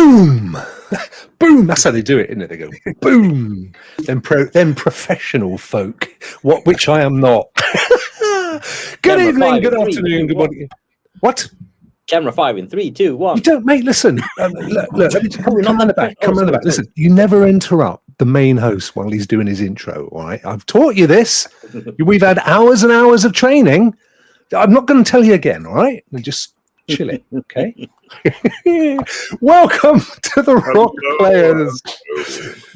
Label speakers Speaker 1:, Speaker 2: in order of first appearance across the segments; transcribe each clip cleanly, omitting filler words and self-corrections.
Speaker 1: boom, boom. That's how they do it, isn't it? They go boom. Then professional folk, which I am not. Good evening, good afternoon, good morning. What?
Speaker 2: Camera 5 in 3, 2, 1.
Speaker 1: You don't, mate. Listen, look. Let me come around the back. Come around the back. Listen, you never interrupt the main host while he's doing his intro. All right, I've taught you this. We've had hours and hours of training. I'm not going to tell you again. All right, just chill it. Okay. Welcome to the Rokk Players.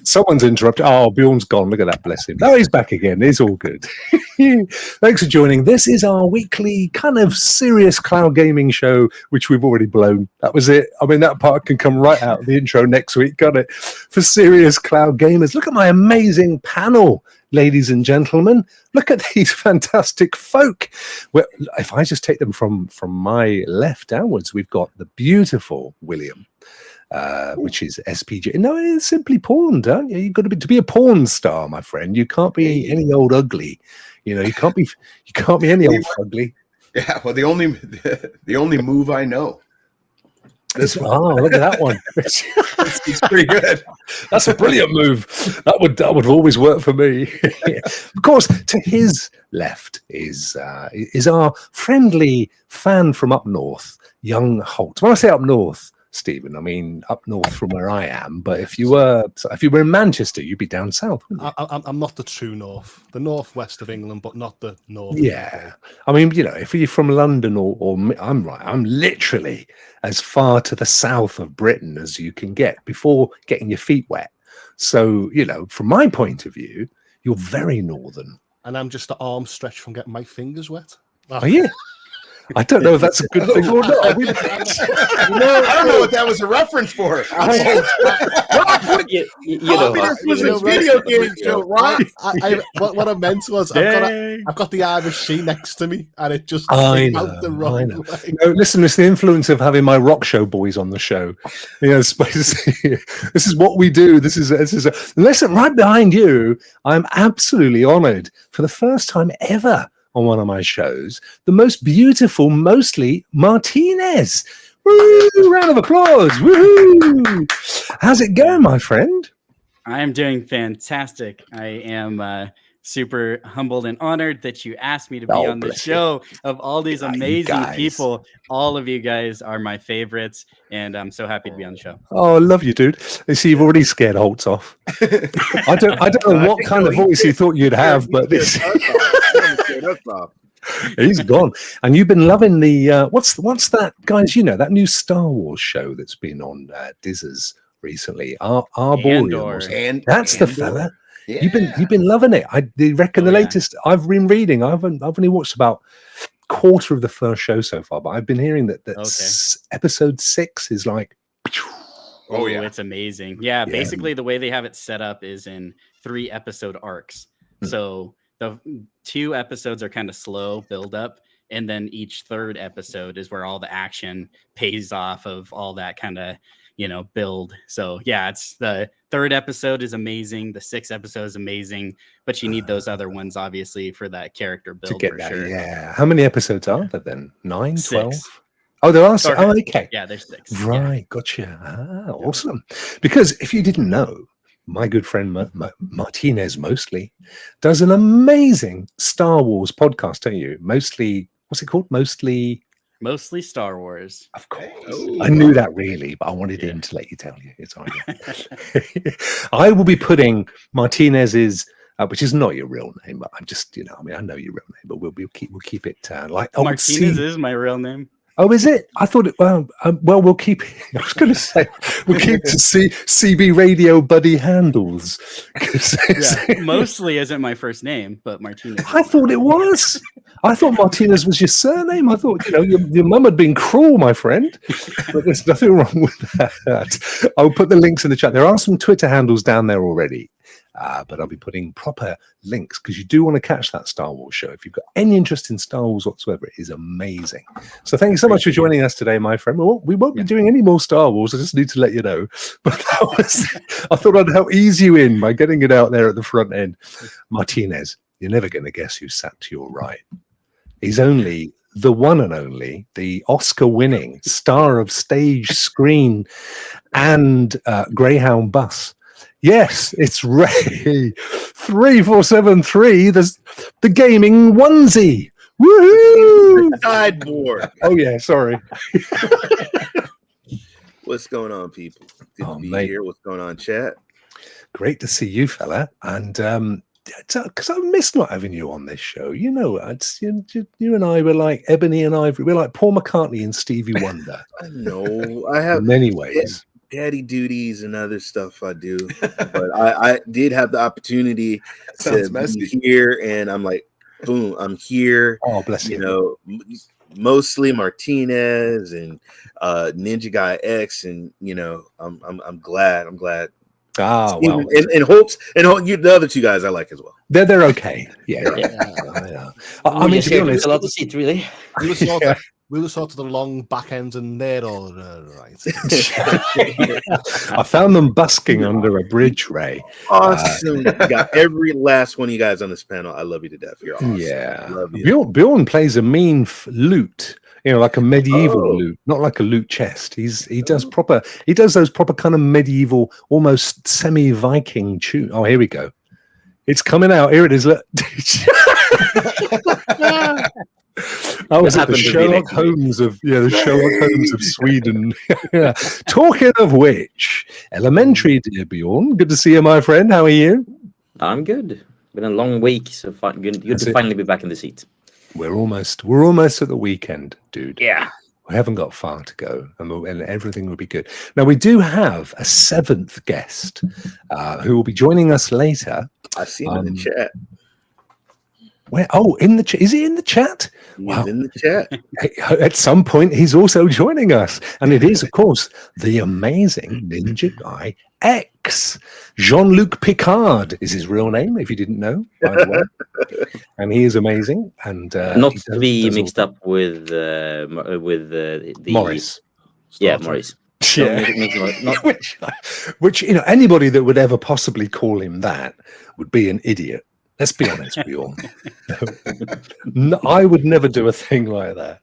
Speaker 1: Someone's interrupted. Oh, Bjorn's gone. Look at that. Bless him. No, he's back again. It's all good. Thanks for joining. This is our weekly kind of serious cloud gaming show, which we've already blown. That was it. I mean, that part can come right out of the intro next week. Got it? For serious cloud gamers. Look at my amazing panel, ladies and gentlemen. Look at these fantastic folk. Well, if I just take them from my left downwards, we've got the beautiful William, which is SPG. No, it's simply porn, don't you? You've got to be a porn star, my friend. You can't be any old ugly. You know, you can't be any old ugly.
Speaker 3: Yeah, well, the only move I know.
Speaker 1: Look at that one.
Speaker 3: It's pretty good.
Speaker 1: That's a brilliant move. That would always work for me. Of course, to his left is our friendly fan from up north, young HOULTS. When I say up north, Stephen, I mean up north from where I am. But if you were in Manchester, you'd be down south.
Speaker 4: I'm not the true north, the northwest of England, but not the north.
Speaker 1: Yeah, I mean, you know, if you're from London or I'm right, I'm literally as far to the south of Britain as you can get before getting your feet wet. So, you know, from my point of view, you're very northern.
Speaker 4: And I'm just an arm stretch from getting my fingers wet.
Speaker 1: Are you? I don't know if that's a good thing or not.
Speaker 3: I don't know what that was a reference for. Video game show, right?
Speaker 4: What I meant was, I've got the Irish Sea next to me, and it just came out the wrong way.
Speaker 1: No, listen, it's the influence of having my rock show boys on the show. You know, this is what we do. This is listen, right behind you. I'm absolutely honoured for the first time ever on one of my shows, the most beautiful, mostly Martinez. Woo! Round of applause. Woohoo! How's it going, my friend?
Speaker 5: I am doing fantastic. I am super humbled and honored that you asked me to be on the show of all these amazing people. All of you guys are my favorites, and I'm so happy to be on the show.
Speaker 1: Oh, I love you, dude. You see, you've already scared HOULTS off. I don't know what kind of voice you thought you'd have, but this. He's gone, and you've been loving the what's that, guys? You know, that new Star Wars show that's been on Dizzers recently. Arboreal. That's the fella. Yeah. You've been loving it. I reckon the latest. I've been reading. I've only watched about quarter of the first show so far, but I've been hearing that episode 6 is like.
Speaker 5: Oh yeah, it's amazing. Yeah, basically the way they have it set up is in 3 episode arcs. So the 2 episodes are kind of slow build up, and then each 3rd episode is where all the action pays off of all that kind of, you know, build. So yeah, it's the 3rd episode is amazing. The 6th episode is amazing, but you need those other ones obviously for that character build for sure.
Speaker 1: Yeah. How many episodes are there then? 9, 12? Oh, there are 6. Oh, okay.
Speaker 5: Yeah, there's 6.
Speaker 1: Right. Gotcha. Awesome. Because if you didn't know, my good friend Martinez mostly does an amazing Star Wars podcast, don't you? Mostly, what's it called? Mostly
Speaker 5: Star Wars.
Speaker 1: Of course. I knew that really, but I wanted him to let you tell you. It's all right. I will be putting Martinez's, which is not your real name, but I'm just, you know, I mean, I know your real name, but we'll keep it like
Speaker 5: Martinez is my real name.
Speaker 1: Oh, is it? I thought it. Well, we'll keep. I was going to say we'll keep to CB Radio Buddy handles.
Speaker 5: Mostly isn't my first name, but Martinez.
Speaker 1: I thought it was. I thought Martinez was your surname. I thought, you know, your mum had been cruel, my friend. But there's nothing wrong with that. I'll put the links in the chat. There are some Twitter handles down there already. But I'll be putting proper links because you do want to catch that Star Wars show. If you've got any interest in Star Wars whatsoever, it is amazing. So thank you so much for joining us today, my friend. We won't be doing any more Star Wars. I just need to let you know. But I thought I'd help ease you in by getting it out there at the front end. Martinez, you're never going to guess who sat to your right. He's only the one and only, the Oscar-winning star of stage, screen, and Greyhound bus. Yes, it's Ray 3473. There's the gaming onesie. Woohoo!
Speaker 3: Sideboard.
Speaker 1: Oh yeah, sorry.
Speaker 3: What's going on, people? Good to be
Speaker 1: mate.
Speaker 3: here. What's going on, chat?
Speaker 1: Great to see you, fella. And because I miss not having you on this show. You know, you and I were like Ebony and Ivory. We're like Paul McCartney and Stevie Wonder.
Speaker 3: I know. I have
Speaker 1: in many ways.
Speaker 3: Daddy duties and other stuff I do, but I did have the opportunity to be here, and I'm like, boom, I'm here.
Speaker 1: Oh, bless you.
Speaker 3: You know, mostly Martinez and NinjaGuy X, and you know, I'm glad.
Speaker 1: Ah, well,
Speaker 3: and HOULTS and the other two guys I like as well.
Speaker 1: They're okay. Yeah.
Speaker 2: I mean, to be honest, a lot of seat, really.
Speaker 4: We were sort of the long back ends, and they're all right.
Speaker 1: I found them busking under a bridge, Ray.
Speaker 3: Awesome. Got every last one of you guys on this panel. I love you to death. You're awesome.
Speaker 1: Yeah.
Speaker 3: Love you.
Speaker 1: Bjorn plays a mean lute, you know, like a medieval lute, not like a lute chest. He does those proper kind of medieval, almost semi-Viking tune. Oh, here we go. It's coming out. Here it is. Look. I was at the Sherlock Holmes of Sweden. Talking of which, elementary, dear Bjorn. Good to see you, my friend. How are you?
Speaker 2: I'm good. Been a long week, so good to finally be back in the seat.
Speaker 1: We're almost at the weekend, dude.
Speaker 2: Yeah.
Speaker 1: We haven't got far to go, and everything will be good. Now, we do have a seventh guest who will be joining us later.
Speaker 3: I see him in the chat.
Speaker 1: Where? Oh, in the chat. Is he in the chat?
Speaker 3: He's in the chat.
Speaker 1: At some point, he's also joining us. And it is, of course, the amazing NinjaGuy X. Jean-Luc Picard is his real name, if you didn't know, by the way. And he is amazing. And
Speaker 2: not to be mixed up with the
Speaker 1: Morris.
Speaker 2: Yeah, Morris.
Speaker 1: Yeah. Which, you know, anybody that would ever possibly call him that would be an idiot. Let's be honest, Bjorn. No, I would never do a thing like that.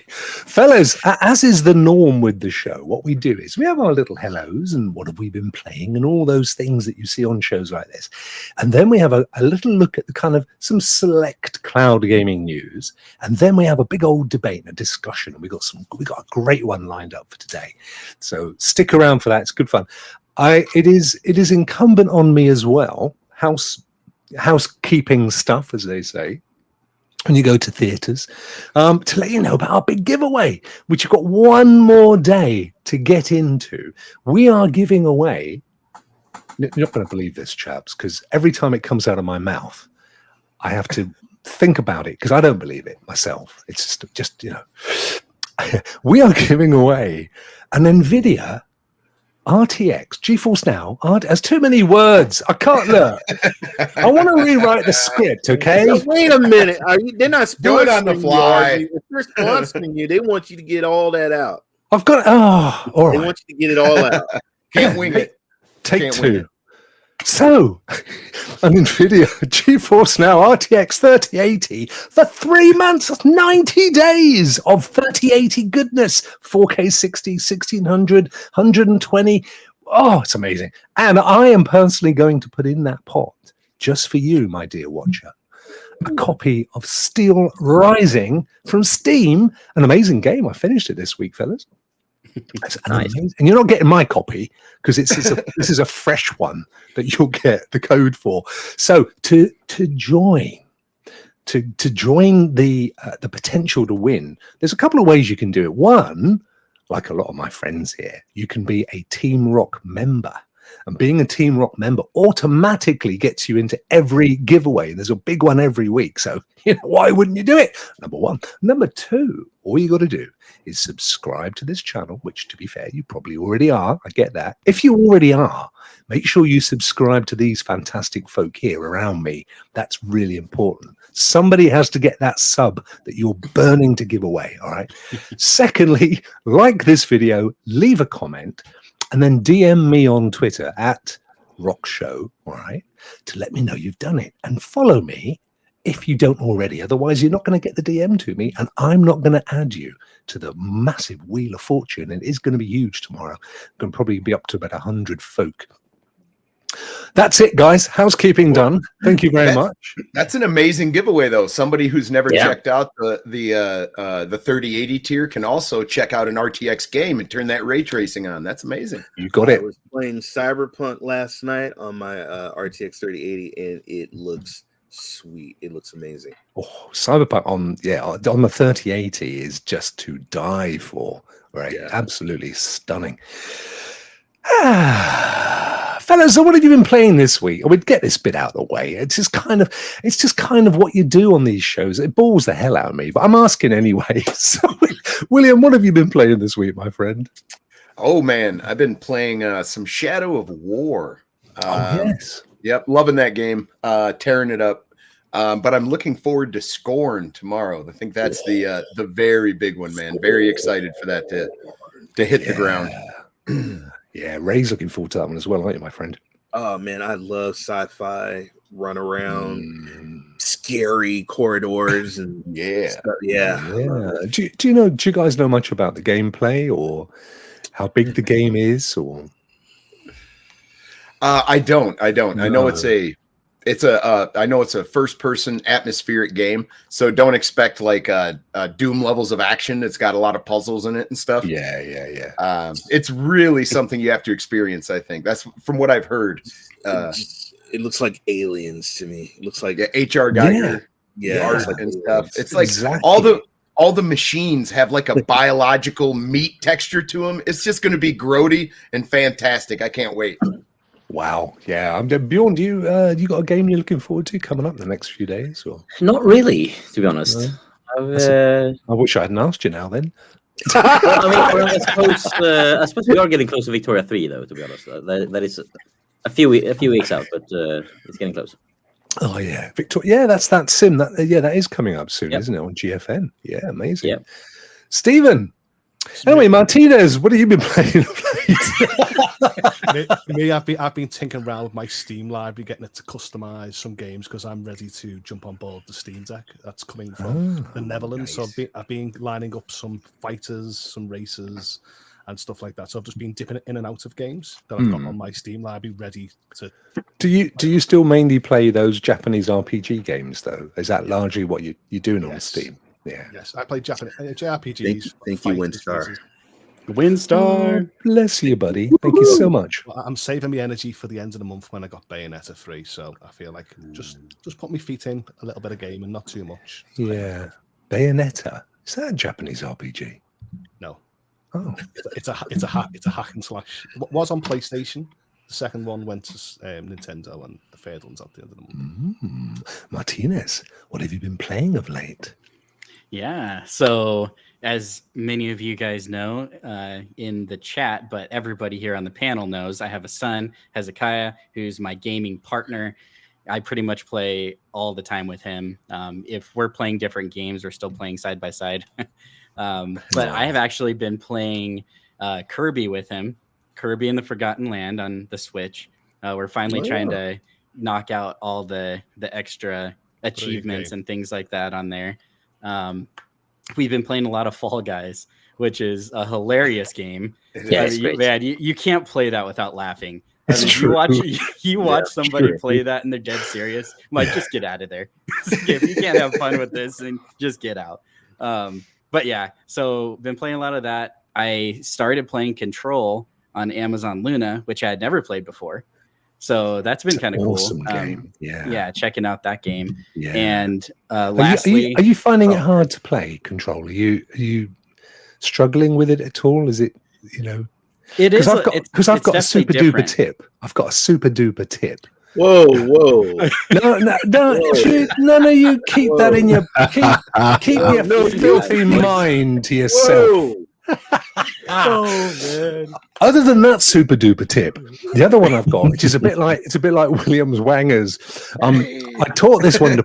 Speaker 1: Fellas, as is the norm with the show, what we do is we have our little hellos and what have we been playing and all those things that you see on shows like this. And then we have a little look at the kind of some select cloud gaming news. And then we have a big old debate and a discussion. And we got a great one lined up for today. So stick around for that. It's good fun. It is incumbent on me as well. Housekeeping stuff, as they say, when you go to theaters, to let you know about our big giveaway, which you've got one more day to get into. We are giving away, you're not going to believe this, chaps, because every time it comes out of my mouth, I have to think about it, because I don't believe it myself. It's just you know, we are giving away an NVIDIA RTX, GeForce Now, has too many words. I can't look. I want to rewrite the script, okay?
Speaker 3: So wait a minute. They're not
Speaker 4: Do it on the fly.
Speaker 3: If they're sponsoring you, they want you to get all that out.
Speaker 1: I've got all right.
Speaker 3: They want you to get it all out.
Speaker 4: Can't wing it.
Speaker 1: Take two. So, an NVIDIA GeForce Now RTX 3080 for 3 months, that's 90 days of 3080 goodness, 4K 60, 1600, 120. Oh, it's amazing. And I am personally going to put in that pot, just for you, my dear watcher, a copy of Steel Rising from Steam, an amazing game. I finished it this week, fellas. Nice. And you're not getting my copy because this is a fresh one that you'll get the code for. So to join the potential to win, there's a couple of ways you can do it. One, like a lot of my friends here, you can be a Team Rokk member. And being a Team Rokk member automatically gets you into every giveaway. There's a big one every week. So, you know, why wouldn't you do it? Number one. Number two, all you got to do is subscribe to this channel, which, to be fair, you probably already are. I get that. If you already are, make sure you subscribe to these fantastic folk here around me. That's really important. Somebody has to get that sub that you're burning to give away, all right? Secondly, like this video, leave a comment, and then DM me on Twitter at Rokk Show, all right, to let me know you've done it. And follow me if you don't already. Otherwise, you're not going to get the DM to me, and I'm not going to add you to the massive Wheel of Fortune. And it is going to be huge tomorrow. Going to probably be up to about 100 folk. That's it, guys. Housekeeping done. Thank you very much.
Speaker 6: That's an amazing giveaway, though. Somebody who's never checked out the 3080 tier can also check out an RTX game and turn that ray tracing on. That's amazing.
Speaker 1: You got it.
Speaker 3: I was playing Cyberpunk last night on my RTX 3080, and it looks sweet. It looks amazing.
Speaker 1: Oh, Cyberpunk on the 3080 is just to die for. Right, absolutely stunning. Fellas, so what have you been playing this week? I would get this bit out of the way. It's just kind of what you do on these shows. It balls the hell out of me, but I'm asking anyway. So, William, what have you been playing this week, my friend?
Speaker 6: Oh man, I've been playing some Shadow of War.
Speaker 1: Yes.
Speaker 6: Yep, loving that game. Tearing it up. But I'm looking forward to Scorn tomorrow. I think that's the very big one, man. Very excited for that to hit the ground.
Speaker 1: Yeah, Ray's looking forward to that one as well, aren't you, my friend?
Speaker 3: Oh man, I love sci-fi, run around, scary corridors, and stuff.
Speaker 1: Do you guys know much about the gameplay or how big the game is? Or
Speaker 6: I don't. I know it's a first-person atmospheric game, so don't expect like Doom levels of action. It's got a lot of puzzles in it and stuff.
Speaker 1: Yeah.
Speaker 6: It's really something you have to experience. I think that's from what I've heard.
Speaker 3: It looks like Aliens to me. It looks like
Speaker 6: HR Geiger, art and stuff. It's like all the machines have like a biological meat texture to them. It's just going to be grody and fantastic. I can't wait.
Speaker 1: Wow, yeah. Bjorn, do you got a game you're looking forward to coming up in the next few days? Or
Speaker 2: not really, to be honest.
Speaker 1: I wish I hadn't asked you now. Then,
Speaker 2: I suppose we are getting close to Victoria 3, though. To be honest, that is a few weeks out, but it's getting close.
Speaker 1: Oh yeah, Victoria. Yeah, that's that sim. That is coming up soon, isn't it? On GFN. Yeah, amazing.
Speaker 2: Yeah.
Speaker 1: Stephen. Anyway, Martinez, what have you been playing?
Speaker 4: Me, I've been tinkering around with my Steam library, getting it to customize some games because I'm ready to jump on board the Steam Deck that's coming from the Netherlands.
Speaker 1: Nice.
Speaker 4: So I've been lining up some fighters, some racers, and stuff like that. So I've just been dipping in and out of games that I've got on my Steam library ready to. Do
Speaker 1: you still mainly play those Japanese RPG games though? Is that largely what you're doing on Steam? Yeah.
Speaker 4: Yes, I play Japanese JRPGs.
Speaker 3: Thank you, Windstar.
Speaker 5: Windstar.
Speaker 1: Oh, bless you, buddy. Thank you so much.
Speaker 4: I'm saving my energy for the end of the month when I got Bayonetta 3, so I feel like just put my feet in a little bit of game and not too much.
Speaker 1: Yeah. Bayonetta. Is that a Japanese RPG?
Speaker 4: No.
Speaker 1: Oh.
Speaker 4: It's a hack and slash. It was on PlayStation. The second one went to Nintendo, and the third one's at the end of the month.
Speaker 1: Martinez, what have you been playing of late?
Speaker 5: Yeah, so as many of you guys know in the chat, but everybody here on the panel knows, I have a son, Hezekiah, who's my gaming partner. I pretty much play all the time with him. If we're playing different games, we're still playing side by side. But I have actually been playing Kirby with him, Kirby in the Forgotten Land on the Switch. We're finally trying to knock out all the extra achievements and things like that on there. We've been playing a lot of Fall Guys, which is a hilarious game.
Speaker 2: Yeah,
Speaker 5: you can't play that without laughing.
Speaker 1: It's true.
Speaker 5: You watch somebody play that and they're dead serious. I'm like, just get out of there. If you can't have fun with this, then just get out. But yeah, so been playing a lot of that. I started playing Control on Amazon Luna, which I had never played before. So that's been kind of cool.
Speaker 1: Awesome game. Yeah,
Speaker 5: checking out that game.
Speaker 1: Yeah.
Speaker 5: And lastly,
Speaker 1: are you finding it hard to play Control? Are you struggling with it at all? Is it,
Speaker 5: it is
Speaker 1: because I've got a super
Speaker 5: different.
Speaker 1: duper tip. I've got a super duper tip.
Speaker 3: Whoa!
Speaker 1: No! You keep that in your keep your filthy mind to yourself.
Speaker 3: Oh man!
Speaker 1: Other than that super duper tip, the other one I've got, which is a bit like Williams Wangers. I taught this one to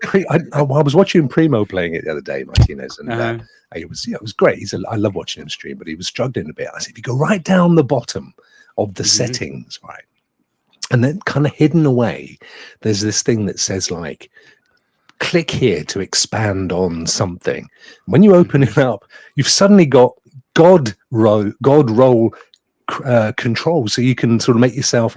Speaker 1: I was watching Primo playing it the other day, Martinez, and it was great. I love watching him stream, but he was struggling a bit. I said, if you go right down the bottom of the settings, right, and then kind of hidden away, there's this thing that says like click here to expand on something. When you open it up, you've suddenly got God roll control, so you can sort of make yourself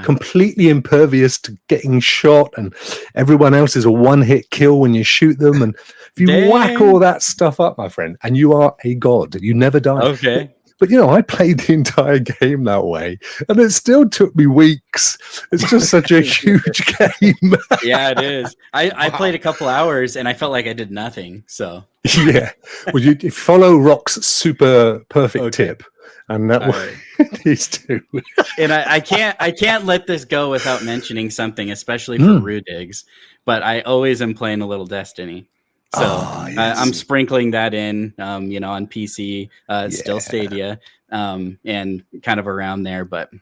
Speaker 1: completely impervious to getting shot, and everyone else is a one-hit kill when you shoot them. And if you whack all that stuff up, my friend, and you are a god, you never die.
Speaker 5: Okay.
Speaker 1: But you know, I played the entire game that way, and it still took me weeks. It's just such a huge game.
Speaker 5: Yeah, it is. I played a couple hours and I felt like I did nothing. So
Speaker 1: yeah, well, you follow Rock's super perfect tip, and that way these two.
Speaker 5: And I can't let this go without mentioning something, especially for Rudigs. But I always am playing a little Destiny. So I'm sprinkling that in, on PC, still Stadia, and kind of around there. But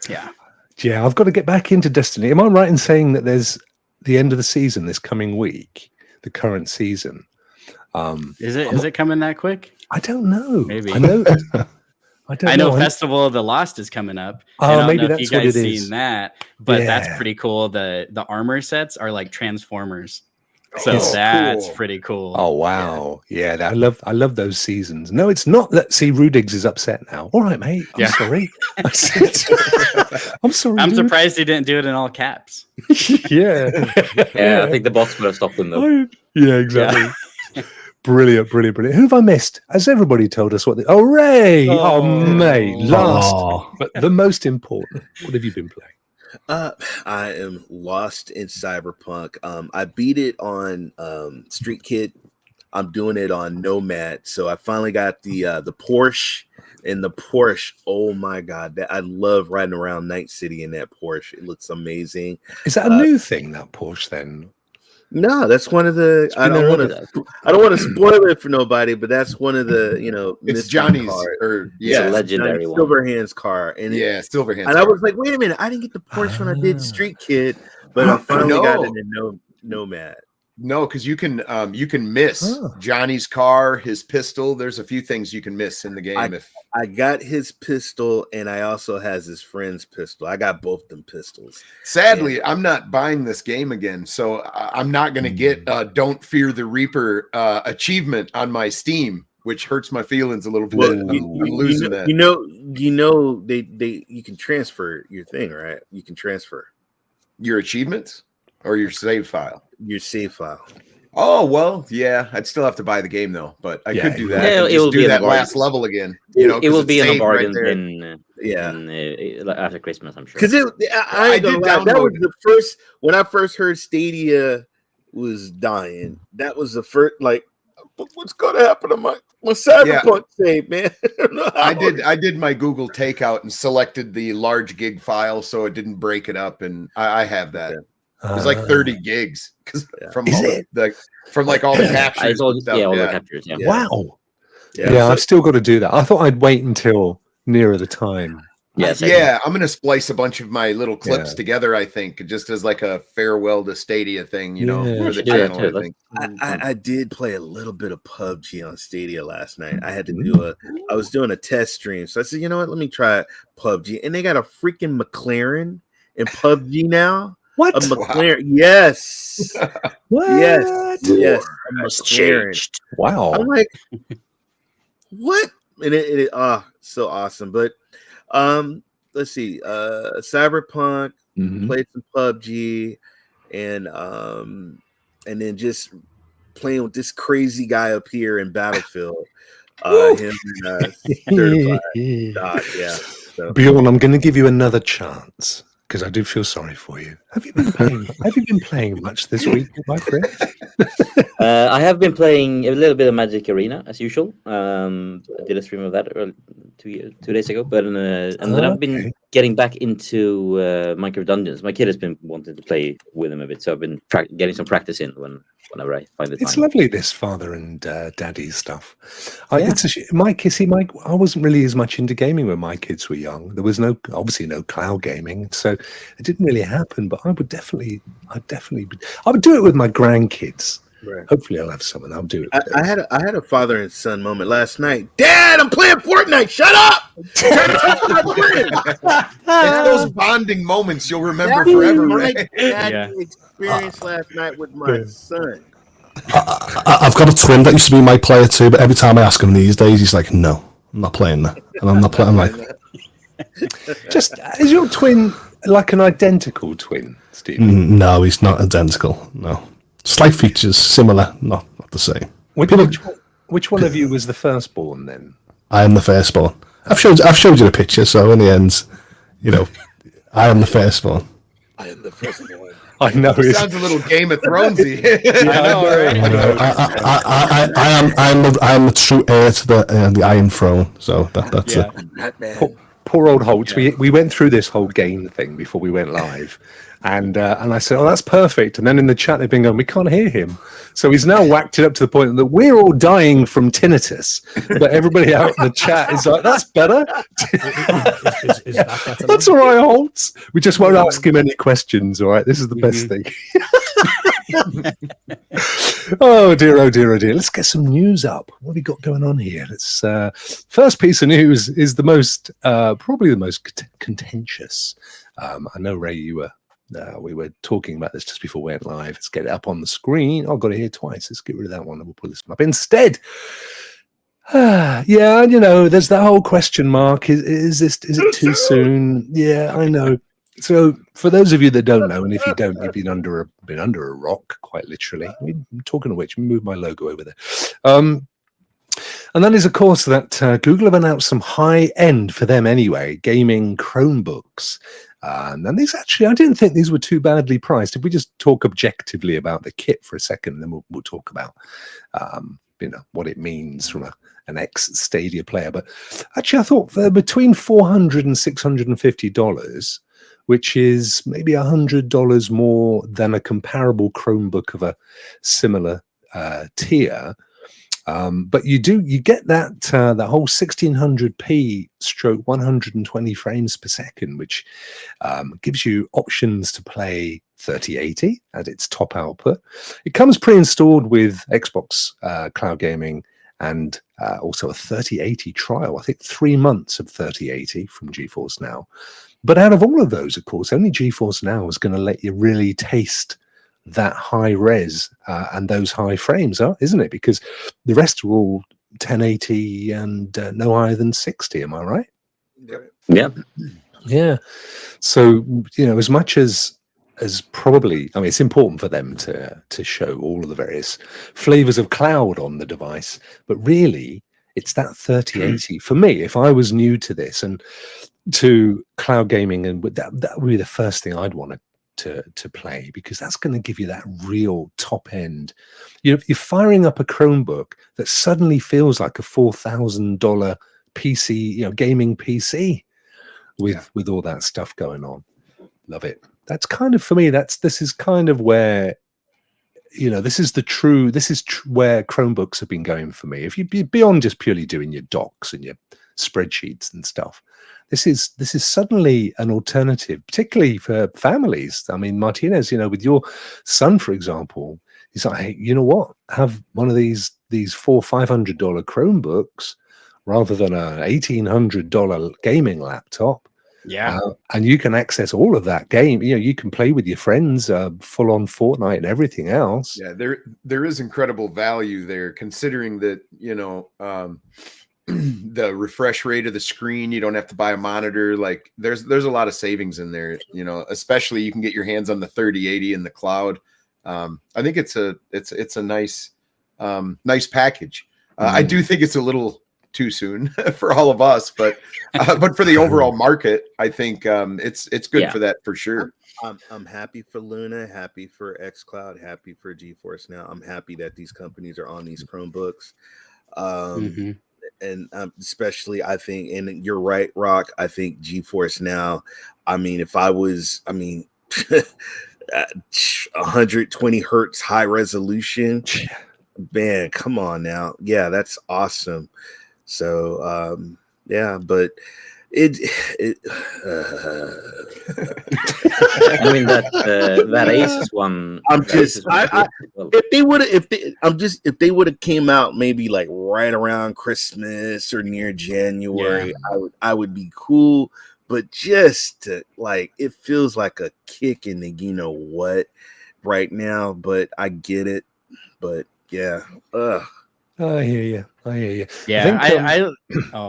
Speaker 5: yeah,
Speaker 1: I've got to get back into Destiny. Am I right in saying that there's the end of the season this coming week, the current season?
Speaker 5: Is it coming that quick?
Speaker 1: I don't know.
Speaker 5: Maybe.
Speaker 1: I know. I know
Speaker 5: Festival of the Lost is coming up.
Speaker 1: Oh, maybe that's
Speaker 5: if you
Speaker 1: what
Speaker 5: guys
Speaker 1: it is.
Speaker 5: seen that, but that's pretty cool. The armor sets are like Transformers. So that's cool. Pretty cool.
Speaker 1: Oh wow, yeah. I love those seasons. No, it's not that. See, Rudigs is upset now. All right, mate. I'm sorry. I'm sorry.
Speaker 5: I'm surprised he didn't do it in all caps.
Speaker 1: Yeah.
Speaker 2: I think the boss would have stopped him though.
Speaker 1: Yeah, exactly. Yeah. Brilliant. Who have I missed? Has everybody told us what? Ray. Oh, mate. Last, but the most important. What have you been playing?
Speaker 3: I am lost in Cyberpunk. I beat it on Street Kid. I'm doing it on Nomad. So I finally got the Porsche, and the Porsche. Oh my god, I love riding around Night City in that Porsche. It looks amazing.
Speaker 1: Is that a new thing, that Porsche? Then
Speaker 3: no, that's one of the. I don't want to spoil it for nobody, but that's one of the.
Speaker 6: It's Johnny's
Speaker 3: cars.
Speaker 2: It's a legendary one.
Speaker 3: Silverhand's car, and
Speaker 6: Silverhand's.
Speaker 3: And I was like, wait a minute, I didn't get the Porsche when I did Street Kid, but I finally got it in Nomad.
Speaker 6: No, because you can miss Johnny's car, his pistol. There's a few things you can miss in the game.
Speaker 3: I got his pistol, and I also has his friend's pistol. I got both them pistols.
Speaker 6: Sadly, I'm not buying this game again, so I'm not going to get "Don't Fear the Reaper" achievement on my Steam, which hurts my feelings a little bit.
Speaker 3: Well,
Speaker 6: I'm losing that.
Speaker 3: They you can transfer your thing, right? You can transfer
Speaker 6: your achievements or your save file.
Speaker 3: Your save file.
Speaker 6: Oh well, yeah. I'd still have to buy the game though, but I could do that.
Speaker 2: Yeah,
Speaker 6: it will do that last level again.
Speaker 2: It will be in the bargain after Christmas, I'm sure.
Speaker 3: Because I did download. That was the first when I first heard Stadia was dying. That was the first what's going to happen to my Cyberpunk save, man?
Speaker 6: I did my Google takeout and selected the large gig file so it didn't break it up, and I have that. It was like 30 gigs from all the captures.
Speaker 2: All the captures. Yeah.
Speaker 1: Wow. Yeah, I've still got to do that. I thought I'd wait until nearer the time.
Speaker 2: Yes.
Speaker 6: I'm going to splice a bunch of my little clips together. I think just as like a farewell to Stadia thing, for the channel. I think
Speaker 3: I did play a little bit of PUBG on Stadia last night. I had to I was doing a test stream, so I said, you know what? Let me try PUBG, and they got a freaking McLaren in PUBG now.
Speaker 1: What?
Speaker 3: A McLaren? Yes.
Speaker 1: What?
Speaker 3: Yes.
Speaker 2: Changed.
Speaker 1: Wow.
Speaker 3: I'm like, what? And it so awesome. But let's see. Cyberpunk, played some PUBG, and then just playing with this crazy guy up here in Battlefield. Him certified. So.
Speaker 1: Bjorn, I'm going to give you another chance, because I do feel sorry for you. Have you been playing much this week, my friend?
Speaker 2: I have been playing a little bit of Magic Arena as usual. I did a stream of that 2 days ago, but and then I've been getting back into Minecraft Dungeons. My kid has been wanting to play with him a bit, so I've been getting some practice in whenever I find the time.
Speaker 1: It's lovely, this father and daddy stuff. Mike, I wasn't really as much into gaming when my kids were young. There was obviously no cloud gaming, so it didn't really happen. But I would do it with my grandkids.
Speaker 3: Right.
Speaker 1: Hopefully, I'll have some, and I'll do it.
Speaker 3: I had a father and son moment last night. Dad, I'm playing Fortnite. Shut up!
Speaker 6: It's those bonding moments you'll remember forever, right?
Speaker 3: That experience last night with my son.
Speaker 4: I've got a twin that used to be my player too, but every time I ask him these days, he's like, "No, I'm not playing that," and I'm not playing. I'm like,
Speaker 1: just is your twin like an identical twin, Steve?
Speaker 4: No, he's not identical. No, slight features, similar, not the same.
Speaker 1: Which one of you was the firstborn then?
Speaker 4: I am the firstborn. I've showed you the picture, so in the end, I am the firstborn.
Speaker 3: I am the firstborn.
Speaker 1: I know
Speaker 6: it sounds a little Game of Thronesy.
Speaker 4: I am the true heir to the Iron Throne. So that's it.
Speaker 1: Poor old HOULTS. We went through this whole game thing before we went live, and I said, "Oh, that's perfect." And then in the chat they've been going, "We can't hear him." So he's now whacked it up to the point that we're all dying from tinnitus, but everybody out in the chat is like, "That's better."
Speaker 4: Is that better?
Speaker 1: That's all right, HOULTS. We just won't ask him any questions. All right, this is the best thing. Oh dear, oh dear, oh dear. Let's get some news up. What have we got going on here? Let's first piece of news is the most probably the most contentious. I know, Ray, you were we were talking about this just before we went live. Let's get it up on the screen. I've got it here twice. Let's get rid of that one and we'll put this one up instead. Yeah, there's that whole question mark. Is it too soon? Yeah, I know. So for those of you that don't know, and if you don't, you've been under a rock, quite literally. I'm talking of which, move my logo over there. And that is, of course, that Google have announced some high-end, for them anyway, gaming Chromebooks. And these actually, I didn't think these were too badly priced. If we just talk objectively about the kit for a second, then we'll talk about what it means from an ex-Stadia player. But actually, I thought they're between $400 and $650, which is maybe $100 more than a comparable Chromebook of a similar tier. But you get that whole 1600p stroke 120 frames per second, which gives you options to play 3080 at its top output. It comes pre-installed with Xbox Cloud Gaming and also a 3080 trial. I think 3 months of 3080 from GeForce Now. But out of all of those, of course, only GeForce Now is going to let you really taste that high res and those high frames, isn't it? Because the rest are all 1080 and no higher than 60. Am I right?
Speaker 2: Yeah.
Speaker 1: Yeah. So as much as probably, I mean, it's important for them to show all of the various flavors of cloud on the device, but really, it's that 3080 for me. If I was new to this and to cloud gaming, and that would be the first thing I'd want to play, because that's going to give you that real top end. You're firing up a Chromebook that suddenly feels like a $4,000 PC, gaming PC with all that stuff going on. Love it. That's kind of, for me, this is kind of where this is where Chromebooks have been going for me. If you beyond just purely doing your docs and your spreadsheets and stuff, this is suddenly an alternative, particularly for families. I mean, Martinez, with your son, for example, he's like, hey, you know what? Have one of these $400-500 Chromebooks rather than a $1,800 gaming laptop.
Speaker 5: Yeah,
Speaker 1: and you can access all of that game. You can play with your friends, full on Fortnite and everything else.
Speaker 6: Yeah, there is incredible value there, considering that the refresh rate of the screen. You don't have to buy a monitor. Like there's a lot of savings in there. Especially you can get your hands on the 3080 in the cloud. I think it's a nice package. I do think it's a little too soon for all of us, but for the overall market, I think it's good for that for sure.
Speaker 3: I'm happy for Luna, happy for xCloud, happy for GeForce Now. I'm happy that these companies are on these Chromebooks, and especially I think, and you're right, Rokk. I think GeForce Now. I mean, if I was, 120 hertz high resolution, man, come on now, yeah, that's awesome. So but
Speaker 2: I mean that Aces one.
Speaker 3: If they would have came out maybe like right around Christmas or near January, I would be cool. But just to, like, it feels like a kick in the you know what right now. But I get it. But yeah,
Speaker 1: I hear you.
Speaker 5: Yeah,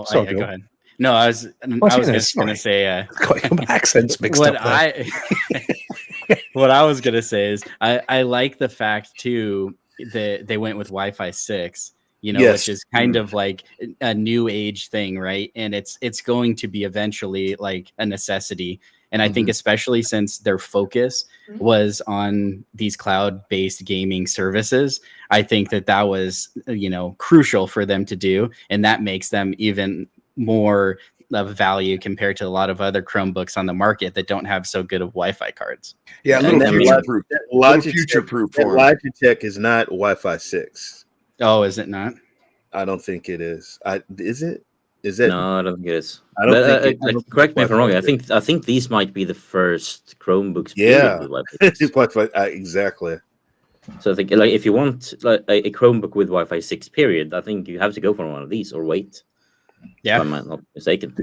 Speaker 1: sorry,
Speaker 5: go ahead. No, I was just gonna say
Speaker 1: got accents mixed
Speaker 5: what
Speaker 1: up there.
Speaker 5: what I was gonna say is I like the fact too that they went with Wi-Fi 6, you know, which is kind of like a new age thing, right? And it's going to be eventually like a necessity. And I think especially since their focus was on these cloud-based gaming services, I think that was, you know, crucial for them to do. And that makes them even more of value compared to a lot of other Chromebooks on the market that don't have so good of Wi-Fi cards.
Speaker 6: Yeah, a little future-proof.
Speaker 3: Logitech is not Wi-Fi 6.
Speaker 5: Oh, is it not?
Speaker 3: I don't think it is. Is it? Is it?
Speaker 2: No, I don't think it is. Correct me if I'm wrong. I think these might be the first Chromebooks.
Speaker 3: Yeah,
Speaker 2: with Wi-Fi 6.
Speaker 3: Exactly.
Speaker 2: So I think, like, if you want like a Chromebook with Wi-Fi 6, period, I think you have to go for one of these or wait.
Speaker 5: Yeah,
Speaker 2: if I'm not mistaken.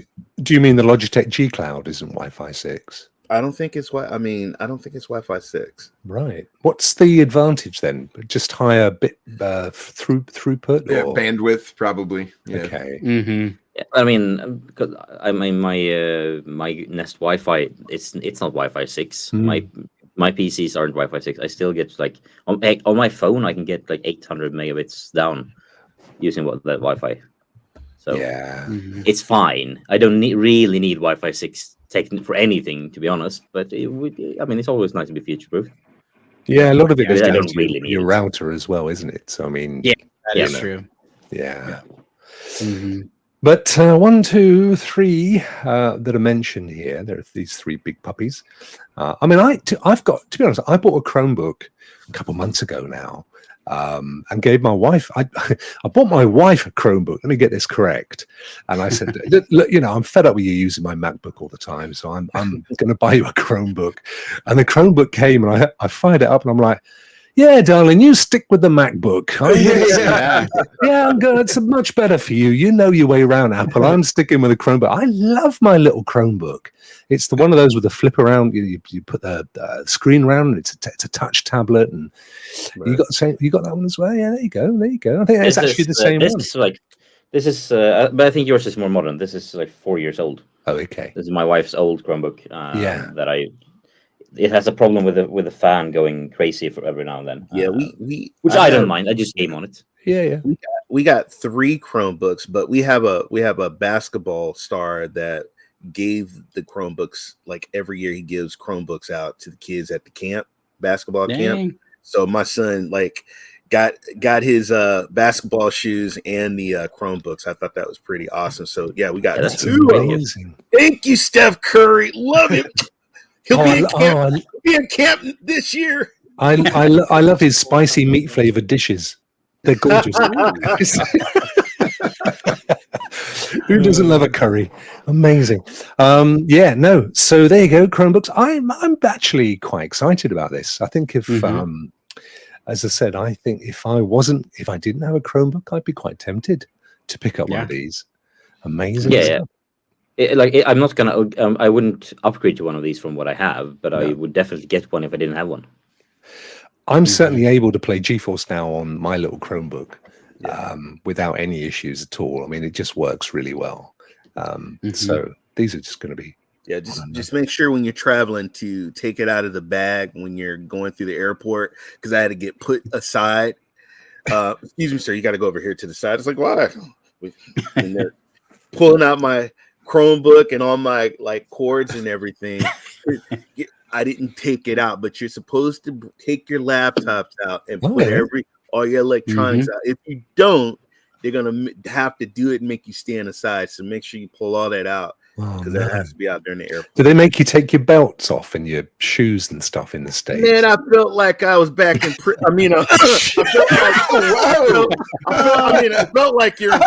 Speaker 1: Do you mean the Logitech G Cloud isn't Wi-Fi 6?
Speaker 3: I don't think it's I don't think it's Wi-Fi 6.
Speaker 1: Right. What's the advantage then? Just higher bit throughput?
Speaker 6: Yeah,
Speaker 1: or?
Speaker 6: bandwidth probably. Yeah.
Speaker 1: Okay.
Speaker 5: Mm-hmm.
Speaker 2: I mean, my Nest Wi-Fi, it's not Wi-Fi 6. My PCs aren't Wi-Fi 6. I still get like on my phone, I can get like 800 megabits down using that Wi-Fi. So
Speaker 1: yeah,
Speaker 2: it's fine. I don't really need Wi-Fi 6 for anything, to be honest. But it's always nice to be future-proof.
Speaker 1: Yeah, a lot of it is
Speaker 2: I
Speaker 1: down
Speaker 2: don't
Speaker 1: to
Speaker 2: really need
Speaker 1: your
Speaker 2: it.
Speaker 1: router as well, isn't it? So I mean,
Speaker 5: Yeah, that is true.
Speaker 1: Yeah.
Speaker 5: Mm-hmm.
Speaker 1: But 1, 2, 3 that are mentioned here. There are these 3 big puppies. I mean, I've got, to be honest, I bought a Chromebook a couple months ago now, and gave my wife. I bought my wife a Chromebook. Let me get this correct. And I said, look, you know, I'm fed up with you using my MacBook all the time, so I'm going to buy you a Chromebook. And the Chromebook came, and I fired it up, and I'm like, yeah, darling, you stick with the MacBook. Yeah, I'm good. It's much better for you. You know your way around Apple. I'm sticking with a Chromebook. I love my little Chromebook. It's the one of those with the flip around. You put the screen around. It's a touch tablet, and you got that one as well. Yeah, there you go. I think it's actually the same one.
Speaker 2: But I think yours is more modern. This is like 4 years old.
Speaker 1: Oh, okay.
Speaker 2: This is my wife's old Chromebook. It has a problem with the fan going crazy for every now and then.
Speaker 3: Yeah,
Speaker 2: I don't mind. I just game on it.
Speaker 1: Yeah.
Speaker 3: We got 3 Chromebooks, but we have a basketball star that gave the Chromebooks, like every year he gives Chromebooks out to the kids at the basketball camp. So my son like got his basketball shoes and the Chromebooks. I thought that was pretty awesome. So yeah, we got 2
Speaker 1: amazing.
Speaker 3: Thank you, Steph Curry. Love it. He'll be in camp this year.
Speaker 1: I love his spicy meat flavored dishes. They're gorgeous. Who doesn't love a curry? Amazing. So there you go, Chromebooks. I'm actually quite excited about this. I think if as I said, I think if I didn't have a Chromebook, I'd be quite tempted to pick up one of these. Amazing.
Speaker 2: Yeah. I'm not gonna. I wouldn't upgrade to one of these from what I have, but I would definitely get one if I didn't have one.
Speaker 1: I'm certainly able to play GeForce Now on my little Chromebook without any issues at all. I mean, it just works really well. So these are just going to be.
Speaker 3: Yeah, just make sure when you're traveling to take it out of the bag when you're going through the airport, because I had to get put aside. Excuse me, sir, you got to go over here to the side. It's like, why? And they're pulling out my Chromebook and all my like cords and everything. I didn't take it out, but you're supposed to take your laptops out and put all your electronics out. If you don't, they're gonna have to do it and make you stand aside. So make sure you pull all that out because that has to be out there in the airport.
Speaker 1: Do they make you take your belts off and your shoes and stuff in the States?
Speaker 3: Man, I felt like I was back in. I felt like you're.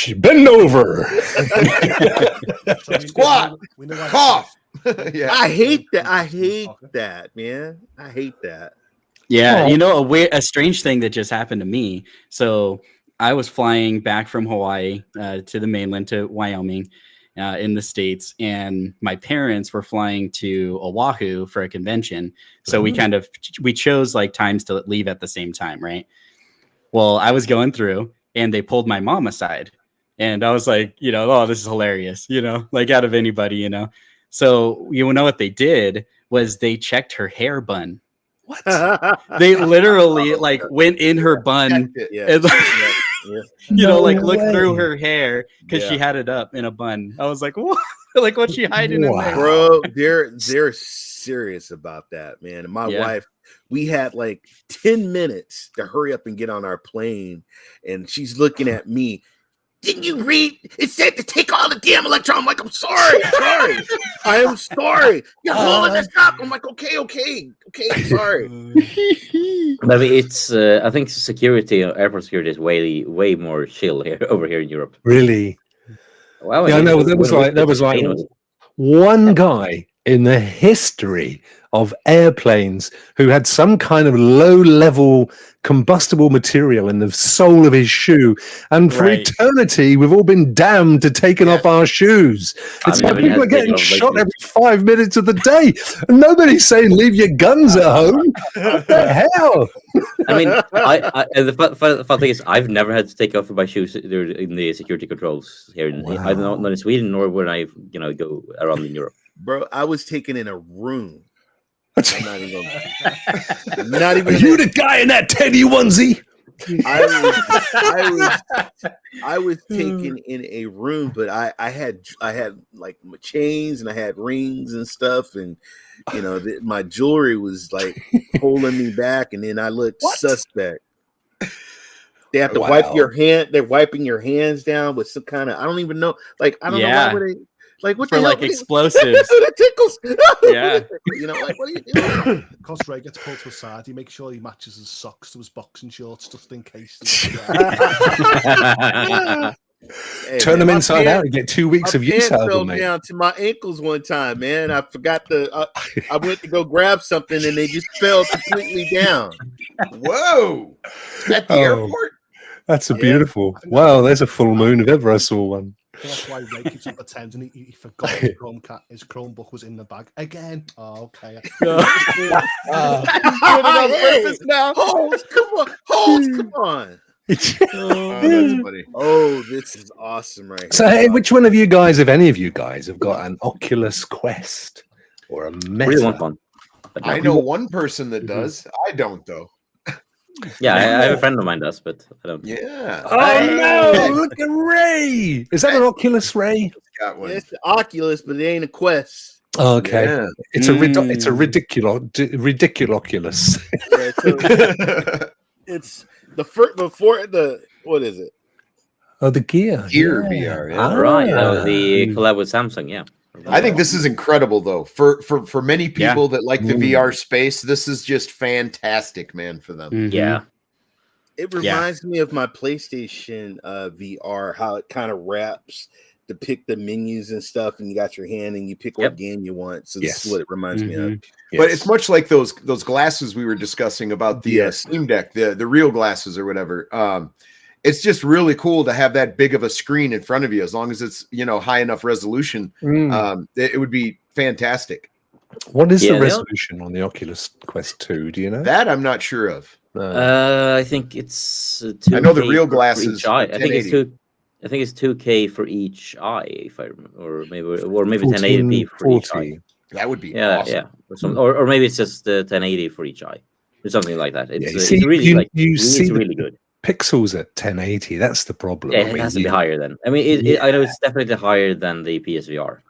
Speaker 1: stretch, bend over.
Speaker 6: Squat. Cough. Yeah.
Speaker 3: I hate that. I hate that, man. I hate that.
Speaker 5: Yeah,
Speaker 1: Oh.
Speaker 5: you know, a strange thing that just happened to me. So I was flying back from Hawaii to the mainland, to Wyoming, in the States, and my parents were flying to Oahu for a convention. So we chose like times to leave at the same time, right? Well, I was going through, and they pulled my mom aside, and I was like, you know, oh, this is hilarious, you know, like out of anybody, you know. So you know what they did was they checked her hair bun.
Speaker 1: What?
Speaker 5: They literally like went in her bun, and, you know, like looked through her hair because she had it up in a bun. I was like, what? Like, what's she hiding in there?
Speaker 3: Bro, they're serious about that, man. And my wife, we had like 10 minutes to hurry up and get on our plane, and she's looking at me. Didn't you read? It said to take all the damn electron. I'm like, I'm sorry. I am sorry. You're holding this up. I'm like, okay, sorry.
Speaker 2: Maybe it's. I think security, airport security, is way more chill here over here in Europe.
Speaker 1: Really?
Speaker 2: Well,
Speaker 1: Yeah, no, there was like one guy in the history of airplanes who had some kind of low-level combustible material in the sole of his shoe, and for eternity we've all been damned to taking off our shoes. It's like people are getting shot every 5 minutes of the day, and nobody's saying leave your guns at home. What the hell?
Speaker 2: I mean, the fun thing is, I've never had to take off my shoes in the security controls here. I don't know in Sweden, nor when I go around in Europe.
Speaker 3: Bro, I was taken in a room. I'm
Speaker 1: not even. Are you the guy in that Teddy onesie?
Speaker 3: I was taken in a room, but I had like my chains and I had rings and stuff, and you know my jewelry was like holding me back, and then I looked suspect. They have to wipe your hand. They're wiping your hands down with some kind of, I don't even know. Like I don't know why would they. Like what
Speaker 5: for
Speaker 3: the
Speaker 5: like explosives?
Speaker 3: That tickles.
Speaker 5: Yeah,
Speaker 3: you know, like what are you doing?
Speaker 4: Because Ray gets pulled to a side, he makes sure he matches his socks to his boxing shorts just in case.
Speaker 1: Turn them inside out and get 2 weeks of use out of them, mate.
Speaker 3: Down to my ankles one time, man. I forgot I went to go grab something and they just fell completely down.
Speaker 6: Whoa! At the airport.
Speaker 1: That's a beautiful. Wow, there's a full moon if ever I saw one.
Speaker 4: That's why Ray keeps on pretending he forgot his Chromebook was in the bag again. Oh, okay.
Speaker 3: Holds, come on.
Speaker 6: That's funny.
Speaker 3: Oh, this is awesome, right here.
Speaker 1: So, hey, which one of you guys, if any of you guys, have got an Oculus Quest or a Meta?
Speaker 2: I really want one.
Speaker 6: I know one person that does. I don't, though.
Speaker 2: Yeah, I have a friend of mine does, but I don't.
Speaker 6: Yeah.
Speaker 1: Oh no! Look at Ray. Is that an Oculus, Ray?
Speaker 6: Got one.
Speaker 3: It's the Oculus, but it ain't a Quest.
Speaker 1: Oh, okay.
Speaker 6: Yeah.
Speaker 1: It's a ridiculous.
Speaker 3: It's the first before the what is it?
Speaker 1: Oh, the Gear.
Speaker 6: Gear VR. Yeah.
Speaker 2: Right. The collab with Samsung. Yeah.
Speaker 6: I think this is incredible, though. For many people that like the VR space, this is just fantastic, man, for them.
Speaker 2: Mm-hmm. Yeah.
Speaker 3: It reminds me of my PlayStation VR, how it kind of wraps to pick the menus and stuff, and you got your hand and you pick what game you want. So this is what it reminds me of.
Speaker 6: But it's much like those glasses we were discussing about the Steam Deck, the real glasses or whatever. It's just really cool to have that big of a screen in front of you, as long as it's high enough resolution. It would be fantastic.
Speaker 1: What is the resolution on the Oculus Quest 2? Do you know?
Speaker 6: That I'm not sure of.
Speaker 2: I think it's 2K.
Speaker 6: I know the real glasses.
Speaker 2: I think it's 2K for each eye, if I remember, or maybe 1080p for each eye.
Speaker 6: That would be awesome.
Speaker 2: Or maybe it's just 1080 for each eye, or something like that. It's really good.
Speaker 1: Pixels at 1080. That's the problem.
Speaker 2: Yeah, it has to be higher then. I mean, I know it's definitely higher than the PSVR.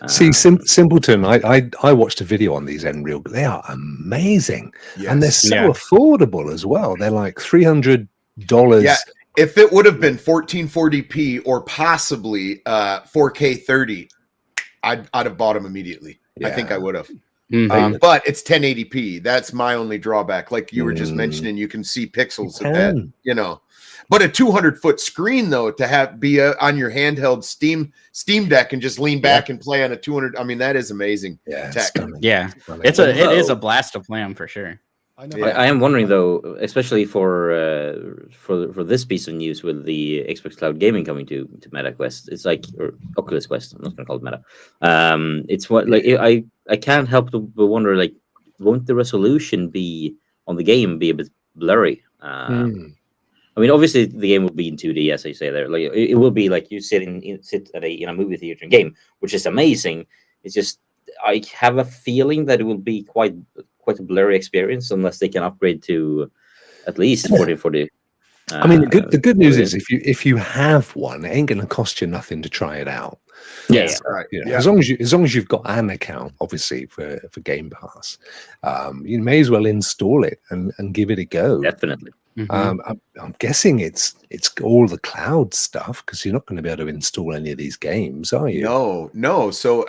Speaker 1: See, Simpleton, I watched a video on these Nreal. They are amazing, and they're so affordable as well. They're like $300.
Speaker 6: Yeah, if it would have been 1440p or possibly 4K 30, I'd have bought them immediately. I think I would have. But it's 1080p. That's my only drawback. Like you were just mentioning, you can see pixels of that, But a 200-foot screen, though, to be on your handheld Steam Deck and just lean back and play on a 200. I mean, that is amazing.
Speaker 1: Yeah,
Speaker 6: tech.
Speaker 5: It is a blast to play on for sure.
Speaker 2: I am wondering though, especially for this piece of news with the Xbox Cloud Gaming coming to Meta Quest, it's like, or Oculus Quest. I'm not going to call it Meta. It's what like I can't help but wonder, like, won't the resolution be on the game be a bit blurry? I mean, obviously the game will be in 2D, as I say there. Like it will be like you sit at in a movie theater and game, which is amazing. It's just I have a feeling that it will be quite a blurry experience unless they can upgrade to at least 4040.
Speaker 1: I mean, the good news is if you have one, it ain't going to cost you nothing to try it out.
Speaker 2: Yes,
Speaker 6: right.
Speaker 1: You know, as long as you've got an account, obviously for Game Pass, you may as well install it and give it a go.
Speaker 2: Definitely.
Speaker 1: I'm guessing it's all the cloud stuff, because you're not going to be able to install any of these games, are you?
Speaker 6: No. So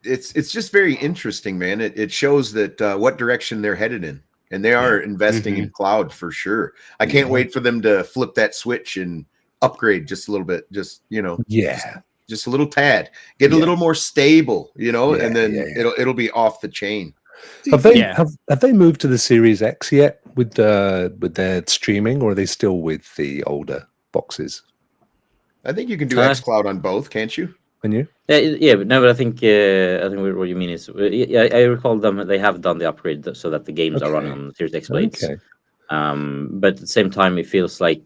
Speaker 6: it's just very interesting, man. It shows that what direction they're headed in, and they are investing in cloud for sure. I can't wait for them to flip that switch and upgrade just a little bit. Just just a little tad, get a little more stable, and then it'll be off the chain.
Speaker 1: Have they moved to the Series X yet with their streaming, or are they still with the older boxes?
Speaker 6: I think you can do xCloud on both, can't you?
Speaker 2: Can you? Yeah, but I think what you mean is, I recall they have done the upgrade so that the games are running on the Series X blades. Okay. But at the same time, it feels like,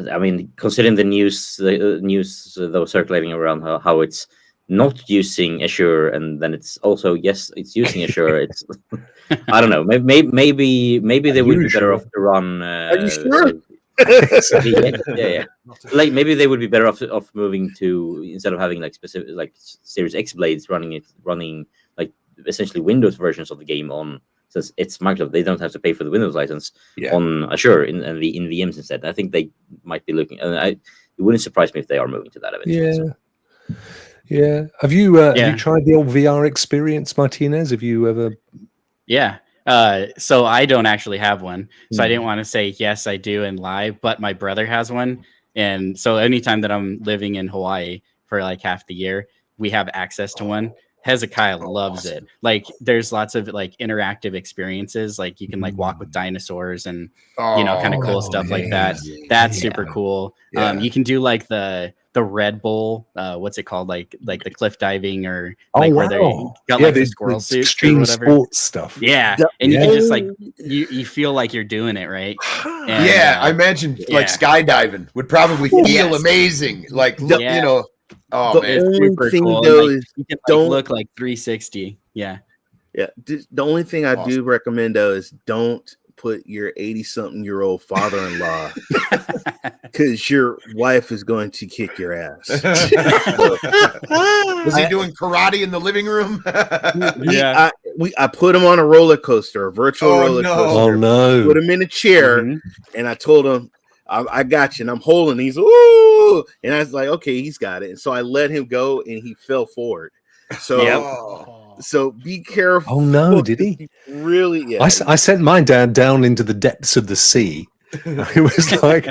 Speaker 2: I mean, considering the news that was circulating around how it's not using Azure, and then it's also it's using Azure. It's I don't know. Maybe they would be better off to run.
Speaker 3: Are you sure?
Speaker 2: Yeah. Like maybe they would be better off moving to, instead of having like specific like Series X blades running like essentially Windows versions of the game on. Since it's Microsoft, they don't have to pay for the Windows license on Azure in VMs instead. I think they might be looking, and it wouldn't surprise me if they are moving to that eventually.
Speaker 1: Yeah. Have you tried the old VR experience, Martinez? Have you ever?
Speaker 5: Yeah. So I don't actually have one, so I didn't want to say yes I do and lie, but my brother has one, and so anytime that I'm living in Hawaii for like half the year, we have access to one. Hezekiah loves it. Like there's lots of like interactive experiences, like you can like walk with dinosaurs and kind of cool stuff like that. That's super cool. You can do like the Red Bull, what's it called, like the cliff diving, or like where they got like the squirrel suit,
Speaker 1: extreme sports stuff.
Speaker 5: And you can just like you feel like you're doing it, right? And,
Speaker 6: I imagine like skydiving would probably feel amazing. Like oh man,
Speaker 3: super cool.
Speaker 5: Like, you can don't look like 360. Yeah.
Speaker 3: The only thing I do recommend though is don't put your 80-something-year-old father-in-law, because your wife is going to kick your ass.
Speaker 6: Was he doing karate in the living room?
Speaker 3: I put him on a roller coaster, a virtual roller coaster.
Speaker 1: Oh no!
Speaker 3: Put him in a chair, and I told him, I got you, and I'm holding. He's ooh, and I was like, okay, he's got it. And so I let him go, and he fell forward. So. So be careful.
Speaker 1: Oh no, did he?
Speaker 3: Really? Yeah.
Speaker 1: I sent my dad down into the depths of the sea. It was like,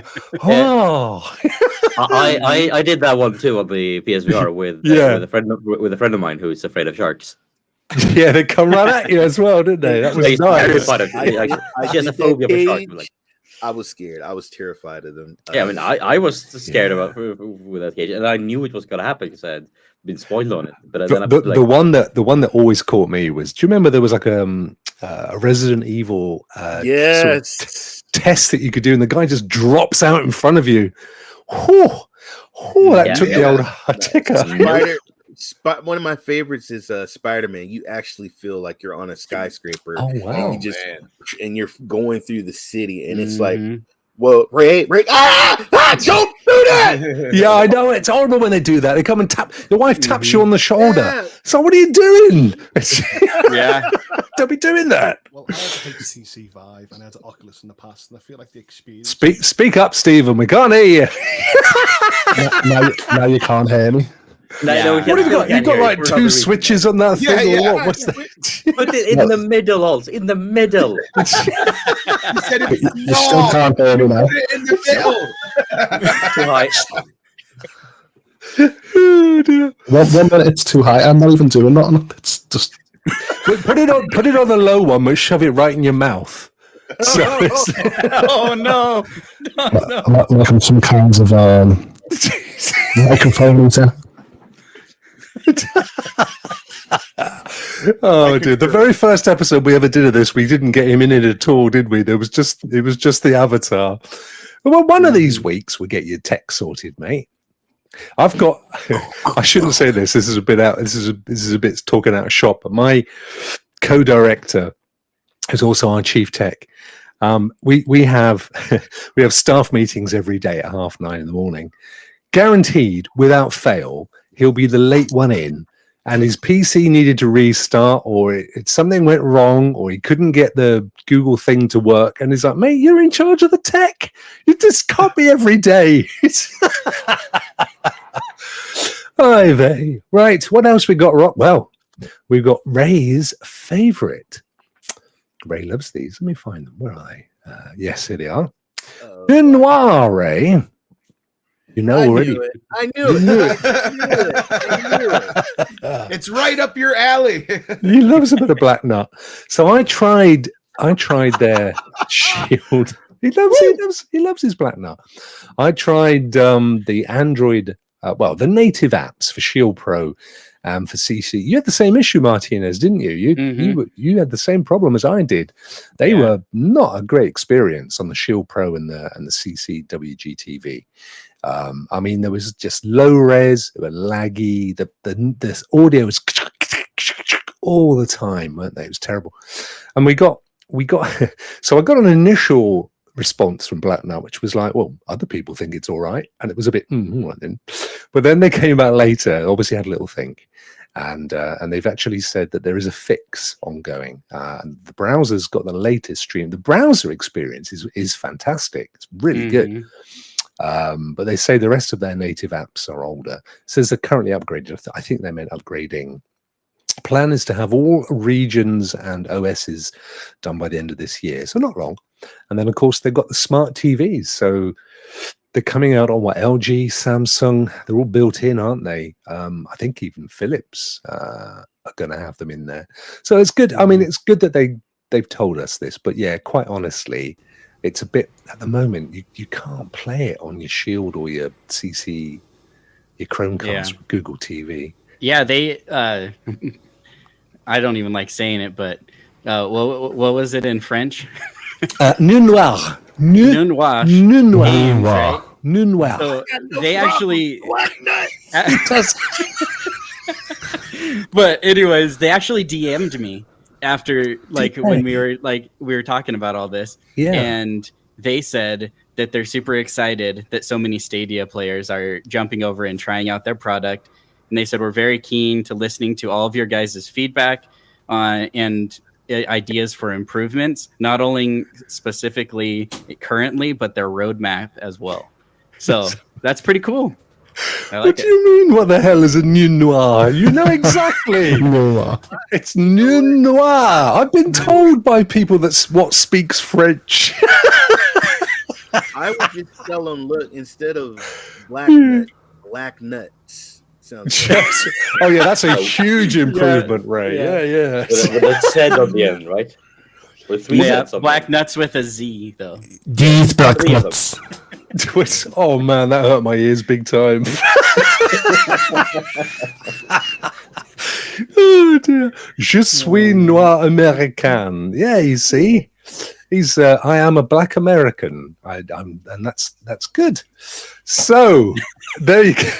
Speaker 2: I did that one too on the PSVR with a friend of mine who's afraid of sharks.
Speaker 1: Yeah, they come right at you as well, didn't they? That was nice.
Speaker 2: She has a phobia of sharks.
Speaker 3: I was scared. I was terrified of them.
Speaker 2: I mean, I was scared about with that cage, and I knew it was going to happen because I had been spoiled on it. But then
Speaker 1: the one that always caught me was, do you remember there was like a Resident Evil sort of test that you could do, and the guy just drops out in front of you. That took the old ticker.
Speaker 3: One of my favorites is Spider-Man. You actually feel like you're on a skyscraper.
Speaker 1: Oh wow!
Speaker 3: And you're going through the city, and it's like, well, Ray, don't do that!
Speaker 1: Yeah, I know, it's horrible when they do that. They come and tap. Your wife taps you on the shoulder. Yeah. So what are you doing? Don't be doing that.
Speaker 4: Well, I had a HTC Vive and I had an Oculus in the past, and I feel like the experience.
Speaker 1: Speak up, Stephen. We can't hear you.
Speaker 7: now you can't hear me.
Speaker 2: No,
Speaker 1: What have you got? You've got like two switches on that thing. Or what? What's that?
Speaker 2: Put it in the middle, HOULTS. In the middle.
Speaker 6: He said it's
Speaker 7: You still can't hear me now.
Speaker 6: Put it in the middle.
Speaker 2: Too high.
Speaker 1: Oh, dear.
Speaker 7: 1 minute it's too high. I'm not even doing nothing. It's just
Speaker 1: Put it on the low one, but shove it right in your mouth. So
Speaker 5: Oh no!
Speaker 7: I'm making some kinds of microphone eater.
Speaker 1: Oh dear! The very first episode we ever did of this, we didn't get him in it at all, did we? It was just the avatar. Well, one of these weeks we get your tech sorted, mate. I've got. I shouldn't say this. This is a bit out. This is a bit talking out of shop. But my co-director, who's also our chief tech, we have we have staff meetings every day at 9:30 in the morning. Guaranteed, without fail, he'll be the late one in, and his PC needed to restart, or something went wrong, or he couldn't get the Google thing to work. And he's like, "Mate, you're in charge of the tech. You just can't be every day." Ivy. Right, what else we got? Well, we've got Ray's favorite. Ray loves these. Let me find them. Where are they? Yes, here they are. Noir, Ray. You know already.
Speaker 3: I knew it.
Speaker 6: It's right up your alley.
Speaker 1: He loves a bit of black nut. So I tried their shield. He loves his black nut. I tried the Android, the native apps for Shield Pro and for CC. You had the same issue, Martinez, didn't you? You had the same problem as I did. They were not a great experience on the Shield Pro and the CC WGTV. I mean, there was just low res, they were laggy, the audio was all the time, weren't they? It was terrible. And we got so I got an initial response from Black Nut, which was like, well, other people think it's all right. And it was a bit, but then they came back later, obviously had a little think. And they've actually said that there is a fix ongoing. And the browser's got the latest stream. The browser experience is fantastic. It's really good. But they say the rest of their native apps are older. It says they're currently upgraded. I think they meant upgrading. Plan is to have all regions and OSs done by the end of this year, so not long. And then, of course, they've got the smart TVs. So they're coming out on LG, Samsung. They're all built in, aren't they? I think even Philips are going to have them in there. So it's good. I mean, it's good that they've told us this. But yeah, quite honestly, it's a bit at the moment. You can't play it on your Shield or your CC, your Chromecast, Google TV.
Speaker 5: Yeah, they. I don't even like saying it, but what was it in French?
Speaker 1: Noir.
Speaker 5: Noir.
Speaker 1: Noir. Noir.
Speaker 5: So they actually. But anyways, they actually DM'd me after when we were talking about all this, and they said that they're super excited that so many Stadia players are jumping over and trying out their product. And they said, we're very keen to listening to all of your guys' feedback and ideas for improvements, not only specifically currently, but their roadmap as well. So that's pretty cool.
Speaker 1: What do you mean? What the hell is a new noir? You know exactly. It's new noir. I've been told by people that's what speaks French.
Speaker 3: I would just tell them, look, instead of black nuts.
Speaker 1: Oh yeah, that's a huge improvement, Ray. Yeah.
Speaker 2: With a Z on the end, right? With three Zs on
Speaker 5: black nuts with a Z, though.
Speaker 7: These black nuts.
Speaker 1: Oh man, that hurt my ears big time. Oh dear. Je suis noir américain. Yeah, you see. He's I am a black American. I'm and that's good. So there you go.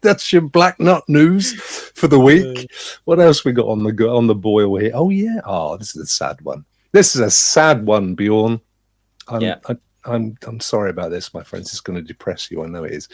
Speaker 1: That's your black nut news for the week. What else we got on the boil here? Oh yeah. Oh, this is a sad one. This is a sad one, Bjorn. I'm sorry about this, my friends. It's going to depress you. I know it is.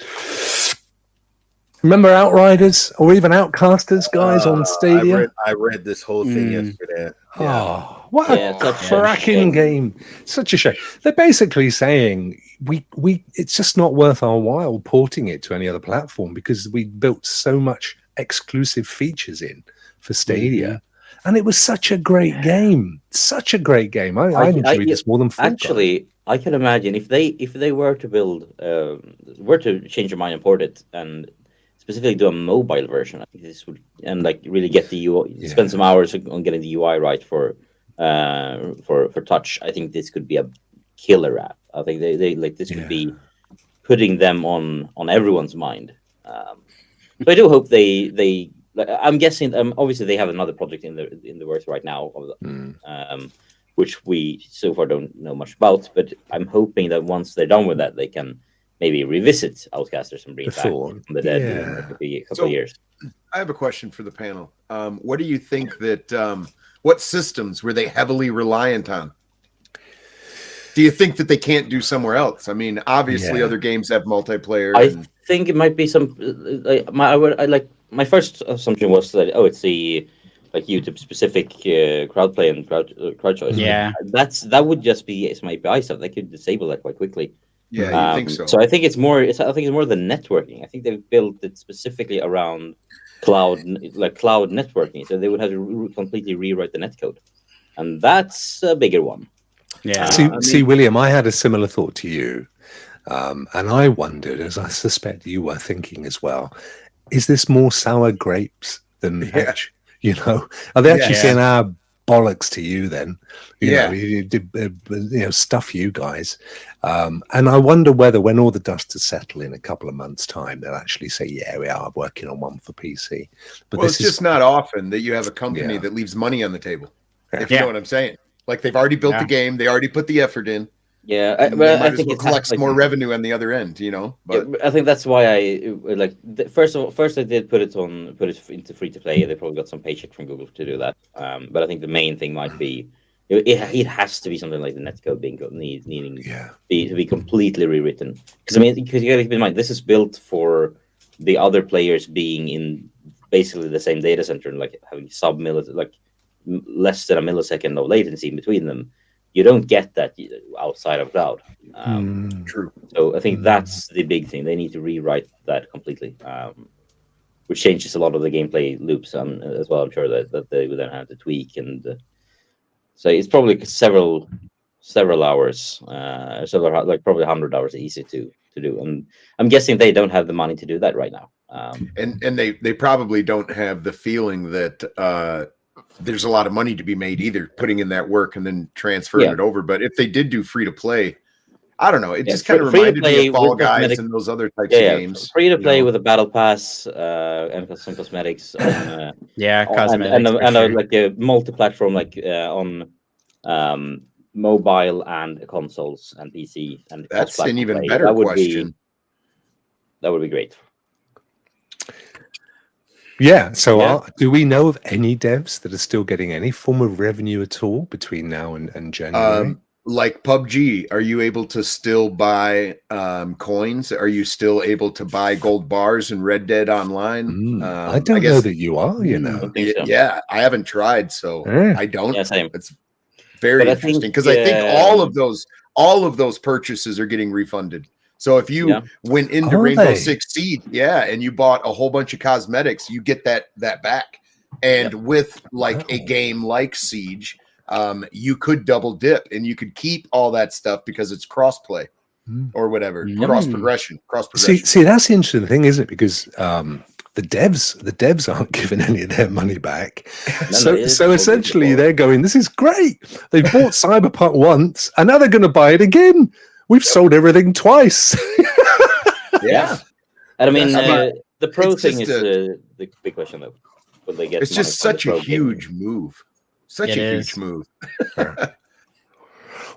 Speaker 1: Remember Outriders or even Outcasters, guys, on Stadia?
Speaker 3: I read this whole thing yesterday. Yeah.
Speaker 1: Oh, what a cracking game! Such a shame. They're basically saying we it's just not worth our while porting it to any other platform because we built so much exclusive features in for Stadia. And it was such a great game. Such a great game. I enjoyed this more than Fall
Speaker 2: Actually, I can imagine if they were to build were to change their mind and port it and specifically do a mobile version, I think this would and like really get the UI spend some hours on getting the UI right for touch. I think this could be a killer app. I think they like this could be putting them on everyone's mind. So I do hope they I'm guessing obviously they have another project in the works right now, which we so far don't know much about. But I'm hoping that once they're done with that, they can maybe revisit Outcasters and bring it back from the dead in a couple of years.
Speaker 6: I have a question for the panel. What do you think that what systems were they heavily reliant on? Do you think that they can't do somewhere else? I mean, obviously other games have multiplayer.
Speaker 2: I think it might be some my first assumption was that it's the like YouTube specific crowd play and crowd choice.
Speaker 5: Yeah,
Speaker 2: that would just be some API stuff. They could disable that quite quickly.
Speaker 6: Yeah, you think so?
Speaker 2: So I think it's more. I think it's more the networking. I think they've built it specifically around cloud networking. So they would have to completely rewrite the netcode, and that's a bigger one.
Speaker 5: Yeah.
Speaker 1: See, William, I had a similar thought to you, and I wondered, as I suspect you were thinking as well, is this more sour grapes than you know? Are they actually saying bollocks to you then? You know, stuff you guys. And I wonder whether when all the dust has settled in a couple of months' time, they'll actually say, yeah, we are working on one for PC. But
Speaker 6: it's just not often that you have a company that leaves money on the table, if you know what I'm saying. Like they've already built the game, they already put the effort in.
Speaker 2: Yeah, but I think
Speaker 6: it collects more revenue on the other end, you know. But
Speaker 2: I think that's why I like. First I did put it into free to play. They probably got some paycheck from Google to do that. But I think the main thing might be it has to be something like the netcode needing to be completely rewritten. Because you got to keep in mind this is built for the other players being in basically the same data center and like having less than a millisecond of latency in between them. You don't get that outside of cloud.
Speaker 6: True.
Speaker 2: So I think that's the big thing. They need to rewrite that completely, which changes a lot of the gameplay loops as well. I'm sure that they would then have to tweak, and so it's probably several hours, probably 100 hours easy to do. And I'm guessing they don't have the money to do that right now.
Speaker 6: And they probably don't have the feeling that there's a lot of money to be made either, putting in that work and then transferring it over. But if they did do free to play, I don't know. It just kind of reminded me of Fall Guys and those other types of games.
Speaker 2: Free to play with a battle pass and some cosmetics.
Speaker 5: Cosmetics.
Speaker 2: And like a multi-platform, like on mobile and consoles and PC. And
Speaker 6: that's an even better question.
Speaker 2: That would be great.
Speaker 1: Yeah. So do we know of any devs that are still getting any form of revenue at all between now and January?
Speaker 6: Like PUBG, are you able to still buy coins? Are you still able to buy gold bars in Red Dead Online?
Speaker 1: I don't know that you are, you know.
Speaker 6: Yeah, I haven't tried, so I don't.
Speaker 2: Yeah, same.
Speaker 6: It's very interesting because I think all of those purchases are getting refunded. So if you went into Rainbow Six Siege, and you bought a whole bunch of cosmetics, you get that back. And with like a game like Siege, you could double dip and you could keep all that stuff because it's crossplay or whatever, cross progression.
Speaker 1: See, that's the interesting thing, isn't it? Because the devs aren't giving any of their money back. So essentially they're going, this is great. They bought Cyberpunk once and now they're going to buy it again. We've sold everything twice.
Speaker 2: And I mean, the pro thing is the big question though. Will they get
Speaker 6: it's just such a huge move. Huge move.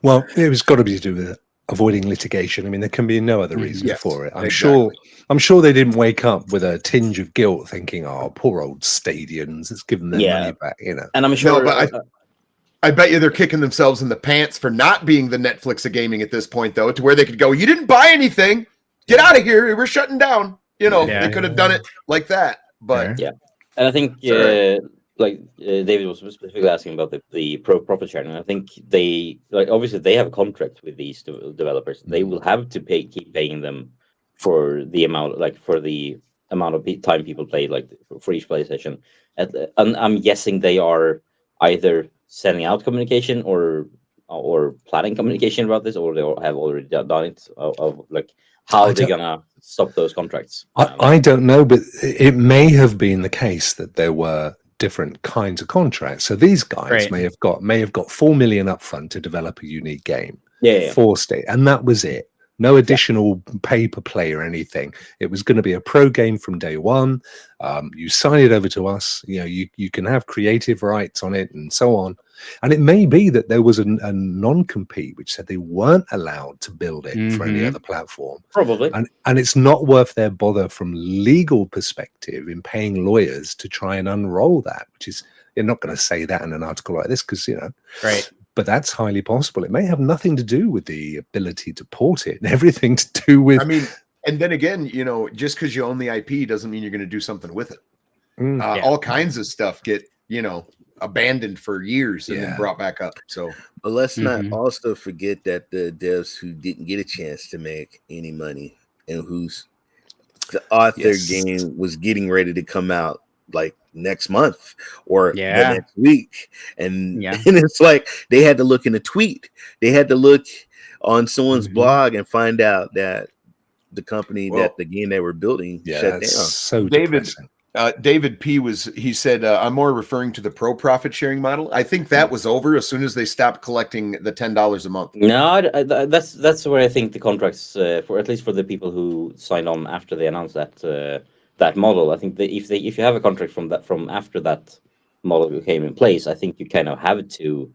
Speaker 1: Well, it was got to be to do with avoiding litigation. I mean, there can be no other reason for it. I'm sure they didn't wake up with a tinge of guilt, thinking, "Oh, poor old stadiums, let's give them their money back." You know,
Speaker 2: and I'm sure.
Speaker 6: No, but I bet you they're kicking themselves in the pants for not being the Netflix of gaming at this point, though, to where they could go, "You didn't buy anything. Get out of here. We're shutting down." You know,
Speaker 5: Yeah.
Speaker 6: they could have done it like that, but
Speaker 2: Yeah. And I think, David was specifically asking about the profit sharing. I think they, obviously they have a contract with these developers. They will have to keep paying them for the amount, for the amount of time people play, for each play session. And I'm guessing they are either sending out communication or planning communication about this, or they have already done it. How they're gonna stop those contracts.
Speaker 1: I don't know, but it may have been the case that there were different kinds of contracts. So these guys may have got 4 million upfront to develop a unique game. For state, and that was it. No additional pay per play or anything. It was going to be a pro game from day one. You sign it over to us. You can have creative rights on it and so on. And it may be that there was a non-compete which said they weren't allowed to build it for any other platform.
Speaker 2: Probably.
Speaker 1: And it's not worth their bother from legal perspective in paying lawyers to try and unroll that, which is, you're not going to say that in an article like this because,
Speaker 5: Right.
Speaker 1: But that's highly possible. It may have nothing to do with the ability to port it and everything to do with.
Speaker 6: I mean, and then again, just because you own the IP doesn't mean you're going to do something with it. All kinds of stuff get, abandoned for years and then brought back up. So,
Speaker 3: but let's not also forget that the devs who didn't get a chance to make any money and whose the author game was getting ready to come out next month or the next week, and it's like they had to look in a tweet, they had to look on someone's blog and find out that the company that the game they were building shut down.
Speaker 1: So
Speaker 6: David P he said, I'm more referring to the pro profit sharing model. I think that was over as soon as they stopped collecting the $10 a month.
Speaker 2: No, that's where I think the contracts for at least for the people who signed on after they announced that model. I think that if you have a contract from after that model came in place, I think you kind of have to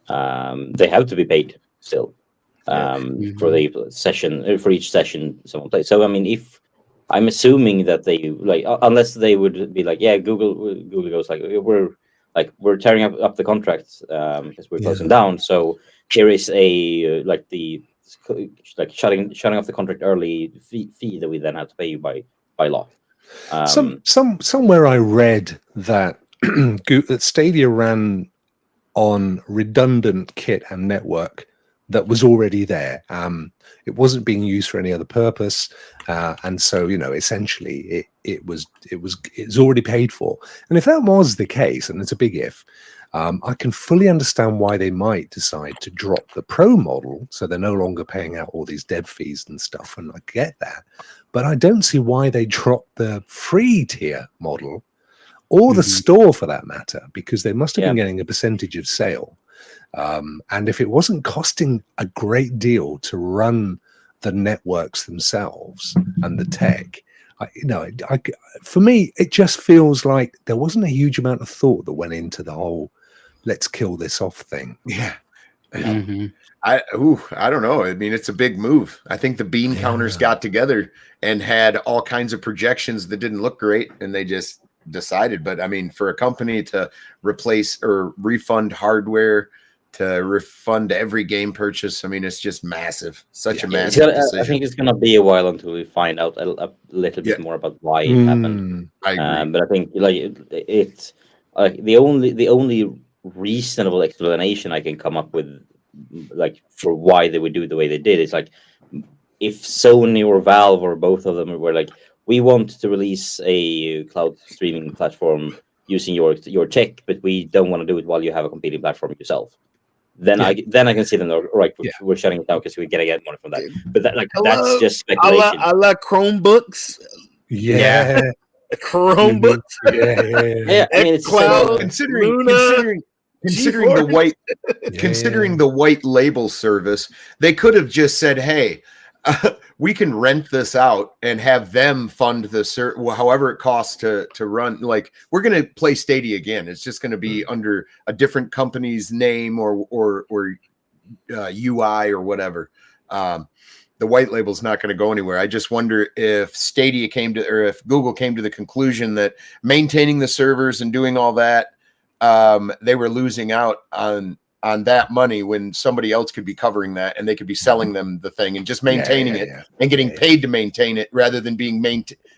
Speaker 2: they have to be paid still for the session for each session someone plays. So I mean, if I'm assuming that they unless they would be Google goes we're tearing up the contracts because we're closing down. So there is a shutting off the contract early fee that we then have to pay you by law.
Speaker 1: Somewhere I read that that Stadia ran on redundant kit and network that was already there. It wasn't being used for any other purpose, and so essentially it's already paid for. And if that was the case, and it's a big if, I can fully understand why they might decide to drop the pro model, so they're no longer paying out all these dev fees and stuff. And I get that, but I don't see why they dropped the free tier model or the store for that matter, because they must have been getting a percentage of sale. And if it wasn't costing a great deal to run the networks themselves and the tech, for me, it just feels like there wasn't a huge amount of thought that went into the whole "let's kill this off" thing.
Speaker 6: Yeah. I don't know. I mean, it's a big move. I think the bean counters got together and had all kinds of projections that didn't look great, and they just decided. But I mean, for a company to replace or refund hardware, to refund every game purchase, I mean, it's just massive. Such a massive decision.
Speaker 2: I think it's going to be a while until we find out a little bit more about why it happened.
Speaker 6: I agree.
Speaker 2: But I think it's the only reasonable explanation I can come up with, for why they would do it the way they did, is if Sony or Valve or both of them were we want to release a cloud streaming platform using your tech, but we don't want to do it while you have a competing platform yourself. Then I can see them we're shutting it down because we're gonna get money from that. But that's just speculation.
Speaker 3: I like Chromebooks. Chromebooks.
Speaker 2: Yeah. I mean, it's
Speaker 6: cloud. Considering the white label service, they could have just said, "Hey, we can rent this out and have them fund the however it costs to run. We're going to play Stadia again. It's just going to be under a different company's name or UI or whatever. The white label is not going to go anywhere. I just wonder if Stadia or if Google came to the conclusion that maintaining the servers and doing all that, they were losing out on that money when somebody else could be covering that, and they could be selling them the thing and just maintaining it and getting paid to maintain it rather than being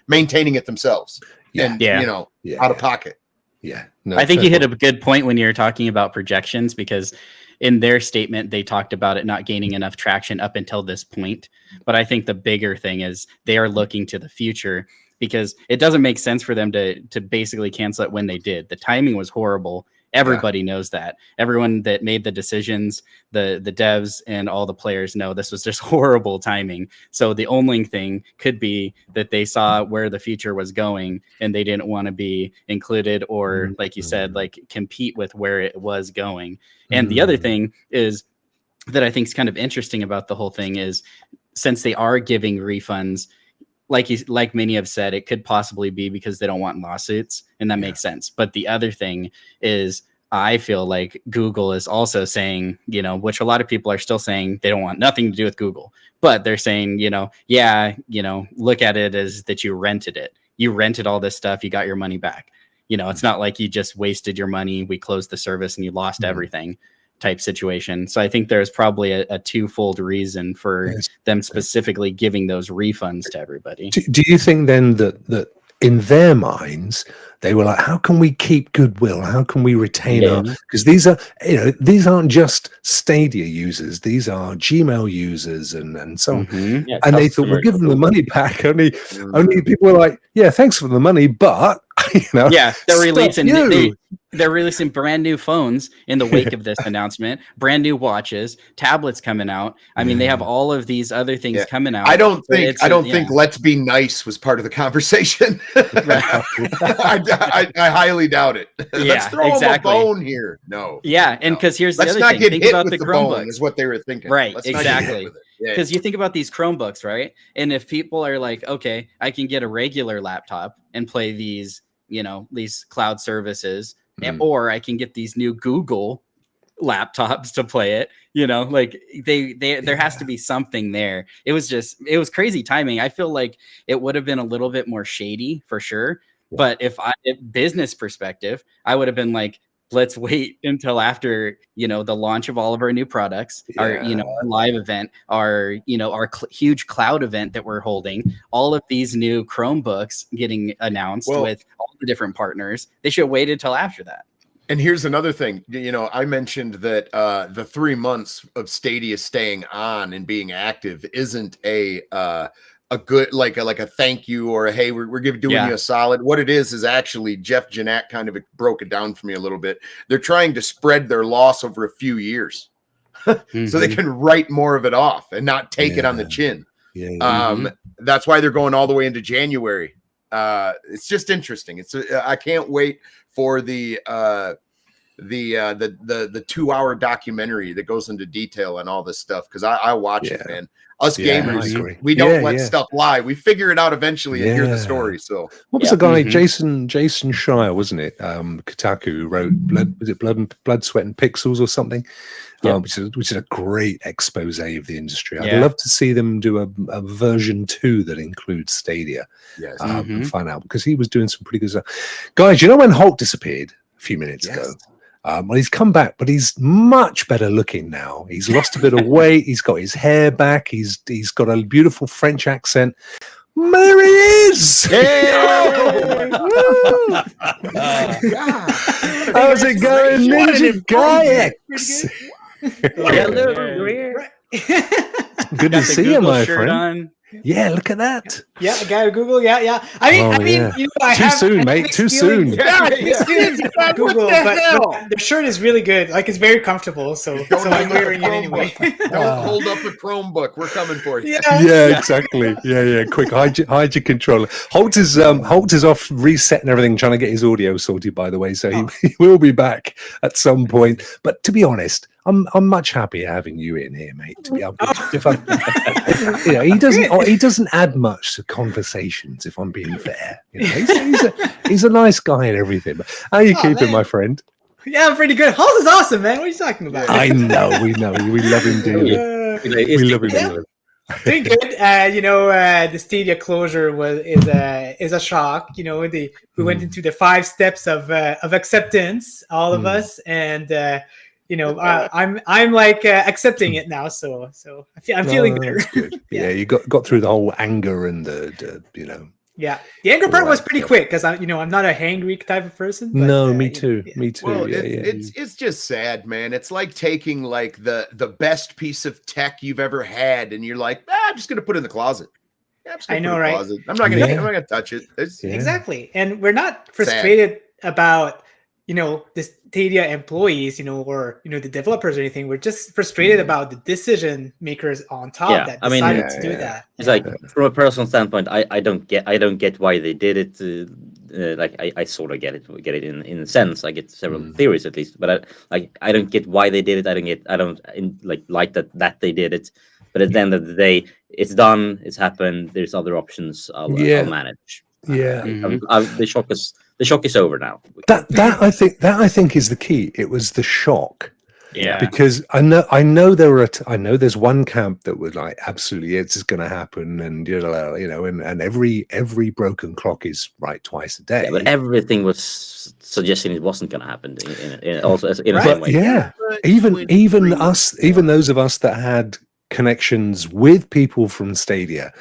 Speaker 6: maintaining it themselves. And out of pocket.
Speaker 1: Yeah. No,
Speaker 5: I think you hit a good point when you're talking about projections, because in their statement, they talked about it not gaining enough traction up until this point. But I think the bigger thing is they are looking to the future, because it doesn't make sense for them to basically cancel it when they did. The timing was horrible. Everybody knows that. Everyone that made the decisions, the devs and all the players know this was just horrible timing. So the only thing could be that they saw where the future was going and they didn't want to be included, or like you said, like compete with where it was going. And the other thing is that I think is kind of interesting about the whole thing is, since they are giving refunds, like many have said, it could possibly be because they don't want lawsuits, and that makes sense. But the other thing is, I feel like Google is also saying, which a lot of people are still saying they don't want nothing to do with Google, but they're saying, look at it as that you rented it. You rented all this stuff. You got your money back. It's not like you just wasted your money. We closed the service and you lost everything type situation. So I think there's probably a twofold reason for them specifically giving those refunds to everybody.
Speaker 1: Do you think then that in their minds they were like, how can we keep goodwill? How can we retain our, because these aren't just Stadia users, these are Gmail users and so on. And they thought, we'll give them the money back. Only people were like, yeah, thanks for the money, but
Speaker 5: they're releasing brand new phones in the wake of this announcement, brand new watches, tablets coming out. I mean, they have all of these other things coming out.
Speaker 6: I don't think Let's Be Nice was part of the conversation. I highly doubt it. Let's throw them a bone here. No.
Speaker 5: Yeah, and because here's the other thing. Think about the Chromebooks.
Speaker 6: Is what they were thinking.
Speaker 5: Right, exactly. Because you think about these Chromebooks, right? And if people are like, okay, I can get a regular laptop and play these, these cloud services, or I can get these new Google laptops to play it, there has to be something there. It was crazy timing. I feel like it would have been a little bit more shady for sure. But if business perspective, I would have been like, let's wait until after, the launch of all of our new products, our, our live event, our, our huge cloud event that we're holding, all of these new Chromebooks getting announced with all the different partners. They should have waited till after that.
Speaker 6: And here's another thing, I mentioned that the 3 months of Stadia staying on and being active isn't a good, like a thank you or a, hey, we're doing you a solid. What it is actually, Jeff Jeanette kind of broke it down for me a little bit. They're trying to spread their loss over a few years so they can write more of it off and not take it on the chin. That's why they're going all the way into January. It's just interesting. I can't wait for the 2-hour documentary that goes into detail and all this stuff, because I watch it, man. Us gamers, we don't let stuff lie. We figure it out eventually and hear the story. So
Speaker 1: what was the guy, Jason Schreier, wasn't it? Kotaku, who wrote Blood, Sweat and Pixels or something, which is a great expose of the industry. I'd love to see them do a version 2 that includes Stadia. And find out, because he was doing some pretty good stuff. Guys, when Hulk disappeared a few minutes ago? Well, he's come back, but he's much better looking now. He's lost a bit of weight. He's got his hair back. He's got a beautiful French accent. There he is! How's it going, NinjaGuy X? Good to see you, my friend. Yeah, look at that.
Speaker 8: Yeah, a guy with Google. Yeah. I mean,
Speaker 1: too soon, mate. Too soon.
Speaker 8: Google, but the shirt is really good. Like, it's very comfortable. So I'm wearing it anyway.
Speaker 6: Don't hold up the Chromebook. We're coming for you.
Speaker 1: Yeah, exactly. Yeah. Quick, hide your controller. Holt is off resetting everything, trying to get his audio sorted. By the way, so he will be back at some point. But to be honest, I'm much happier having you in here, mate. To be honest, he doesn't add much to conversations. If I'm being fair, he's a nice guy and everything. But how are you keeping, my friend?
Speaker 8: Yeah, I'm pretty good. HOULTS is awesome, man. What are you talking about?
Speaker 1: I know. We love him dearly. We love him dearly.
Speaker 8: Pretty good. The Stadia closure is a shock. We went into the 5 steps of acceptance, all of us, and I'm like accepting it now. So I'm feeling better.
Speaker 1: Yeah, you got through the whole anger and the
Speaker 8: Yeah, the anger part was pretty quick because I'm not a hangry type of person. But,
Speaker 1: no, me too. Me too.
Speaker 6: Well,
Speaker 1: yeah.
Speaker 6: It's just sad, man. It's like taking like the best piece of tech you've ever had, and you're like, I'm just gonna put it in the closet. Yeah,
Speaker 8: I know, right?
Speaker 6: Closet. I'm not gonna touch it.
Speaker 8: Exactly, and we're not frustrated about the Stadia employees, or the developers or anything. We're just frustrated about the decision makers on top that decided to do that.
Speaker 2: It's like from a personal standpoint, I don't get why they did it. Like I sort of get it in a sense. I get several theories at least, but I don't get why they did it. I don't like that they did it. But at the end of the day, it's done. It's happened. There's other options. I'll manage.
Speaker 1: Yeah,
Speaker 2: the shock is over now.
Speaker 1: That I think is the key. It was the shock.
Speaker 5: Yeah,
Speaker 1: because I know there's one camp that was like, absolutely, it's going to happen, and and every broken clock is right twice a day.
Speaker 2: Yeah, but everything was suggesting it wasn't going to happen. In the same way.
Speaker 1: Yeah, even those of us that had connections with people from Stadia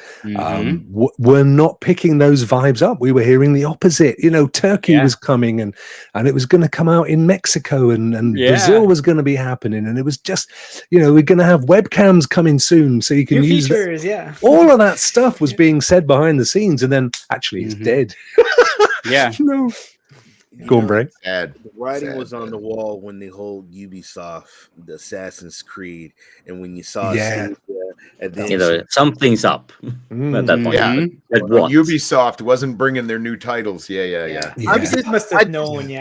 Speaker 1: were not picking those vibes up. We were hearing the opposite. Turkey was coming and it was going to come out in Mexico and Brazil was going to be happening, and it was just we're going to have webcams coming soon so you can use
Speaker 8: features.
Speaker 1: All of that stuff was being said behind the scenes, and then actually it's dead. No. Go on, Bray.
Speaker 3: The writing was on the wall when the whole Ubisoft, the Assassin's Creed, and when you saw Stadia, and then
Speaker 2: something's up at that point.
Speaker 6: Yeah, when Ubisoft wasn't bringing their new titles. Yeah.
Speaker 8: I must have known.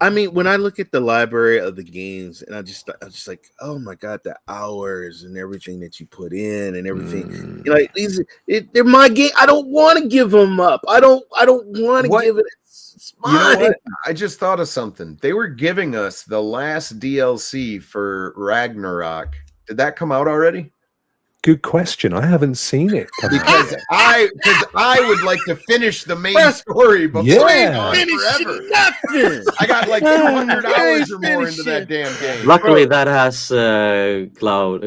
Speaker 3: I mean, when I look at the library of the games, and I just like, oh my god, the hours and everything that you put in and everything. They're my game. I don't want to give them up. I don't want to give it.
Speaker 6: You know what? I just thought of something. They were giving us the last DLC for Ragnarok. Did that come out already?
Speaker 1: Good question. I haven't seen it.
Speaker 6: Because I would like to finish the main story before forever. I got like 200 hours or more into that damn game.
Speaker 2: Luckily, that has cloud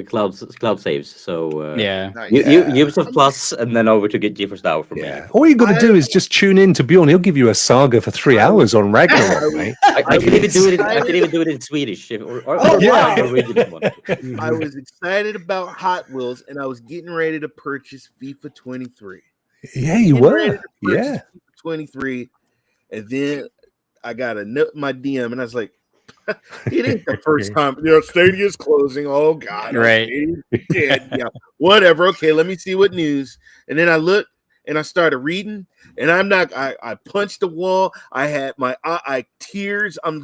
Speaker 2: saves. So Ubisoft Plus, and then over to get GeForce Now from me.
Speaker 1: All you got to do is just tune in to Bjorn. He'll give you a saga for 3 hours on Ragnarok, mate.
Speaker 2: I can even do it. I can even do it in Swedish or Norwegian one.
Speaker 3: I was excited about Hot Wheels, and I was getting ready to purchase FIFA 23.
Speaker 1: Yeah, you were.
Speaker 3: FIFA 23, and then I got a note in my DM, and I was like, "It ain't the first time. Stadia's closing. Oh God,
Speaker 5: right?
Speaker 3: Yeah, whatever. Okay, let me see what news." And then I looked, and I started reading, and I punched the wall. I had my tears. I'm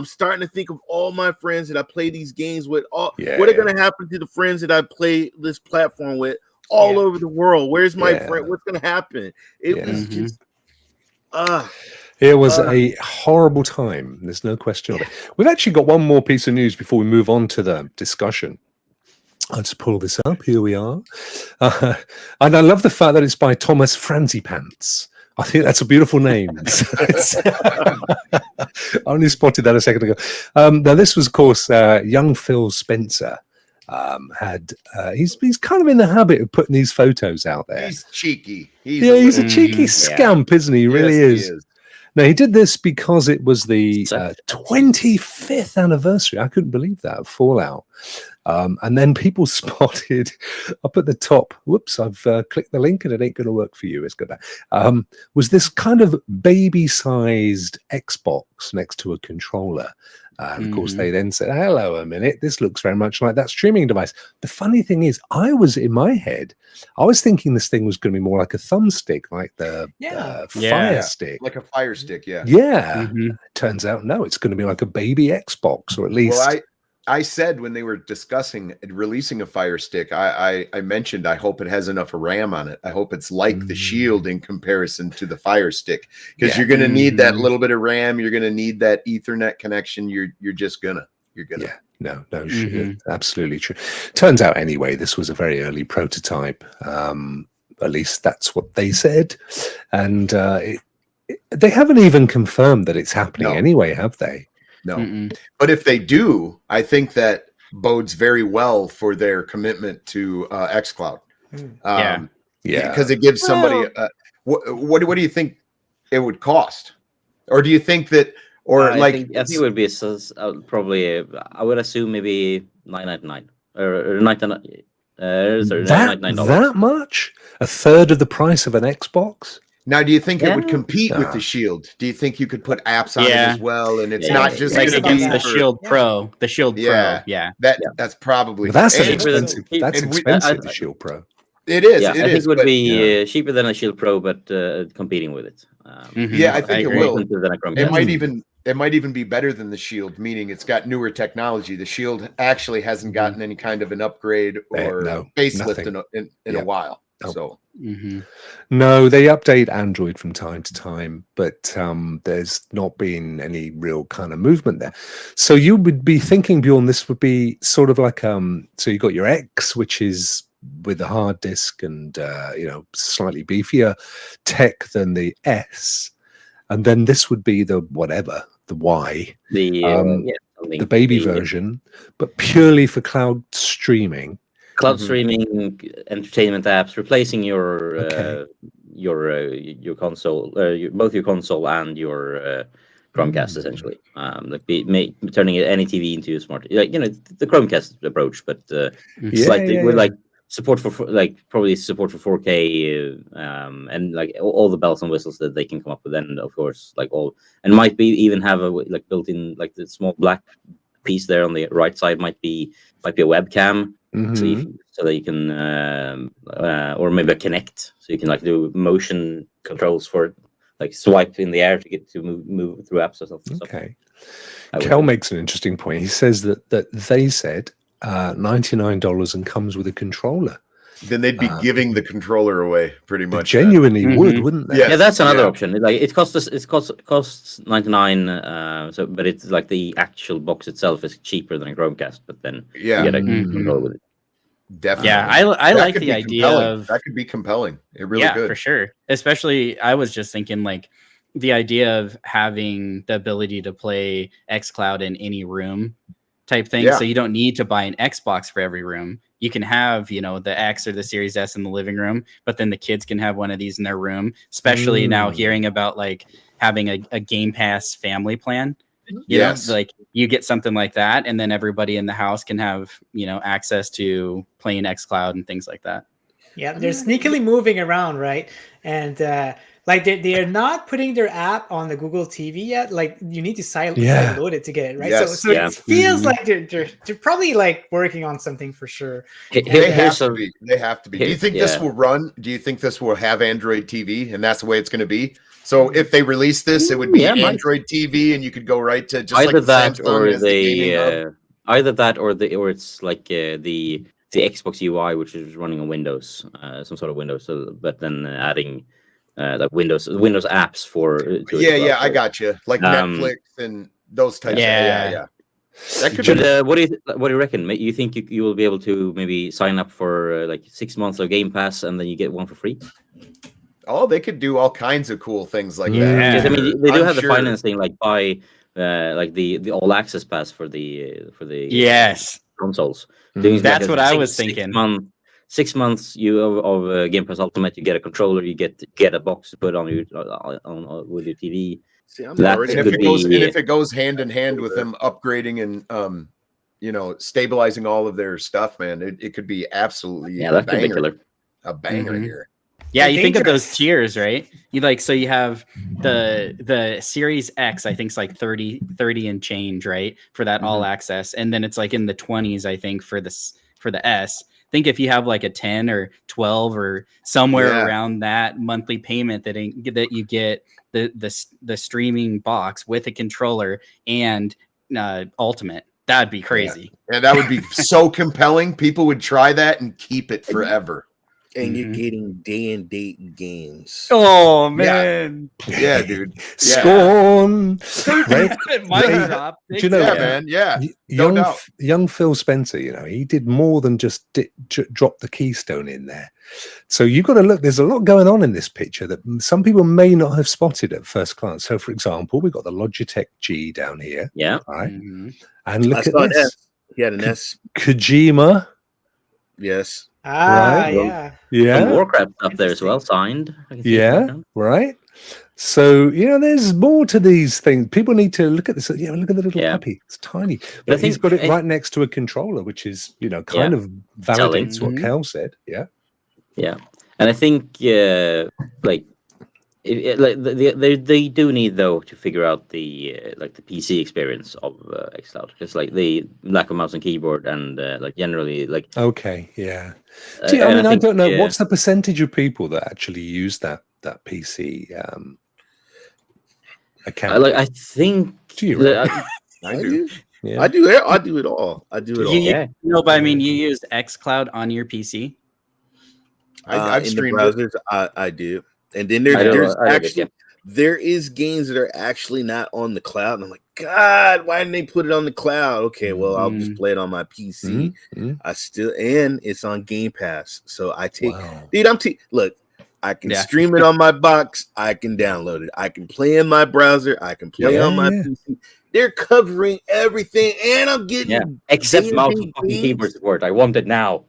Speaker 3: starting to think of all my friends that I play these games with. What are going to happen to the friends that I play this platform with all over the world? Where's my friend? What's going to happen? It was just
Speaker 1: it was a horrible time. There's no question of it. We've actually got one more piece of news before we move on to the discussion. I'll just pull this up. Here we are. And I love the fact that it's by Thomas Franzipants. I think that's a beautiful name. I only spotted that a second ago. Now, this was, of course, young Phil Spencer. He's kind of in the habit of putting these photos out there.
Speaker 6: He's cheeky.
Speaker 1: He's a cheeky scamp, isn't he? He really is. Now, he did this because it was the 25th anniversary. I couldn't believe that, of Fallout. And then people spotted up at the top, whoops, I've clicked the link and it ain't going to work for you. Let's go back. Was this kind of baby-sized Xbox next to a controller. And of course, they then said, hello a minute, this looks very much like that streaming device. The funny thing is, I was thinking this thing was going to be more like a thumbstick, like the Fire Stick.
Speaker 6: Like a Fire Stick, yeah.
Speaker 1: Yeah. Turns out, no, it's going to be like a baby Xbox, or at least...
Speaker 6: Well, I said when they were discussing releasing a Fire Stick, I mentioned I hope it has enough RAM on it. I hope it's like the Shield in comparison to the Fire Stick, because you're going to need that little bit of RAM. You're going to need that Ethernet connection. You're gonna.
Speaker 1: Yeah, no, absolutely true. Turns out anyway, this was a very early prototype. At least that's what they said, and they haven't even confirmed that it's happening anyway, have they?
Speaker 6: No, but if they do, I think that bodes very well for their commitment to xCloud. Because it gives somebody What do you think it would cost, or do you think that, or
Speaker 2: I
Speaker 6: like?
Speaker 2: think it would be probably. I would assume maybe $9.99 or $99. Sorry, $99.
Speaker 1: That much? A third of the price of an Xbox?
Speaker 6: Now, do you think it would
Speaker 2: Yeah.
Speaker 6: compete with the Shield? Do you think you could put apps on it
Speaker 5: Yeah.
Speaker 6: as well? And it's
Speaker 2: Yeah.
Speaker 6: not just
Speaker 5: Like
Speaker 6: gonna
Speaker 5: against
Speaker 6: be
Speaker 5: the
Speaker 6: for-
Speaker 5: Shield Pro, the Shield
Speaker 6: Yeah.
Speaker 5: Pro, yeah.
Speaker 6: That's probably
Speaker 1: Well, that's an
Speaker 6: and-
Speaker 1: expensive. That's
Speaker 6: and we-
Speaker 1: expensive. The Shield Pro.
Speaker 6: It is.
Speaker 2: Yeah,
Speaker 6: it
Speaker 2: I think
Speaker 6: is,
Speaker 2: it would
Speaker 6: but-
Speaker 2: be cheaper than a Shield Pro, but competing with it.
Speaker 6: Yeah, I think it
Speaker 5: agree.
Speaker 6: will.
Speaker 2: Than a Chromecast.
Speaker 6: It might even be better than the Shield, meaning it's got newer technology. The Shield actually hasn't gotten any kind of an upgrade or
Speaker 1: No,
Speaker 6: facelift
Speaker 1: nothing.
Speaker 6: in a while.
Speaker 1: No.
Speaker 6: So
Speaker 1: No, they update Android from time to time, but there's not been any real kind of movement there. So you would be thinking, Bjorn, this would be sort of like so you got your X, which is with the hard disk and slightly beefier tech than the S, and then this would be the whatever, the Y, the baby version, but purely for cloud streaming.
Speaker 2: Cloud streaming, entertainment apps, replacing your console, both your console and your Chromecast, essentially. Turning any TV into a smart, the Chromecast approach, but slightly with like support for probably support for 4K, and like all the bells and whistles that they can come up with, and of course and might be even have a built-in like the small black piece there on the right side might be a webcam. So that you can, or maybe a Kinect, so you can do motion controls for it, like swipe in the air to get to move through apps or something.
Speaker 1: Okay. Kel makes an interesting point. He says that they said $99 and comes with a controller.
Speaker 6: then they'd be giving the controller away pretty
Speaker 1: They
Speaker 6: much.
Speaker 1: genuinely would, wouldn't they?
Speaker 2: Yeah, that's another option. Like it costs 99. But it's like the actual box itself is cheaper than a Chromecast. But then you get a controller with it.
Speaker 6: Definitely.
Speaker 5: Yeah, I
Speaker 6: That
Speaker 5: like
Speaker 6: could
Speaker 5: the
Speaker 6: be
Speaker 5: idea
Speaker 6: compelling.
Speaker 5: of
Speaker 6: that could be compelling. It really could.
Speaker 5: for sure. Especially, I was just thinking like the idea of having the ability to play xCloud in any room type thing.
Speaker 6: Yeah.
Speaker 5: So you don't need to buy an Xbox for every room. You can have, the X or the Series S in the living room, but then the kids can have one of these in their room. Especially now hearing about like having a Game Pass family plan. You know, like you get something like that, and then everybody in the house can have, access to playing xCloud and things like that.
Speaker 8: Yeah, they're sneakily moving around, right? And like they are not putting their app on the Google TV yet. Like you need to sideload it to get it, right?
Speaker 6: Yes.
Speaker 8: So it feels like they're probably like working on something for sure.
Speaker 6: They have to be. They have to be. Do you think this
Speaker 2: Yeah.
Speaker 6: will run? Do you think this will have Android TV, and that's the way it's going to be? So if they release this, it would be Android TV, and you could go right to just
Speaker 2: either
Speaker 6: like
Speaker 2: that
Speaker 6: Samsung
Speaker 2: or
Speaker 6: as the gaming hub.
Speaker 2: either that or it's like the Xbox UI, which is running on Windows, some sort of Windows. So, but then adding like Windows apps for
Speaker 6: Yeah, I got you. Like Netflix and those types. Yeah. That could be.
Speaker 2: But what do you reckon? You think you will be able to maybe sign up for like 6 months of Game Pass and then you get one for free?
Speaker 6: Oh, they could do all kinds of cool things like that.
Speaker 2: Because I mean, they do
Speaker 6: I'm
Speaker 2: have
Speaker 6: sure.
Speaker 2: the financing, like buy like the all access pass for the
Speaker 5: Yes.
Speaker 2: consoles.
Speaker 5: That's what I was thinking.
Speaker 2: 6 months of Game Pass Ultimate, you get a controller, you get a box to put on your with your TV.
Speaker 6: See, I'm
Speaker 2: That
Speaker 6: already- and
Speaker 2: could
Speaker 6: if it goes hand in hand with them upgrading and stabilizing all of their stuff, man, it could be absolutely
Speaker 2: that could be killer.
Speaker 6: A banger here.
Speaker 5: Yeah,
Speaker 8: They're
Speaker 5: you think of
Speaker 8: dangerous.
Speaker 5: those tiers, right? So you have the Series X, I think it's like 30 and change, right? For that all access. And then it's like in the 20s, I think, for the S. Think if you have like a 10 or 12 or somewhere around that monthly payment that you get the streaming box with a controller and Ultimate. That'd be crazy.
Speaker 6: Yeah, that would be so compelling. People would try that and keep it forever.
Speaker 3: And you're getting day and date games.
Speaker 5: Oh man.
Speaker 6: Yeah, dude. Yeah.
Speaker 1: Scorn. Right?
Speaker 5: Mic drop.
Speaker 1: Do you know,
Speaker 6: Yeah, man. Yeah. No
Speaker 1: young,
Speaker 6: doubt.
Speaker 1: young Phil Spencer, he did more than just drop the keystone in there. So you've got to look. There's a lot going on in this picture that some people may not have spotted at first glance. So, for example, we've got the Logitech G down here.
Speaker 2: Yeah.
Speaker 1: Right.
Speaker 5: Mhm.
Speaker 1: And look
Speaker 3: I
Speaker 1: at
Speaker 3: saw an
Speaker 1: this.
Speaker 3: S. He had an S.
Speaker 1: Kojima.
Speaker 3: Yes.
Speaker 8: Ah,
Speaker 1: Right.
Speaker 8: yeah.
Speaker 2: Some
Speaker 1: Yeah.
Speaker 2: Warcraft up there as well, signed. I can see it
Speaker 1: Yeah.
Speaker 2: right now.
Speaker 1: Right. So, there's more to these things. People need to look at this. Yeah, look at the little
Speaker 2: Yeah.
Speaker 1: puppy. It's tiny.
Speaker 2: But I
Speaker 1: But he's
Speaker 2: think
Speaker 1: got it
Speaker 2: I-
Speaker 1: right next to a controller, which is, kind of
Speaker 2: Telling.
Speaker 1: validates what Kel said. Yeah.
Speaker 2: Yeah, and I think like they do need though to figure out the like the PC experience of xCloud, because like the lack of mouse and keyboard and like generally like
Speaker 1: Okay. Yeah.
Speaker 2: uh,
Speaker 1: Gee, I
Speaker 2: and
Speaker 1: mean, I
Speaker 2: think,
Speaker 1: don't know. What's the percentage of people that actually use that PC account?
Speaker 2: I think
Speaker 1: Do you
Speaker 2: that-
Speaker 3: I do.
Speaker 1: Yeah.
Speaker 3: I do it. I do it all. I do it all.
Speaker 2: Yeah.
Speaker 5: No, but I mean, you use xCloud on your PC.
Speaker 6: I've
Speaker 3: In the
Speaker 6: streamed it.
Speaker 3: browsers, I do. And then
Speaker 2: I do-
Speaker 3: there's
Speaker 2: I do it,
Speaker 3: actually there is games that are actually not on the cloud. And I'm like, God, why didn't they put it on the cloud? Okay, well, I'll just play it on my PC.
Speaker 1: Mhm.
Speaker 3: I still, and it's on Game Pass. So I take,
Speaker 1: Wow.
Speaker 3: dude, look, I can
Speaker 5: Yeah.
Speaker 3: stream it on my box. I can download it. I can play in my browser. I can play on my PC. They're covering everything, and I'm getting
Speaker 2: yeah, except
Speaker 3: damn
Speaker 2: mouse
Speaker 3: big
Speaker 2: and fucking
Speaker 3: games.
Speaker 2: keyboard support. I want it now.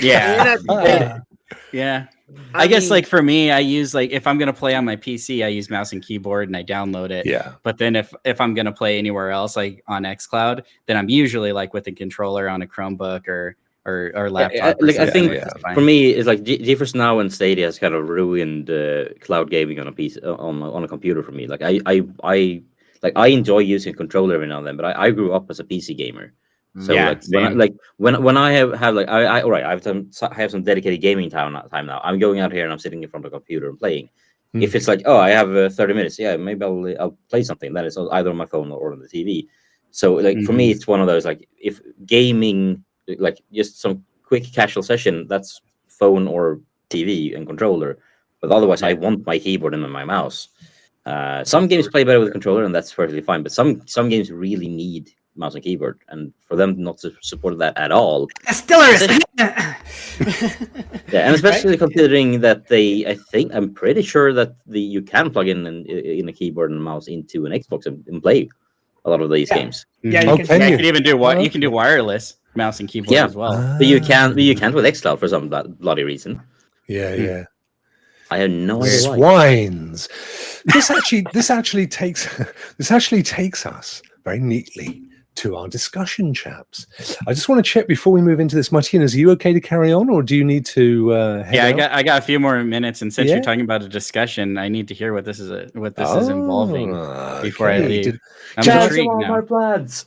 Speaker 5: Yeah,
Speaker 3: And I-
Speaker 5: yeah.
Speaker 3: I
Speaker 5: I guess
Speaker 3: mean-
Speaker 5: like for me, I use like if I'm gonna play on my PC, I use mouse and keyboard and I download it.
Speaker 1: Yeah.
Speaker 5: But then if I'm gonna play anywhere else, like on xCloud, then I'm usually like with a controller on a Chromebook or laptop. or
Speaker 2: Like, I
Speaker 5: something,
Speaker 2: think
Speaker 5: which is fine.
Speaker 2: for me, it's like GeForce Now and Stadia has kind of ruined cloud gaming on a piece on a computer for me. Like I enjoy using a controller every now and then, but I grew up as a PC gamer. So
Speaker 5: Yeah,
Speaker 2: like when
Speaker 5: same.
Speaker 2: when I have like I all right, I have some dedicated gaming time now. I'm going out here and I'm sitting in front of a computer and playing. If it's like, oh, I have 30 minutes, yeah, maybe I'll play something. Then it's either on my phone or on the TV. So like for me, it's one of those like if gaming, like just some quick casual session, that's phone or TV and controller. But otherwise, I want my keyboard and my mouse. Some games play better with a controller, and that's perfectly fine. But some games really need mouse and keyboard, and for them not to support that at all.
Speaker 8: Steelers.
Speaker 2: Yeah, and especially considering that I'm pretty sure that you can plug in a keyboard and mouse into an Xbox and play a lot of these games.
Speaker 8: Yeah, you
Speaker 1: Oh,
Speaker 8: can.
Speaker 1: can
Speaker 5: Yeah,
Speaker 1: you?
Speaker 5: you can even do what you can do wireless mouse and keyboard
Speaker 2: Yeah.
Speaker 5: as well.
Speaker 2: But you can't with xCloud for some bloody reason.
Speaker 1: Yeah.
Speaker 2: I have no idea why.
Speaker 1: Swines. This actually takes us very neatly to our discussion, chaps. I just want to check before we move into this. Martinez, are you okay to carry on, or do you need to? Head out?
Speaker 5: I got a few more minutes, and since
Speaker 1: Yeah.
Speaker 5: you're talking about a discussion, I need to hear what this is involving before I
Speaker 1: okay.
Speaker 5: leave. I'm
Speaker 1: Chaz,
Speaker 5: intrigued now.
Speaker 2: plans.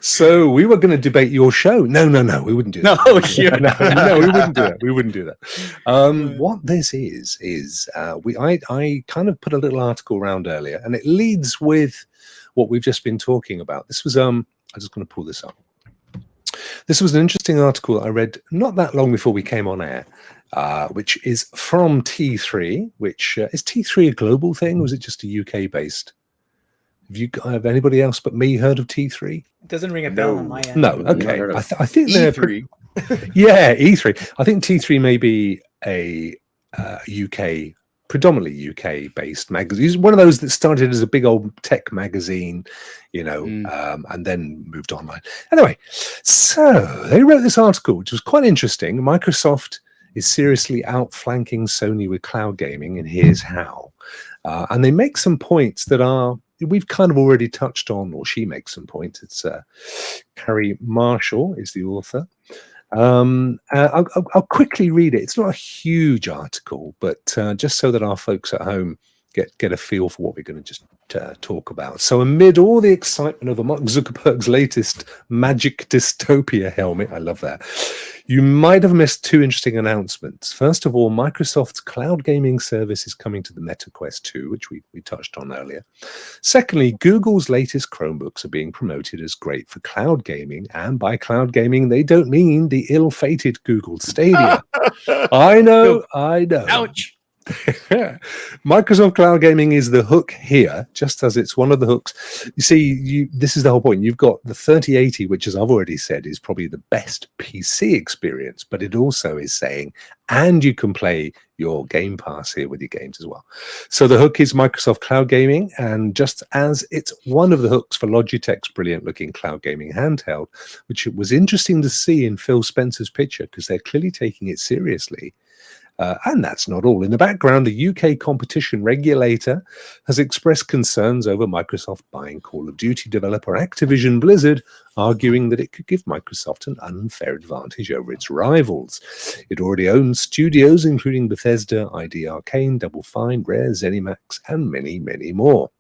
Speaker 1: So we were going to debate your show. No, we wouldn't do that.
Speaker 5: No, sure.
Speaker 1: no, we wouldn't do that. We wouldn't do that. What this is I kind of put a little article around earlier, and it leads with what we've just been talking about. This was I'm just going to pull this up. This was an interesting article I read not that long before we came on air, which is from T3. Which is T3 a global thing, or was it just a UK based? Have anybody else but me heard of T3?
Speaker 8: It doesn't ring a bell on my end.
Speaker 1: No, okay.
Speaker 2: heard of
Speaker 1: I think they're
Speaker 6: E3.
Speaker 1: yeah, E3. I think T3 may be a UK, predominantly UK based magazine. It's one of those that started as a big old tech magazine, and then moved online. Anyway, so they wrote this article, which was quite interesting. Microsoft is seriously outflanking Sony with cloud gaming, and here's how. And they make some points that we've kind of already touched on, or she makes some points. It's Carrie Marshall is the author. I'll quickly read it. It's not a huge article, but just so that our folks at home get a feel for what we're going to just talk about. So amid all the excitement of Mark Zuckerberg's latest magic dystopia helmet, I love that, you might have missed two interesting announcements. First of all, Microsoft's cloud gaming service is coming to the Meta Quest 2, which we touched on earlier. Secondly, Google's latest Chromebooks are being promoted as great for cloud gaming, and by cloud gaming, they don't mean the ill-fated Google Stadia. I know.
Speaker 5: Ouch.
Speaker 1: Microsoft Cloud Gaming is the hook here, just as it's one of the hooks. You see, this is the whole point. You've got the 3080, which, as I've already said, is probably the best PC experience, but it also is saying, and you can play your Game Pass here with your games as well. So the hook is Microsoft Cloud Gaming, and just as it's one of the hooks for Logitech's brilliant-looking cloud gaming handheld, which it was interesting to see in Phil Spencer's picture, because they're clearly taking it seriously. And that's not all. In the background, the UK competition regulator has expressed concerns over Microsoft buying Call of Duty developer Activision Blizzard, arguing that it could give Microsoft an unfair advantage over its rivals. It already owns studios including Bethesda, ID Arcane, Double Fine, Rare, ZeniMax, and many, many more.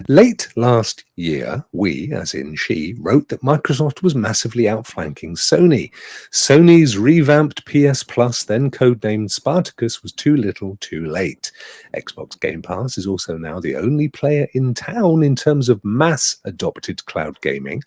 Speaker 1: Late last year, we, as in she, wrote that Microsoft was massively outflanking Sony. Sony's revamped PS Plus, then codenamed Spartacus, was too little, too late. Xbox Game Pass is also now the only player in town in terms of mass-adopted cloud gaming.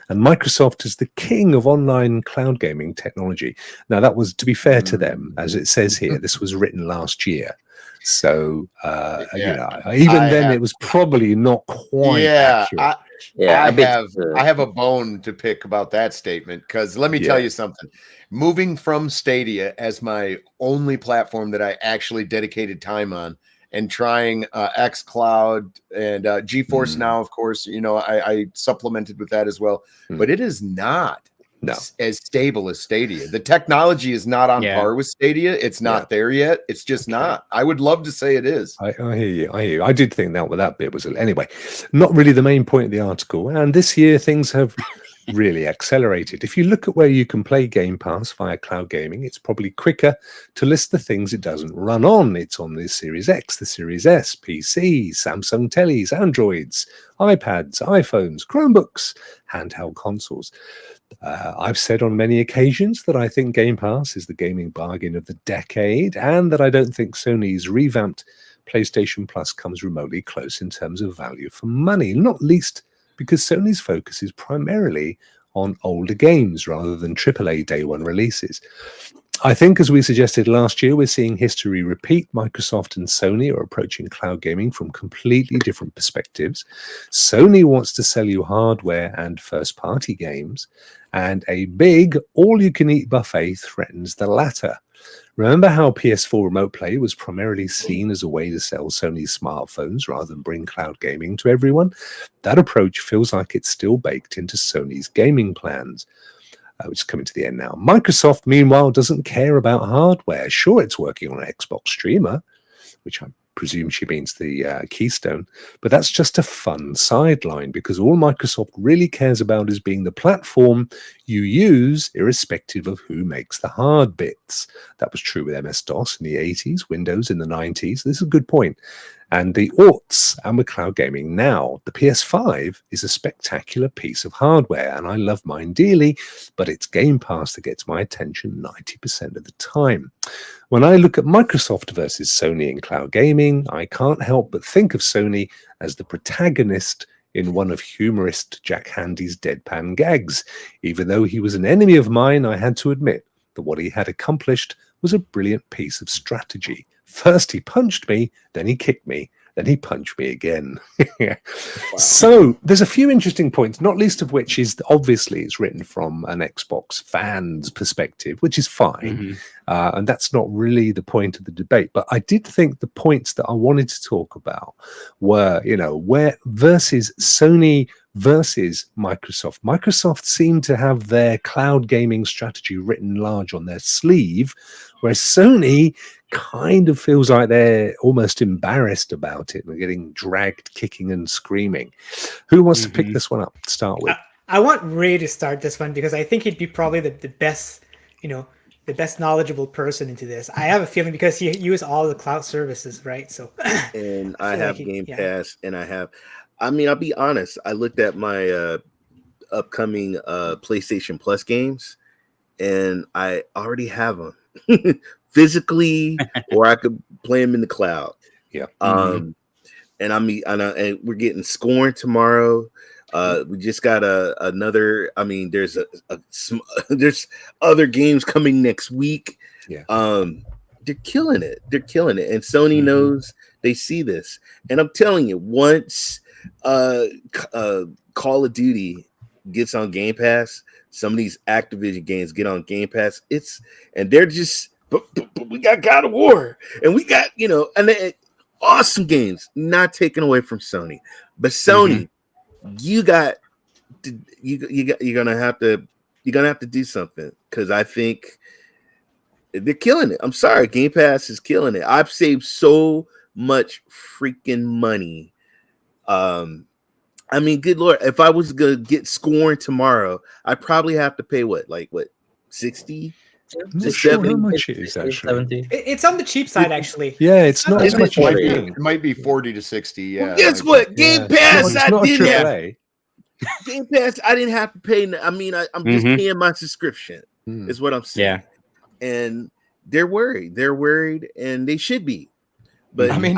Speaker 1: And Microsoft is the king of online cloud gaming technology. Now, that was, to be fair to them, as it says here, this was written last year. So, even then, it was probably not quite accurate.
Speaker 6: I have a bone to pick about that statement, because let me tell you something. Moving from Stadia as my only platform that I actually dedicated time on, and trying xCloud and GeForce Now, of course, I supplemented with that as well. But it is not as stable as Stadia. The technology is not on par with Stadia. It's not there yet. It's just not. I would love to say it is.
Speaker 1: I hear you. I did think that bit was anyway, not really the main point of the article. And this year things have really accelerated. If you look at where you can play Game Pass via cloud gaming, it's probably quicker to list the things it doesn't run on. It's on the Series X, the Series S, PC, Samsung tellies, Androids, iPads, iPhones, Chromebooks, handheld consoles. I've said on many occasions that I think Game Pass is the gaming bargain of the decade, and that I don't think Sony's revamped PlayStation Plus comes remotely close in terms of value for money, not least because Sony's focus is primarily on older games rather than AAA day one releases. I think, as we suggested last year, we're seeing history repeat. Microsoft and Sony are approaching cloud gaming from completely different perspectives. Sony wants to sell you hardware and first-party games, and a big all-you-can-eat buffet threatens the latter. Remember how PS4 Remote Play was primarily seen as a way to sell Sony's smartphones rather than bring cloud gaming to everyone? That approach feels like it's still baked into Sony's gaming plans. Which is coming to the end now. Microsoft, meanwhile, doesn't care about hardware. Sure, it's working on an Xbox Streamer, which I presume she means the Keystone, but that's just a fun sideline, because all Microsoft really cares about is being the platform you use, irrespective of who makes the hard bits. That was true with MS-DOS in the 80s, Windows in the 90s. This is a good point. And the aughts, and with cloud gaming now. The PS5 is a spectacular piece of hardware, and I love mine dearly, but it's Game Pass that gets my attention 90% of the time. When I look at Microsoft versus Sony in cloud gaming, I can't help but think of Sony as the protagonist in one of humorist Jack Handy's deadpan gags. Even though he was an enemy of mine, I had to admit that what he had accomplished was a brilliant piece of strategy. First he punched me, then he kicked me, then he punched me again. So there's a few interesting points, not least of which is obviously it's written from an Xbox fan's perspective, which is fine. And that's not really the point of the debate. But I did think the points that I wanted to talk about were, where versus Sony versus Microsoft. Microsoft seemed to have their cloud gaming strategy written large on their sleeve, whereas Sony kind of feels like they're almost embarrassed about it and getting dragged kicking and screaming. Who wants to pick this one up to start with?
Speaker 8: I want Ray to start this one, because I think he'd be probably the best, the best knowledgeable person into this. I have a feeling because he used all the cloud services, right? So
Speaker 3: and I have Game Pass, and I'll be honest, I looked at my upcoming PlayStation Plus games, and I already have them physically, or I could play them in the cloud. And and we're getting Scorn tomorrow. We just got another. I mean, there's there's other games coming next week. killing it. They're killing it, and Sony knows they see this. And I'm telling you, once Call of Duty gets on Game Pass, some of these Activision games get on Game Pass. And they're just, but we got God of War, and we got awesome games, not taken away from Sony, but Sony, you're gonna have to do something, because I think they're killing it. I'm sorry, Game Pass is killing it. I've saved so much freaking money. I mean, good Lord, if I was gonna get Scorn tomorrow, I'd probably have to pay what 60?
Speaker 1: Sure how much it is actually.
Speaker 8: It's on the cheap side, actually.
Speaker 1: Yeah, it's not as much.
Speaker 6: It might be 40 to 60. Yeah.
Speaker 3: Well, guess what? Game Pass, I didn't have. Game Pass, I didn't have to pay. I mean, I'm just paying my subscription. Is what I'm saying. Yeah. And they're worried. They're worried, and they should be. But
Speaker 6: I mean,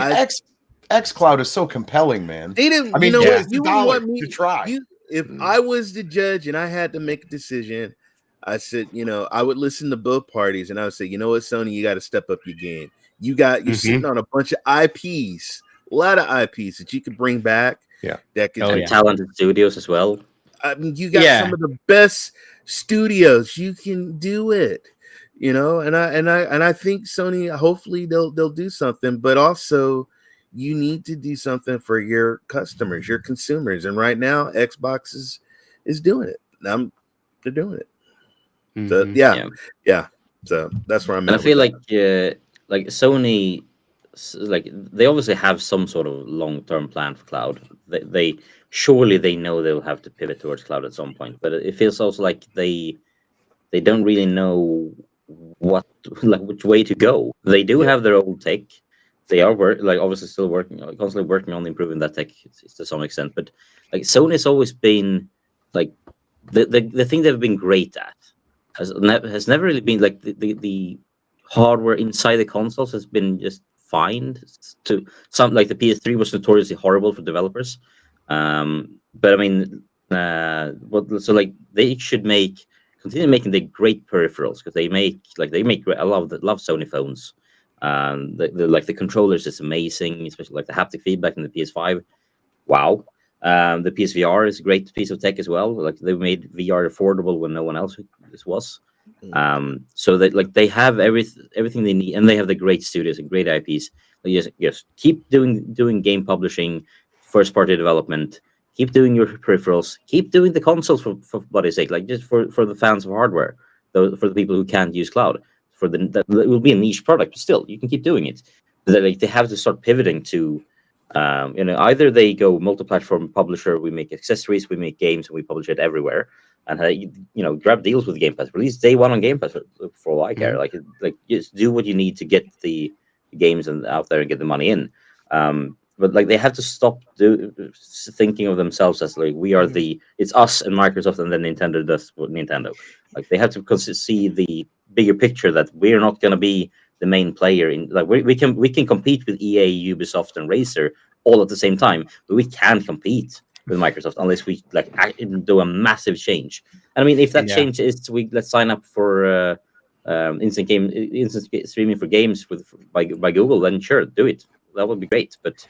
Speaker 6: xCloud is so compelling, man.
Speaker 3: They didn't.
Speaker 6: I mean,
Speaker 3: you want me
Speaker 6: to try.
Speaker 3: If I was the judge and I had to make a decision, I said, I would listen to both parties, and I would say, you know what, Sony, you got to step up your game. You're sitting on a bunch of IPs, a lot of IPs that you could bring back.
Speaker 1: Yeah,
Speaker 3: that could
Speaker 2: talented studios as well.
Speaker 3: I mean, you got some of the best studios. You can do it, And I think Sony, hopefully they'll do something, but also you need to do something for your customers, your consumers. And right now, Xbox is doing it. They're doing it. So yeah. So that's where I'm at.
Speaker 2: And I feel like Sony, they obviously have some sort of long-term plan for cloud. They surely they know they'll have to pivot towards cloud at some point. But it feels also like they don't really know which way to go. They do have their old tech. They are obviously still constantly working on improving that tech to some extent. But Sony's always been the thing they've been great at has never really been the hardware inside the consoles has been just fine. To some, the PS3 was notoriously horrible for developers. But I mean, they should continue making the great peripherals, because they make I love Sony phones. The controllers is amazing, especially the haptic feedback in the PS5. Wow. The PSVR is a great piece of tech as well. They made VR affordable when no one else was. So that they have everything they need, and they have the great studios and great IPs. Just keep doing game publishing, first party development. Keep doing your peripherals. Keep doing the consoles for body's sake. Just for the fans of hardware, for the people who can't use cloud. That it will be a niche product, but still you can keep doing it. But they have to start pivoting to. Either they go multi-platform publisher, we make accessories, we make games, and we publish it everywhere, and grab deals with Game Pass. Release day one on Game Pass for all I care. Just do what you need to get the games out there and get the money in. But they have to stop thinking of themselves as we are it's us and Microsoft, and then Nintendo does what Nintendo. They have to see the bigger picture, that we're not going to be the main player in we can compete with EA, Ubisoft, and Razer all at the same time, but we can't compete with Microsoft unless we do a massive change. And I mean, if that change is let's sign up for instant streaming for games by Google, then sure, do it. That would be great. But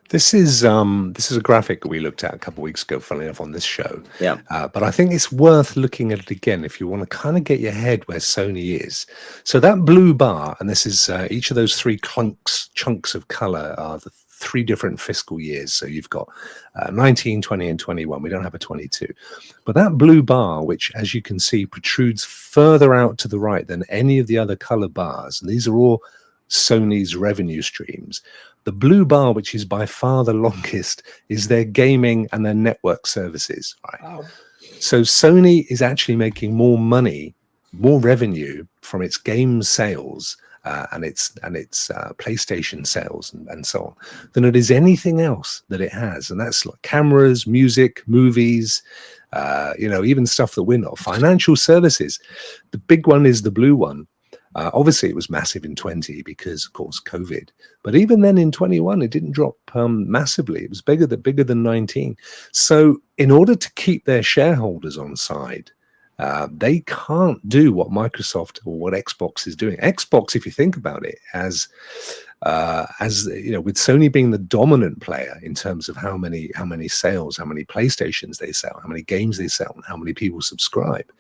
Speaker 1: this is a graphic that we looked at a couple of weeks ago, funnily enough, on this show.
Speaker 2: Yeah.
Speaker 1: But I think it's worth looking at it again if you want to kind of get your head where Sony is. So that blue bar, and this is each of those three chunks of color are the three different fiscal years. So you've got 19, 20, and 21. We don't have a 22. But that blue bar, which, as you can see, protrudes further out to the right than any of the other color bars, and these are all Sony's revenue streams. The blue bar, which is by far the longest, is their gaming and their network services. Right.
Speaker 8: Wow.
Speaker 1: So Sony is actually making more money, more revenue from its game sales and its PlayStation sales and so on than it is anything else that it has. And that's cameras, music, movies, even stuff that we're not. Financial services. The big one is the blue one. Obviously, it was massive in 20 because, of course, COVID. But even then in 21, it didn't drop massively. It was bigger than 19. So in order to keep their shareholders on side, They can't do what Microsoft or what Xbox is doing. Xbox, if you think about it, as you know, with Sony being the dominant player in terms of how many sales, how many PlayStations they sell, how many games they sell, and how many people subscribe,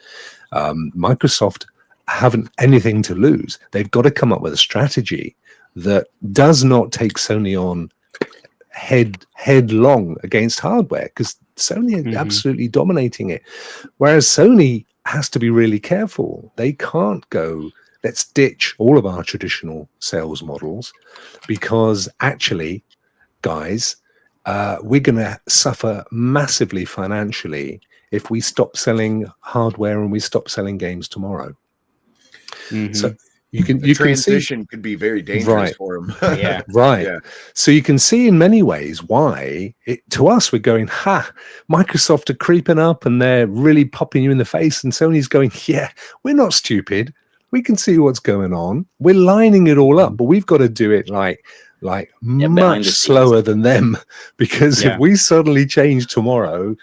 Speaker 1: Microsoft haven't anything to lose. They've got to come up with a strategy that does not take Sony on headlong against hardware, because Sony are absolutely dominating it, whereas Sony has to be really careful. They can't go, let's ditch all of our traditional sales models, because actually, guys, we're going to suffer massively financially if we stop selling hardware and we stop selling games tomorrow. So you can
Speaker 6: transition could be very dangerous for them.
Speaker 1: So you can see in many ways why to us we're going, Microsoft are creeping up and they're really popping you in the face, and Sony's going, we're not stupid, we can see what's going on, we're lining it all up, but we've got to do it like much slower than them, because if we suddenly change tomorrow,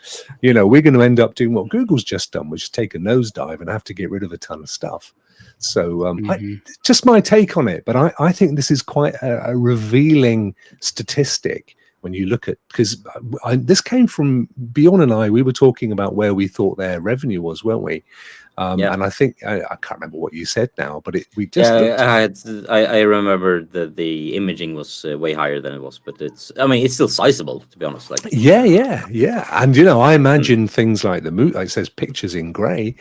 Speaker 1: you know, we're going to end up doing what Google's just done, which is take a nosedive and have to get rid of a ton of stuff. So just my take on it, but I think this is quite a revealing statistic when you look at, because this came from Bjorn and I, we were talking about where we thought their revenue was, weren't we? And I think I can't remember what you said now, but we just
Speaker 2: I remember that the imaging was way higher than it was, but it's still sizable, to be honest. Like
Speaker 1: and you know, I imagine things like like it says pictures in gray,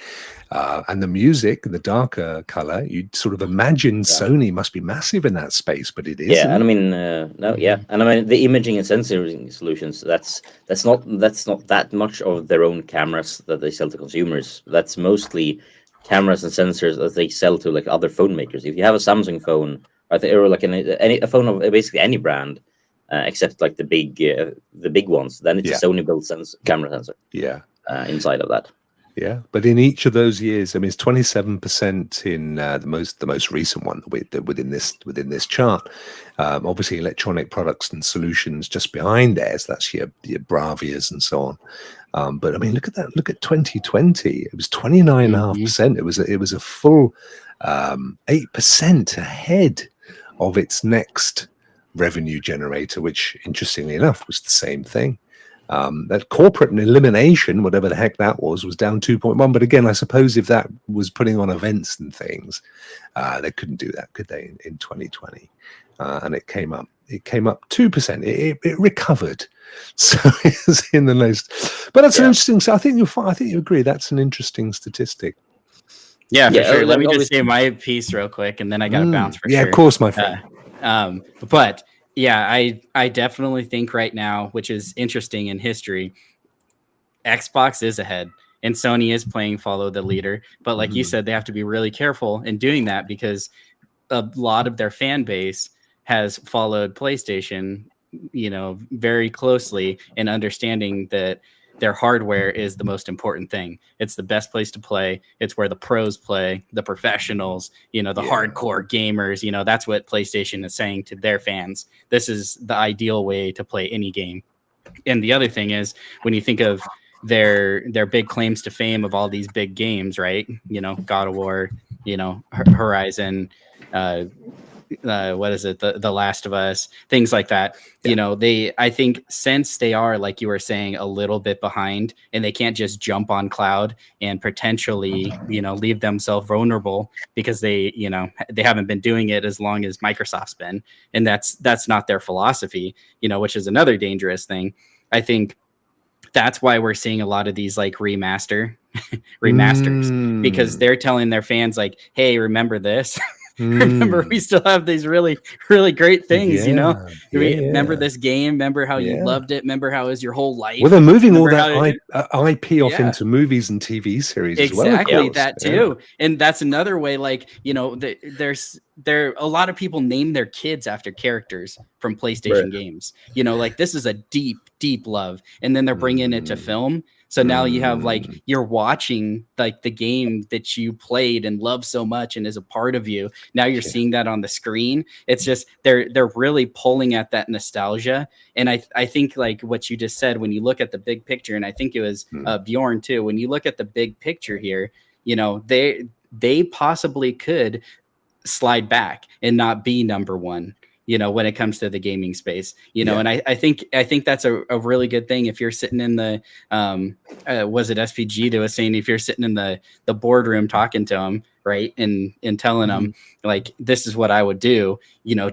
Speaker 1: and the music, the darker color. You'd sort of imagine Sony must be massive in that space, but it isn't.
Speaker 2: And I mean, and I mean the imaging and sensing solutions. That's not that much of their own cameras that they sell to consumers. That's mostly cameras and sensors that they sell to like other phone makers. If you have a Samsung phone, or like a phone of basically any brand, except like the big ones, then it's a Sony built camera sensor. Inside of that.
Speaker 1: Yeah, but in each of those years, I mean, it's 27% in the most recent one within this chart. Obviously, electronic products and solutions just behind there. So that's your Bravias and so on. But I mean, look at that. Look at 2020. It was 29.5%. It was a full 8% ahead of its next revenue generator, which, interestingly enough, was the same thing. That corporate elimination, whatever the heck that was down 2.1. But again, I suppose if that was putting on events and things, they couldn't do that, could they? In 2020, and it came up 2%. It recovered, so it's in the most. But that's an interesting. So I think you agree. That's an interesting statistic.
Speaker 5: Yeah, for sure. Let me just say my piece real quick, and then I got to bounce for sure.
Speaker 1: Yeah, of course, my friend.
Speaker 5: But yeah, I definitely think right now, which is interesting in history, Xbox is ahead and Sony is playing follow the leader. But like you said, they have to be really careful in doing that, because a lot of their fan base has followed PlayStation, you know, very closely, in understanding that their hardware is the most important thing. It's the best place to play. It's where the pros play, the professionals, you know, the hardcore gamers. You know, that's what PlayStation is saying to their fans. This is the ideal way to play any game. And the other thing is, when you think of their big claims to fame of all these big games, right? You know, God of War, you know, Horizon, what is it? The Last of Us, things like that. You know, I think since they are, like you were saying, a little bit behind, and they can't just jump on cloud and potentially, you know, leave themselves vulnerable, because they haven't been doing it as long as Microsoft's been. And that's not their philosophy, you know, which is another dangerous thing. I think that's why we're seeing a lot of these like remasters, because they're telling their fans like, hey, remember this? Remember, we still have these really, really great things, you know? Remember this game? Remember how you loved it? Remember how it was your whole life?
Speaker 1: Well, they're moving all that IP off into movies and TV series as well.
Speaker 5: Exactly, that too. And that's another way, like, you know, there's a lot of people name their kids after characters from PlayStation games. You know, like, this is a deep, deep love. And then they're bringing it to film. So now you have, like, you're watching like the game that you played and love so much and is a part of you. Now you're seeing that on the screen. It's just they're really pulling at that nostalgia. And I think, like what you just said, when you look at the big picture, and I think it was Bjorn too, when you look at the big picture here, they possibly could slide back and not be number one, when it comes to the gaming space, and I think that's a really good thing. If you're sitting in the, was it SPG that was saying, if you're sitting in the boardroom talking to them, right, and telling them like, this is what I would do,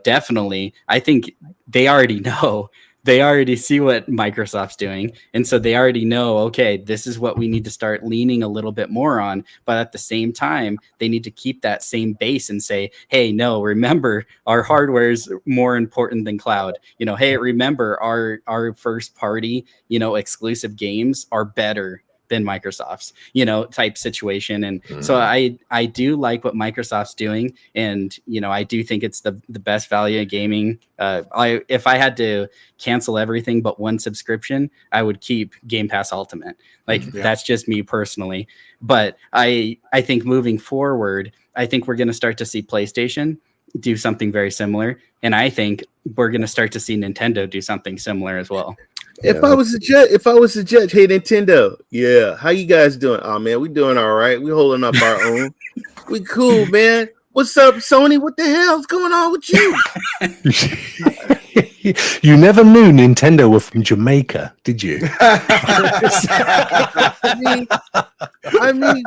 Speaker 5: definitely, I think they already know. They already see what Microsoft's doing. And so they already know, okay, this is what we need to start leaning a little bit more on. But at the same time, they need to keep that same base and say, hey, no, remember, our hardware is more important than cloud. Hey, remember, our first party, exclusive games are better than Microsoft's, type situation. And so I do like what Microsoft's doing. And, I do think it's the best value of gaming. If I had to cancel everything but one subscription, I would keep Game Pass Ultimate. That's just me personally. But I think moving forward, I think we're going to start to see PlayStation do something very similar. And I think we're going to start to see Nintendo do something similar as well.
Speaker 3: If I was a judge, hey Nintendo, how you guys doing? Oh man, we doing all right. We holding up our own. We cool, man. What's up, Sony? What the hell's going on with you?
Speaker 1: You never knew Nintendo were from Jamaica, did you?
Speaker 3: I mean,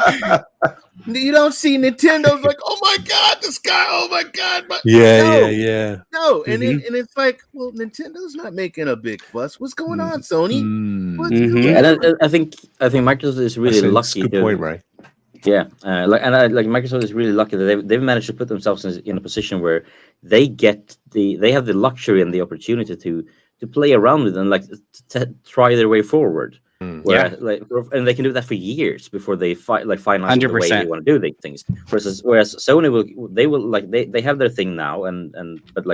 Speaker 3: you don't see Nintendo's like, oh my god, this guy, oh my god, but no, and it's like, well, Nintendo's not making a big fuss. What's going on, Sony?
Speaker 2: And I think Microsoft is really lucky.
Speaker 1: Good point, Ray.
Speaker 2: Yeah, Microsoft is really lucky that they've managed to put themselves in a position where they have the luxury and the opportunity to play around with and to try their way forward. And they can do that for years before they finalize the way they want to do things. Whereas Sony they have their thing now, but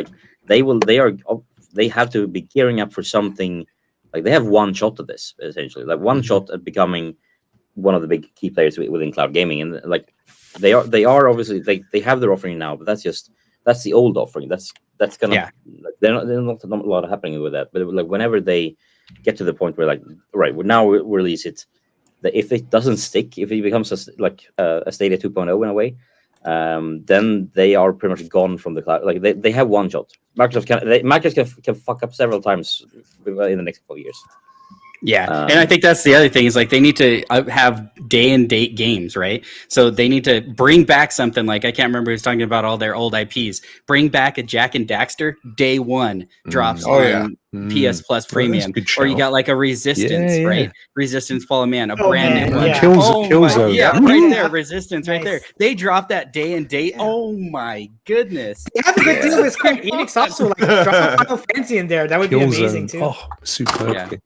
Speaker 2: they have to be gearing up for something. Like they have one shot at this, essentially, one shot at becoming one of the big key players within cloud gaming. And they are obviously they have their offering now, but that's the old offering. That's gonna there's not a lot happening with that. But whenever they get to the point where now we release it, that if it doesn't stick, if it becomes a Stadia 2.0 in a way, then they are pretty much gone from the cloud. They have one shot. Microsoft can fuck up several times in the next couple of years.
Speaker 5: Yeah, and I think that's the other thing is they need to have day and date games, right? So they need to bring back something I can't remember who's talking about all their old IPs. Bring back a Jack and Daxter, day one drops on PS Plus Premium, or you got a Resistance, right? Resistance Fall of Man, a brand new one.
Speaker 1: Killzone,
Speaker 5: right there, Resistance, right there. They dropped that day and date. Oh my goodness!
Speaker 8: They have a good deal with Square Enix also. Drop Final Fantasy in there, that would be amazing too.
Speaker 1: Oh, superb!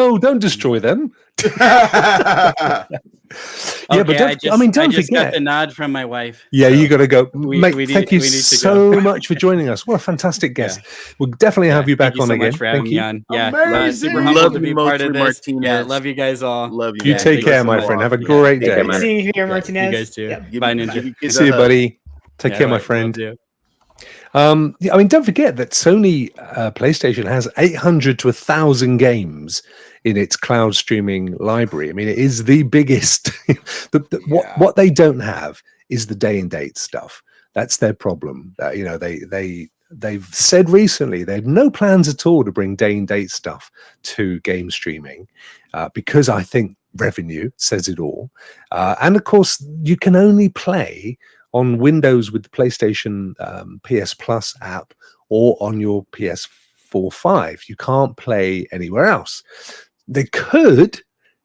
Speaker 1: No, don't destroy them.
Speaker 5: But don't forget. Got the nod from my wife.
Speaker 1: Yeah, you got to go, mate. Thank you so much for joining us. What a fantastic guest! We'll definitely have you back on again.
Speaker 5: For having me on.
Speaker 3: Amazing.
Speaker 5: Super humbled to be part of this.
Speaker 3: Martinez.
Speaker 5: Yeah, love you guys all.
Speaker 3: Love you.
Speaker 1: You take care, my friend. Have a great day.
Speaker 8: Seeing you here, Martinez.
Speaker 5: You guys too. Bye, Ninja.
Speaker 1: See you, buddy. Take care, my friend. Don't forget that Sony PlayStation has 800 to 1,000 games in its cloud streaming library. I mean, it is the biggest. What they don't have is the day and date stuff. That's their problem. They've said recently they have no plans at all to bring day and date stuff to game streaming because I think revenue says it all. And of course, you can only play on Windows with the PlayStation PS Plus app or on your PS4 5. You can't play anywhere else. They could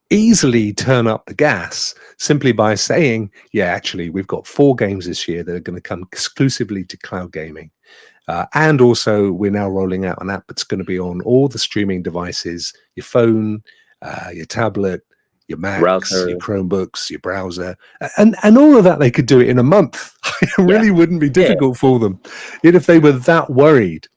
Speaker 1: easily turn up the gas simply by saying, actually, we've got 4 games this year that are going to come exclusively to cloud gaming. And also, we're now rolling out an app that's going to be on all the streaming devices, your phone, your tablet, your Macs, browser, your Chromebooks, your browser, and all of that. They could do it in a month. It really wouldn't be difficult for them if they were that worried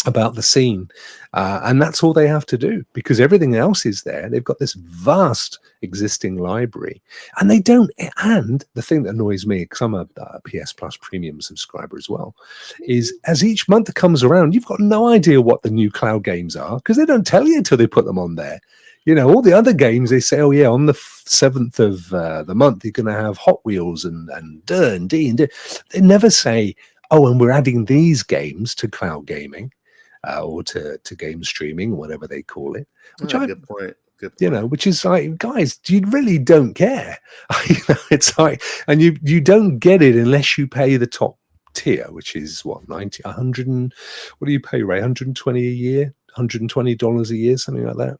Speaker 1: about the scene. And that's all they have to do because everything else is there. They've got this vast existing library and they don't. And the thing that annoys me, because I'm a PS Plus premium subscriber as well, is as each month comes around, you've got no idea what the new cloud games are because they don't tell you until they put them on there. You know, all the other games, they say, oh, yeah, on the 7th of the month, you're going to have Hot Wheels and D&D. They never say, oh, and we're adding these games to cloud gaming or to game streaming, whatever they call it. Which
Speaker 3: good point. Good point.
Speaker 1: You know, which is like, guys, you really don't care. You know, it's like, and you don't get it unless you pay the top tier, which is what, 90, 100, and what do you pay, Ray? 120 a year, $120 a year, something like that.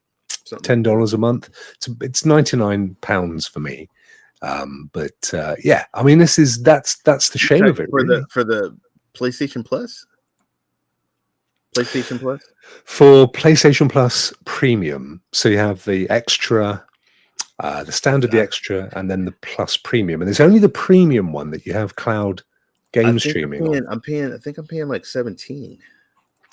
Speaker 1: $10 a month. It's £99 for me. But yeah, I mean, that's the shame of it.
Speaker 3: For the PlayStation Plus? PlayStation Plus?
Speaker 1: For PlayStation Plus Premium. So you have the extra, the standard, the extra, and then the Plus Premium. And there's only the premium one that you have cloud game streaming.
Speaker 3: I think I'm paying like 17.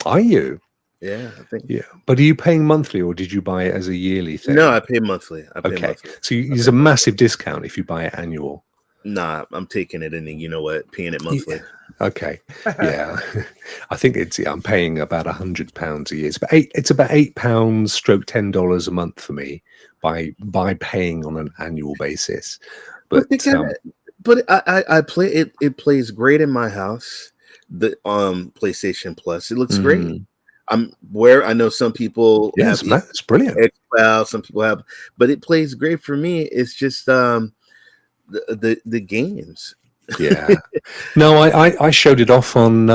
Speaker 1: Are you?
Speaker 3: Yeah, I think.
Speaker 1: Yeah, but are you paying monthly or did you buy it as a yearly thing?
Speaker 3: No, I pay monthly.
Speaker 1: Okay, so there's a massive discount if you buy it annual.
Speaker 3: Nah, I'm taking it and then, you know what, paying it monthly.
Speaker 1: Yeah. Okay, yeah, I think I'm paying about £100 a year. It's about £8 stroke $10 a month for me by paying on an annual basis. But
Speaker 3: I play it. It plays great in my house. The PlayStation Plus, it looks great. I know some people have
Speaker 1: it's brilliant.
Speaker 3: Xcloud, some people have, but it plays great for me. It's just the games.
Speaker 1: Yeah. No, I showed it off on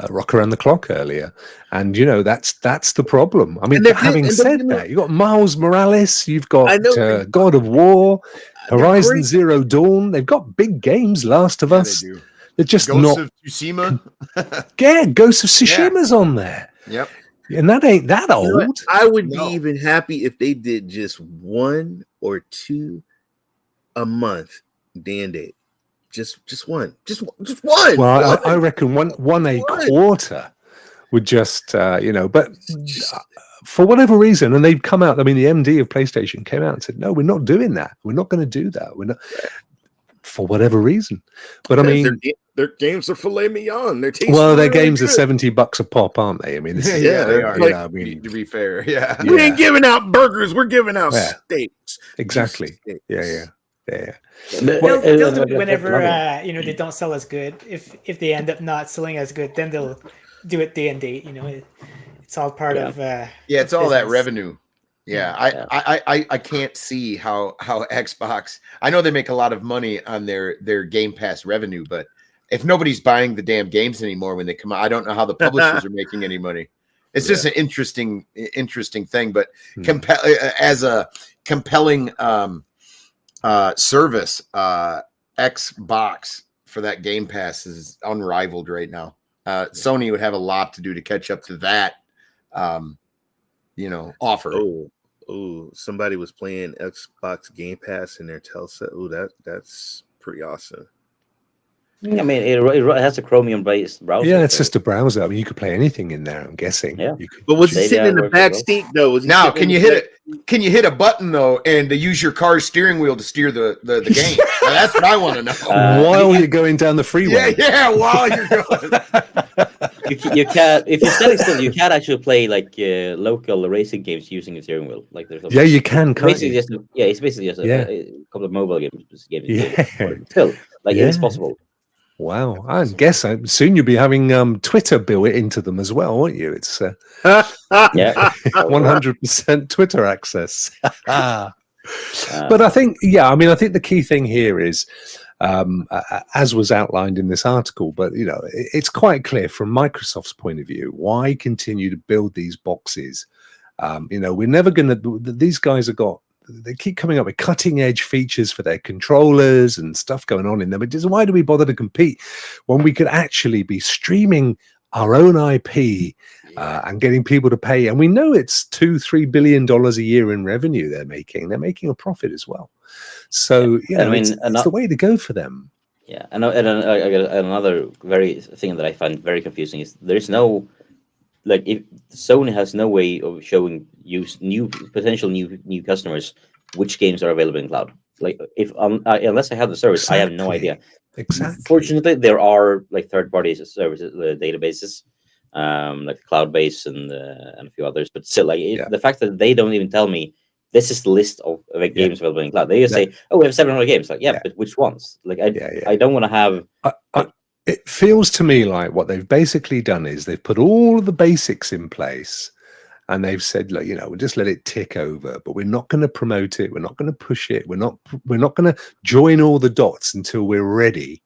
Speaker 1: Rock Around the Clock earlier, and you know that's the problem. I mean, having said that, you've got Miles Morales, you've got God of War, Horizon Zero Dawn. They've got big games. Last of Us. They're just
Speaker 6: Ghost of Tsushima.
Speaker 1: Yeah, Ghost of Tsushima's on there.
Speaker 6: Yep.
Speaker 1: And that ain't that old.
Speaker 3: You know, I would be even happy if they did just 1 or 2 a month day and date. Just one. Just one.
Speaker 1: Well, I reckon one a quarter would just but for whatever reason, and they've come out, I mean, the MD of PlayStation came out and said, no, we're not doing that. We're not going to do that. We're not, for whatever reason. But I mean,
Speaker 3: their games are filet mignon. Their
Speaker 1: their games are $70 a pop, aren't they? I mean, this is,
Speaker 6: they are.
Speaker 1: Like, I mean,
Speaker 6: to be fair, yeah.
Speaker 3: We ain't giving out burgers. We're giving out steaks.
Speaker 1: Exactly.
Speaker 3: Steaks.
Speaker 1: Yeah.
Speaker 8: They'll do it whenever they don't sell as good. If they end up not selling as good, then they'll do it day and date. You know, it's all part of
Speaker 6: it's all that revenue. Yeah, I can't see how Xbox. I know they make a lot of money on their Game Pass revenue, but if nobody's buying the damn games anymore when they come out, I don't know how the publishers are making any money. It's just an interesting thing. But as a compelling service, Xbox for that Game Pass is unrivaled right now. Sony would have a lot to do to catch up to that, offer.
Speaker 3: Oh, somebody was playing Xbox Game Pass in their Telsa. Oh, that's pretty awesome.
Speaker 2: I mean, it has a Chromium-based browser.
Speaker 1: Yeah, it's just a browser. I mean, you could play anything in there, I'm guessing.
Speaker 2: Yeah.
Speaker 3: But was he sitting in the back seat, though?
Speaker 6: Now, can you hit it? Can you hit a button, though, and to use your car's steering wheel to steer the game? Now, that's what I want to know.
Speaker 1: While you're going down the freeway.
Speaker 6: Yeah, while you're going.
Speaker 2: You can't, if you're standing still, you can't actually play like local racing games using a steering wheel. Like there's
Speaker 1: you can.
Speaker 2: Basically just it's basically just a couple of mobile games. Still, it's possible.
Speaker 1: Wow, I guess soon you'll be having Twitter built into them as well, won't you? It's 100% Twitter access. But I think, I think the key thing here is, as was outlined in this article, but it's quite clear from Microsoft's point of view, why continue to build these boxes? We're never going to. These guys they keep coming up with cutting edge features for their controllers and stuff going on in them. But why do we bother to compete when we could actually be streaming our own IP and getting people to pay? And we know it's $2-3 billion a year in revenue they're making. They're making a profit as well. So it's the way to go for them.
Speaker 2: Yeah, and another very thing that I find very confusing is there's no. Like, if Sony has no way of showing potential new customers which games are available in cloud. Like, if unless I have the service, I have no idea.
Speaker 1: Exactly.
Speaker 2: Fortunately, there are like third-party services, databases, like Cloudbase and a few others. But still, the fact that they don't even tell me this is the list of like, games available in cloud. They just say, oh, we have 700 games. Like, but which ones? Like, I don't want to have.
Speaker 1: It feels to me like what they've basically done is they've put all of the basics in place, and they've said, look, we'll just let it tick over, but we're not going to promote it. We're not going to push it. We're not going to join all the dots until we're ready.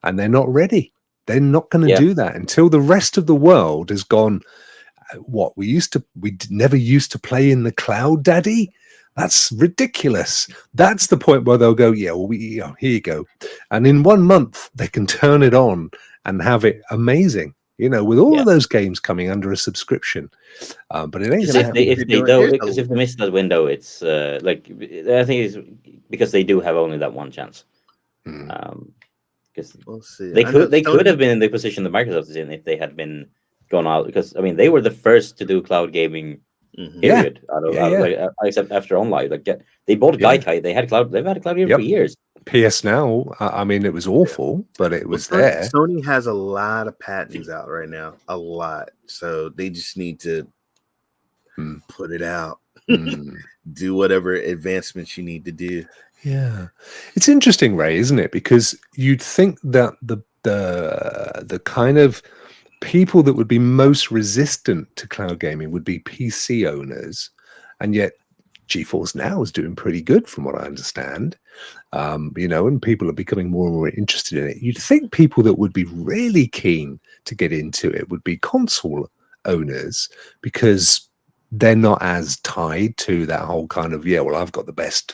Speaker 1: And they're not ready. They're not going to do that until the rest of the world has gone. What we never used to play in the cloud, Daddy. That's ridiculous. That's the point where they'll go, here you go. And in 1 month, they can turn it on and have it amazing, with all of those games coming under a subscription. But it ain't going to happen.
Speaker 2: If they don't, because if they miss that window, it's I think it's because they do have only that one chance. Because
Speaker 3: we'll see.
Speaker 2: They could have been in the position that Microsoft is in if they had been gone out, because I mean they were the first to do cloud gaming. Period. Except after OnLive, they bought Gaikai. They've had a cloud game for years.
Speaker 1: PS Now, I mean, it was awful, but it was there.
Speaker 3: Sony has a lot of patents out right now, a lot. So they just need to put it out, do whatever advancements you need to do.
Speaker 1: Yeah, it's interesting, Ray, isn't it? Because you'd think that the kind of people that would be most resistant to cloud gaming would be PC owners, and yet GeForce Now is doing pretty good from what I understand. And people are becoming more and more interested in it. You'd think people that would be really keen to get into it would be console owners, because they're not as tied to that whole kind of, I've got the best,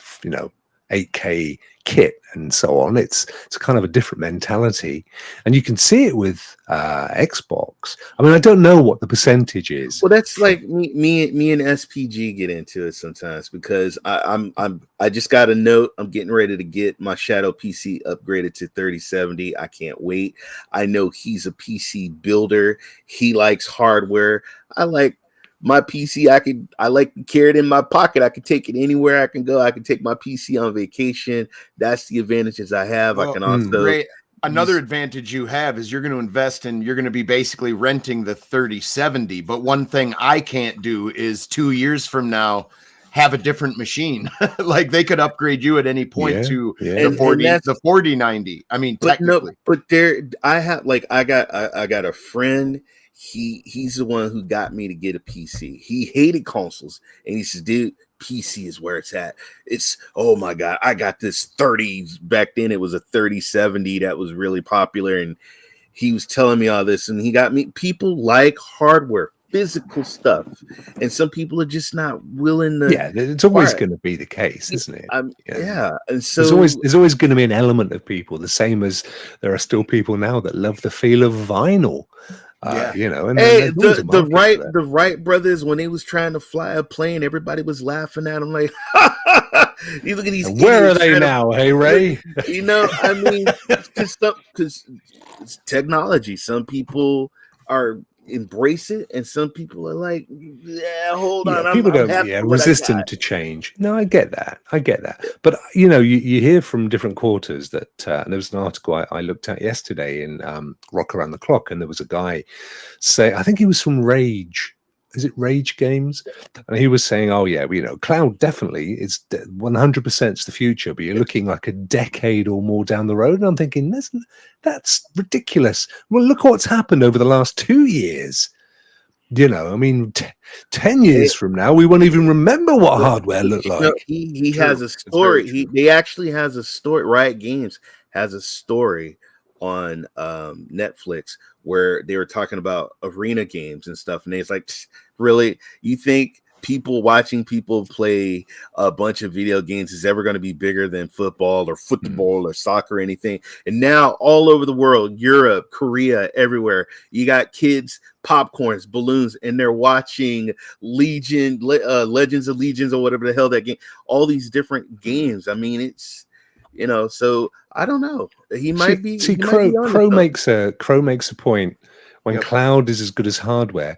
Speaker 1: 8K kit and so on. It's kind of a different mentality, and you can see it with Xbox. I mean, I don't know what the percentage is.
Speaker 3: Well, that's like me and SPG get into it sometimes, because I just got a note. I'm getting ready to get my Shadow PC upgraded to 3070. I can't wait. I know he's a PC builder. He likes hardware. I like my PC. I like to carry it in my pocket. I can take it anywhere I can go. I can take my PC on vacation. That's the advantages I have. I can also
Speaker 6: Ray, another advantage you have is you're going to invest and you're going to be basically renting the 3070. But one thing I can't do is 2 years from now have a different machine. Like they could upgrade you at any point to the 4090. I mean, technically.
Speaker 3: I got a friend. He's the one who got me to get a PC. He hated consoles, and he says, dude, PC is where it's at. It's, oh my God, I got this 30. Back then it was a 3070 that was really popular, and he was telling me all this, and he got me. People like hardware, physical stuff, and some people are just not willing to.
Speaker 1: Yeah, it's always going to be the case, isn't it?
Speaker 3: And so
Speaker 1: there's always going to be an element of people, the same as there are still people now that love the feel of vinyl. And
Speaker 3: the Wright brothers, when they was trying to fly a plane, everybody was laughing at them like, you look at these.
Speaker 1: Where are they now? Hey, Ray.
Speaker 3: I mean, because it's technology. Some people embrace it, and some people are like, hold on.
Speaker 1: People don't resistant to change. No, I get that. But you hear from different quarters that there was an article I looked at yesterday in Rock Around the Clock, and there was a guy say, I think he was from Rage. Is it Rage Games? And he was saying, cloud definitely is 100% is the future, but you're looking like a decade or more down the road. And I'm thinking, that's ridiculous. Well, look what's happened over the last 2 years. 10 years from now, we won't even remember what hardware looked like.
Speaker 3: He has a story. They actually has a story. Riot Games has a story on Netflix where they were talking about arena games and stuff, and it's like, really, you think watching people play a bunch of video games is ever going to be bigger than football or soccer or anything? And now all over the world, Europe, Korea, everywhere, you got kids, popcorns, balloons, and they're watching Legends of Legions or whatever the hell that game, all these different games. I mean, it's so I don't know. He might be.
Speaker 1: See, Crow makes a point when cloud is as good as hardware.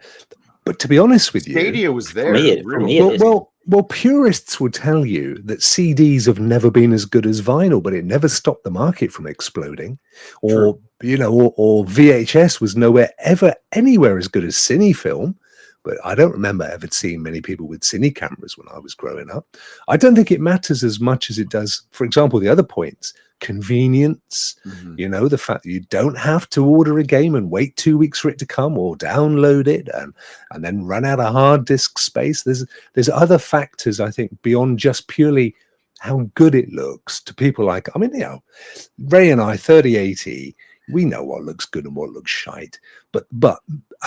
Speaker 1: But to be honest with you,
Speaker 6: Stadia was there.
Speaker 1: Well, purists will tell you that CDs have never been as good as vinyl, but it never stopped the market from exploding. Or VHS was anywhere as good as Cinefilm. but I don't remember ever seeing many people with cine cameras when I was growing up. I don't think it matters as much as it does, for example, the other points. Convenience, the fact that you don't have to order a game and wait 2 weeks for it to come, or download it and then run out of hard disk space. There's other factors, I think, beyond just purely how good it looks to people like, Ray and I, 3080, we know what looks good and what looks shite, but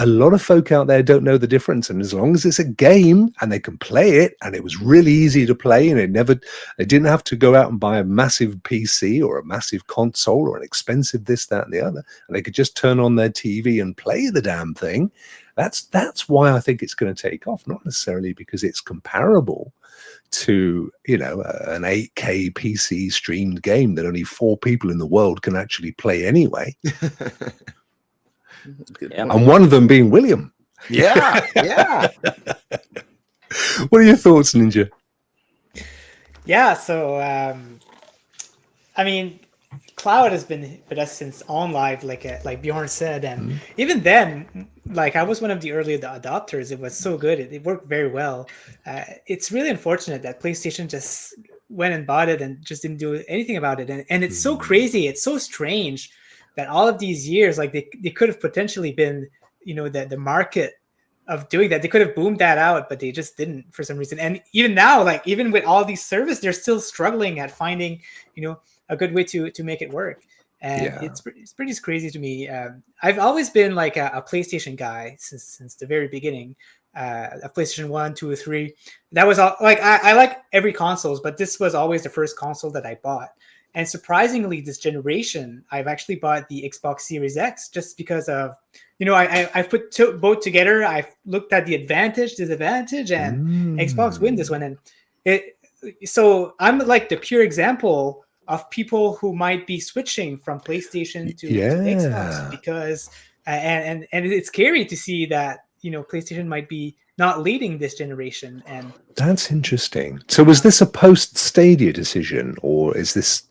Speaker 1: a lot of folk out there don't know the difference. And as long as it's a game and they can play it, and it was really easy to play, and they didn't have to go out and buy a massive PC or a massive console or an expensive this, that, and the other, and they could just turn on their TV and play the damn thing. That's why I think it's going to take off, not necessarily because it's comparable to an 8K PC streamed game that only 4 people in the world can actually play anyway. And one of them being William.
Speaker 6: Yeah.
Speaker 1: What are your thoughts, Ninja?
Speaker 8: Yeah, so Cloud has been with us since on live, like Bjorn said, and even then, I was one of the early adopters. It was so good; it worked very well. It's really unfortunate that PlayStation just went and bought it and just didn't do anything about it. And it's so crazy, it's so strange that all of these years, they could have potentially been, the market of doing that. They could have boomed that out, but they just didn't for some reason. And even now, even with all these services, they're still struggling at finding, a good way to make it work. And it's pretty crazy to me. I've always been a PlayStation guy since the very beginning. A PlayStation 1, 2, 3. That was all. I like every consoles, but this was always the first console that I bought. And surprisingly, this generation, I've actually bought the Xbox Series X just because of, I put both together. I've looked at the advantage, disadvantage, and Xbox win this one. And so I'm the pure example of people who might be switching from PlayStation to Xbox because, and it's scary to see that, PlayStation might be not leading this generation. And
Speaker 1: that's interesting. So was this a post-Stadia decision, or is this?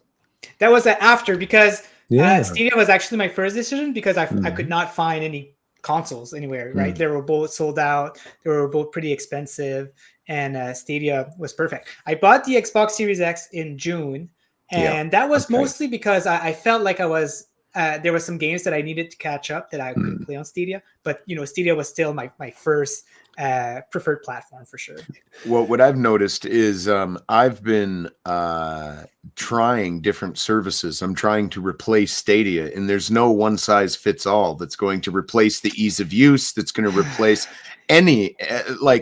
Speaker 8: That was after, because Stadia was actually my first decision because I could not find any consoles anywhere, right? They were both sold out. They were both pretty expensive, and Stadia was perfect. I bought the Xbox Series X in June, and that was mostly because I felt like I was there were some games that I needed to catch up that I could play on Stadia, but Stadia was still my first preferred platform for sure.
Speaker 6: Well, what I've noticed is I've been trying different services. I'm trying to replace Stadia, and there's no one size fits all that's going to replace the ease of use, that's going to replace any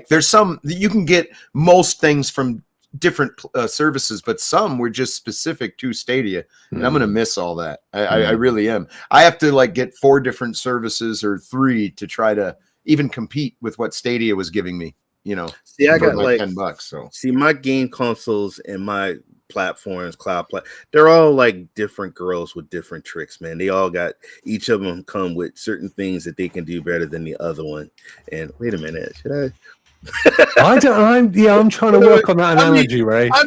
Speaker 6: there's some you can get most things from different services, but some were just specific to Stadia, and I'm gonna miss all that. I really am. I have to get 4 different services or 3 to try to even compete with what Stadia was giving me.
Speaker 3: See, I got
Speaker 6: $10. So
Speaker 3: see, my game consoles and my platforms, they're all different girls with different tricks, man. They all got, each of them come with certain things that they can do better than the other one. And wait a minute, should I?
Speaker 1: I'm trying to work on that analogy, Ray.
Speaker 2: I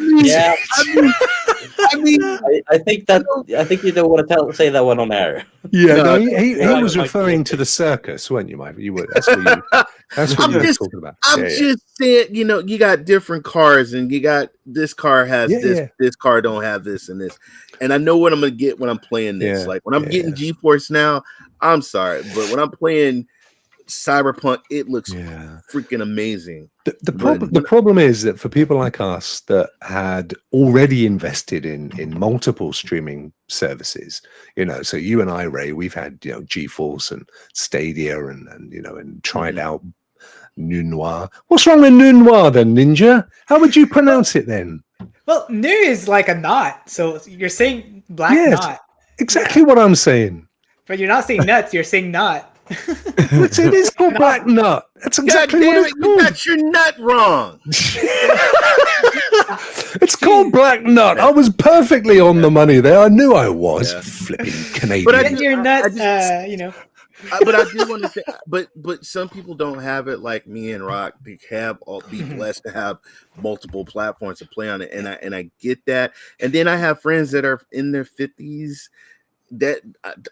Speaker 2: think you don't want to say that one on air.
Speaker 1: Yeah, he was referring to the circus, weren't you, Mike? You were. That's what you were talking about.
Speaker 3: I'm just saying, you got different cars, and you got this car has this, this car don't have this and this, and I know what I'm gonna get when I'm playing this. When I'm getting GeForce now, I'm sorry, but when I'm playing Cyberpunk, it looks freaking amazing.
Speaker 1: The problem is that for people like us that had already invested in multiple streaming services, so you and I, Ray, we've had GeForce and Stadia and tried out Noir. What's wrong with Noir then, Ninja? How would you pronounce it then?
Speaker 8: Well, Nu is like a knot, so you're saying black knot.
Speaker 1: Exactly what I'm saying.
Speaker 8: But you're not saying nuts, you're saying knot.
Speaker 1: It is called black nut. That's exactly what it's called.
Speaker 3: You got your nut wrong.
Speaker 1: It's called black nut. I was perfectly on the money there. I knew I was. Flipping Canadian.
Speaker 8: But your nut,
Speaker 3: but I do want to say, but some people don't have it like me and Rock. They be blessed to have multiple platforms to play on it, and I get that. And then I have friends that are in their 50s that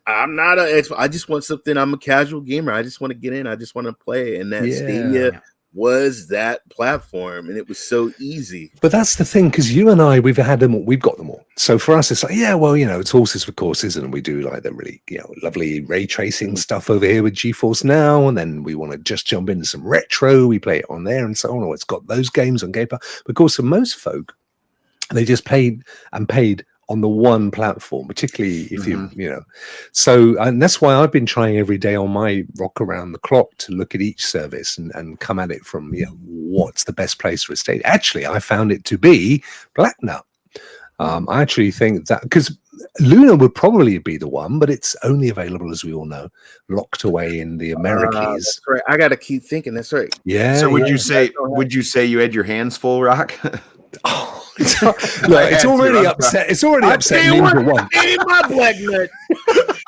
Speaker 3: I'm not an expert. I just want something. I'm a casual gamer. I just want to get in. I just want to play. And that Stadia was that platform, and it was so easy.
Speaker 1: But that's the thing, because you and I, we've got them all. So for us, it's like, yeah, well, it's horses for courses, and we do like the really, lovely ray tracing stuff over here with GeForce Now, and then we want to just jump into some retro. We play it on there and so on, or it's got those games on Game Pass. But of course, for most folk, they just paid on the one platform, particularly if so, and that's why I've been trying every day on my Rokk Around the Clock to look at each service and come at it from what's the best place for a state. Actually, I found it to be Blacknut. I actually think that, because Luna would probably be the one, but it's only available, as we all know, locked away in the Americas.
Speaker 3: That's right. I gotta keep thinking. That's right.
Speaker 6: Yeah. So would you say you had your hands full, Rokk?
Speaker 1: Oh, look, it's already upset. It's already upset Ninja One.
Speaker 3: My black nut.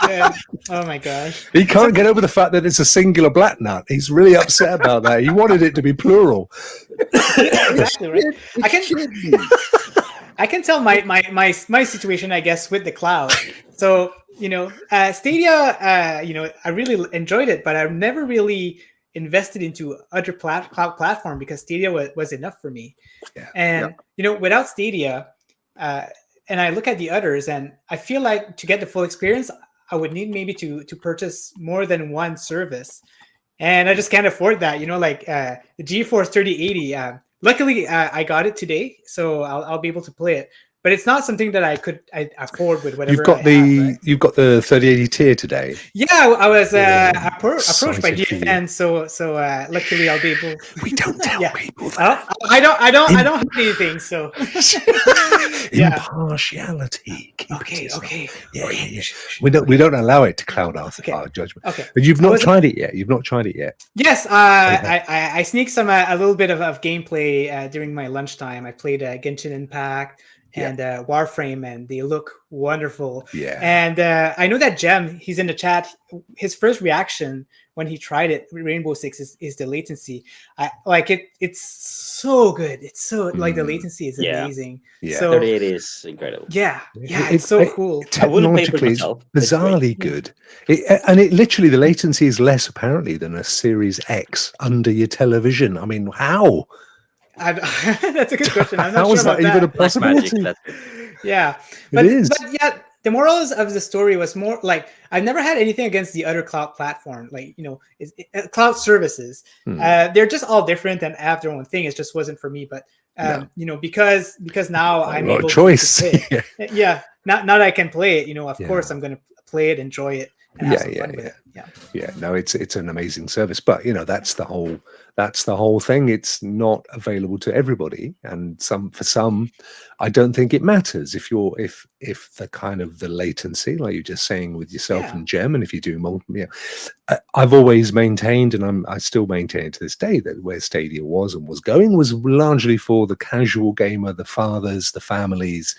Speaker 8: Yeah. Oh my gosh.
Speaker 1: He can't get over the fact that it's a singular black nut. He's really upset about that. He wanted it to be plural.
Speaker 8: Exactly right. I can tell my situation, I guess, with the cloud. So Stadia, I really enjoyed it, but I've never really invested into other cloud platform because Stadia was enough for me. Yeah. And without Stadia, and I look at the others, and I feel like to get the full experience, I would need maybe to purchase more than one service, and I just can't afford that. The GeForce 3080. Luckily, I got it today, so I'll be able to play it. But it's not something that I afford with whatever.
Speaker 1: You've got the 3080 tier today.
Speaker 8: Yeah, I was approached by GFN, so luckily I'll be able.
Speaker 1: We don't tell people that.
Speaker 8: I don't have anything. So
Speaker 1: impartiality.
Speaker 8: Okay.
Speaker 1: Yeah. We don't allow it to cloud our judgment. Okay, but you've not tried it yet.
Speaker 8: Yes, I sneaked some a little bit of gameplay during my lunchtime. I played Genshin Impact and Warframe, and they look wonderful. Yeah. And I know that Jem, he's in the chat. His first reaction when he tried it, Rainbow Six, is the latency. I like it. It's so good. It's so like the latency is amazing.
Speaker 2: Yeah.
Speaker 8: So
Speaker 2: 3080 is incredible.
Speaker 8: Yeah. It's so cool.
Speaker 1: Technologically, it's bizarrely good. And it literally, the latency is less apparently than a Series X under your television. I mean, how?
Speaker 8: That's a good question. I'm not
Speaker 1: How
Speaker 8: sure
Speaker 1: is that
Speaker 8: about
Speaker 1: even a possibility?
Speaker 8: Yeah,
Speaker 1: it is.
Speaker 8: But yeah, the morals of the story was more like I've never had anything against the other cloud platform, like cloud services. They're just all different and have their own thing. It just wasn't for me. But because now I'm able
Speaker 1: choice.
Speaker 8: To play it. Yeah, now that I can play it, of course I'm going to play it, enjoy it. No,
Speaker 1: it's an amazing service, but that's the whole thing. It's not available to everybody, and for some, I don't think it matters if the kind of the latency, like you're just saying with yourself and Jem, and if you're doing multiple, I've always maintained, and I still maintain to this day, that where Stadia was going was largely for the casual gamer, the fathers, the families,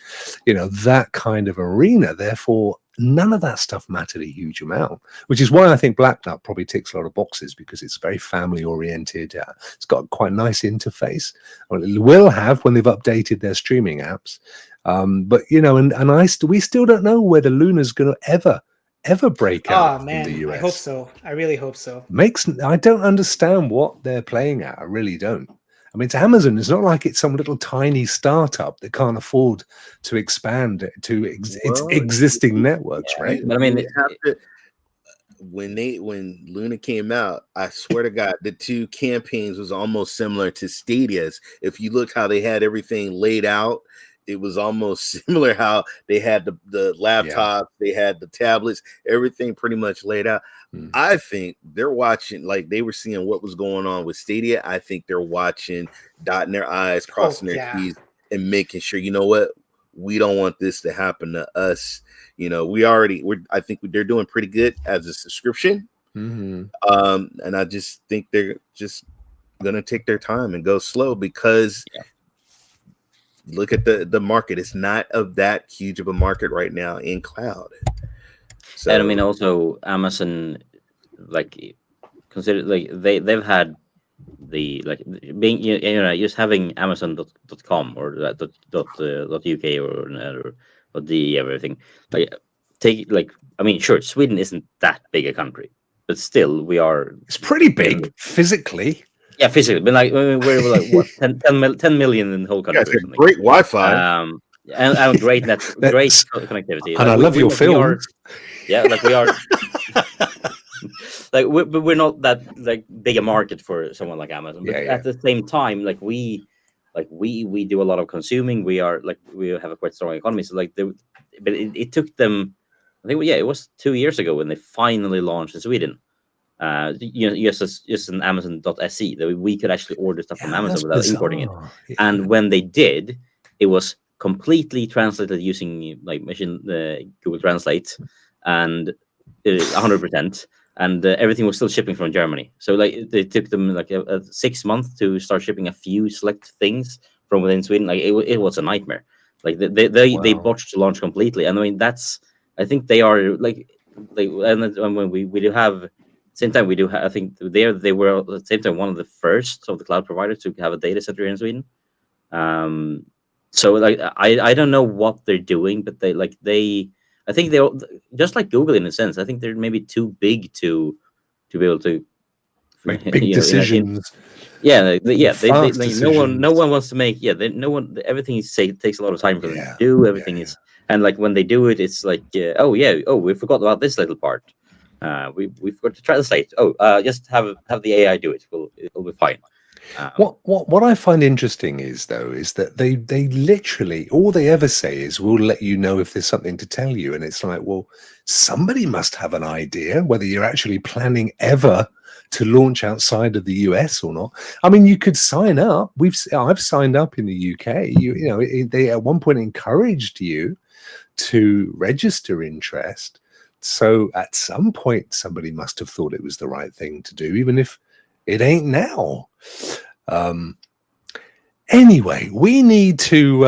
Speaker 1: that kind of arena. Therefore, none of that stuff mattered a huge amount, which is why I think Blacknut probably ticks a lot of boxes, because it's very family oriented. It's got quite a nice interface. Well, it will have when they've updated their streaming apps. But we still don't know whether Luna's going to ever break out in the US.
Speaker 8: I hope so. I really hope so.
Speaker 1: I don't understand what they're playing at. I really don't. I mean, it's Amazon. It's not like it's some little tiny startup that can't afford to expand to its existing networks, right?
Speaker 2: But I mean,
Speaker 3: when Luna came out, I swear to God, the two campaigns was almost similar to Stadia's. If you look how they had everything laid out, it was almost similar how they had the laptop, they had the tablets, everything pretty much laid out. I think they're watching, like they were seeing what was going on with Stadia. I think they're watching, dotting their I's, crossing their T's, and making sure, we don't want this to happen to us. I think they're doing pretty good as a subscription. And I just think they're just going to take their time and go slow, because look at the market. It's not of that huge of a market right now in cloud. So,
Speaker 2: and I mean, also Amazon, consider they've had the being just having Amazon.com or .uk or .de, everything sure, Sweden isn't that big a country, but still we are.
Speaker 1: It's pretty big physically.
Speaker 2: Yeah, physically, but we're like what 10 million in the whole country.
Speaker 3: Yeah, great Wi-Fi.
Speaker 2: And great great connectivity.
Speaker 1: And I love your films.
Speaker 2: We are. We're not that big a market for someone like Amazon, but at the same time, we do a lot of consuming. We have a quite strong economy. So but it took them, I think, it was 2 years ago when they finally launched in Sweden. Just an Amazon.se that we could actually order stuff from Amazon without importing it. Yeah. And when they did, it was completely translated using machine Google Translate and 100%. And everything was still shipping from Germany. So it took them 6 months to start shipping a few select things from within Sweden. It was a nightmare. They botched the launch completely. And I mean I think they are and when we do have same time we do have, I think they were at the same time one of the first of the cloud providers to have a data center here in Sweden. So I don't know what they're doing, but I think they're just like Google in a sense. I think they're maybe too big to be able to
Speaker 1: make big decisions.
Speaker 2: No one wants to make. Everything takes a lot of time for them to do. Everything is, and when they do it, it's we forgot about this little part. We forgot to translate. Just have the AI do it. It'll be fine.
Speaker 1: What I find interesting is that they literally all they ever say is we'll let you know if there's something to tell you, and it's like, well, somebody must have an idea whether you're actually planning ever to launch outside of the US or not. I mean, you could sign up. I've signed up in the UK. They at one point encouraged you to register interest. So at some point, somebody must have thought it was the right thing to do, even if it ain't now. Anyway, we need to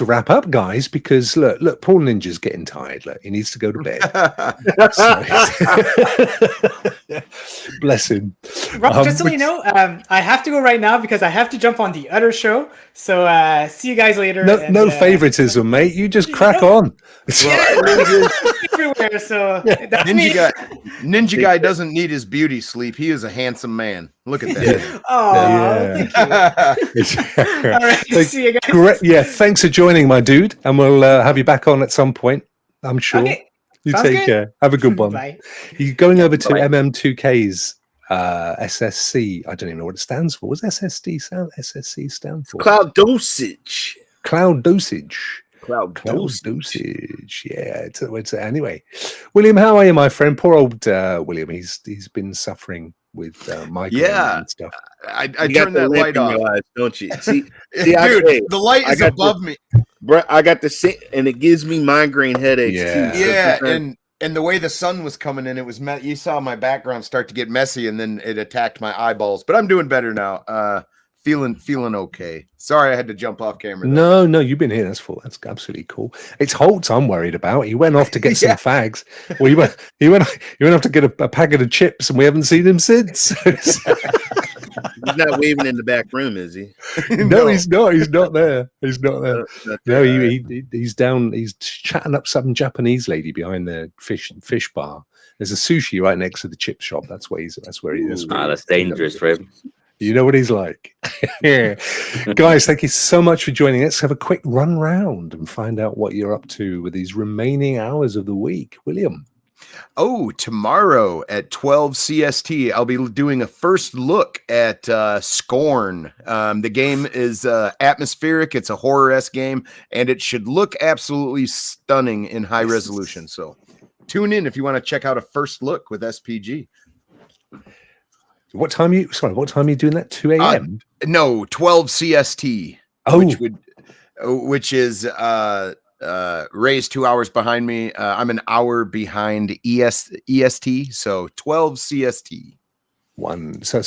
Speaker 1: wrap up, guys, because look, Paul Ninja's getting tired. Look, he needs to go to bed. Bless him.
Speaker 8: Rob, just so you know, I have to go right now because I have to jump on the other show. So see you guys later.
Speaker 1: No favoritism, mate. You just crack on.
Speaker 8: Everywhere. So that's
Speaker 6: Ninja Guy doesn't need his beauty sleep. He is a handsome man. Look at that.
Speaker 8: Thank you. All right, see you guys.
Speaker 1: Great. Yeah, thanks for joining, my dude, and we'll have you back on at some point, I'm sure. Okay. You take care. Have a good one. Bye. You're going over to MM2K's SSC. I don't even know what it stands for. What's SSC stand for?
Speaker 3: Cloud dosage.
Speaker 1: Cloud dosage. Yeah. It's anyway. William, how are you, my friend? Poor old William. He's been suffering with migraine and stuff.
Speaker 6: I turned that light off,
Speaker 3: eyes, don't you? See,
Speaker 6: dude, the light is above me.
Speaker 3: Bro, I got the same, and it gives me migraine headaches too.
Speaker 6: Yeah, and the way the sun was coming in, it was you saw my background start to get messy, and then it attacked my eyeballs. But I'm doing better now. Feeling okay. Sorry, I had to jump off camera.
Speaker 1: No, you've been here. That's absolutely cool. It's HOULTS I'm worried about. He went off to get some fags. Well, he went off to get a packet of chips, and we haven't seen him since.
Speaker 3: He's not waving in the back room, is he?
Speaker 1: No, he's not. He's not there. He's not there. No, he's down. He's chatting up some Japanese lady behind the fish bar. There's a sushi right next to the chip shop. That's where he is.
Speaker 2: That's dangerous for him.
Speaker 1: You know what he's like. Guys, thank you so much for joining. Let's have a quick run round and find out what you're up to with these remaining hours of the week. William.
Speaker 6: Tomorrow at 12 CST, I'll be doing a first look at Scorn. The game is atmospheric. It's a horror-esque game, and it should look absolutely stunning in high resolution. So tune in if you want to check out a first look with SPG.
Speaker 1: What time are you doing that? 2 a.m.?
Speaker 6: No, 12 CST. Which is Ray's 2 hours behind me. I'm an hour behind EST, so 12 CST.
Speaker 1: So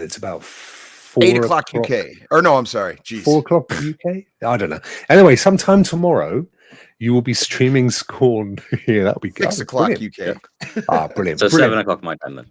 Speaker 1: it's about
Speaker 6: 8 o'clock UK. Or no, I'm sorry. Jeez.
Speaker 1: 4 o'clock UK? I don't know. Anyway, sometime tomorrow, you will be streaming Scorn. Yeah, that'll be good.
Speaker 6: 6 o'clock UK.
Speaker 1: Brilliant.
Speaker 2: So 7 o'clock my time then.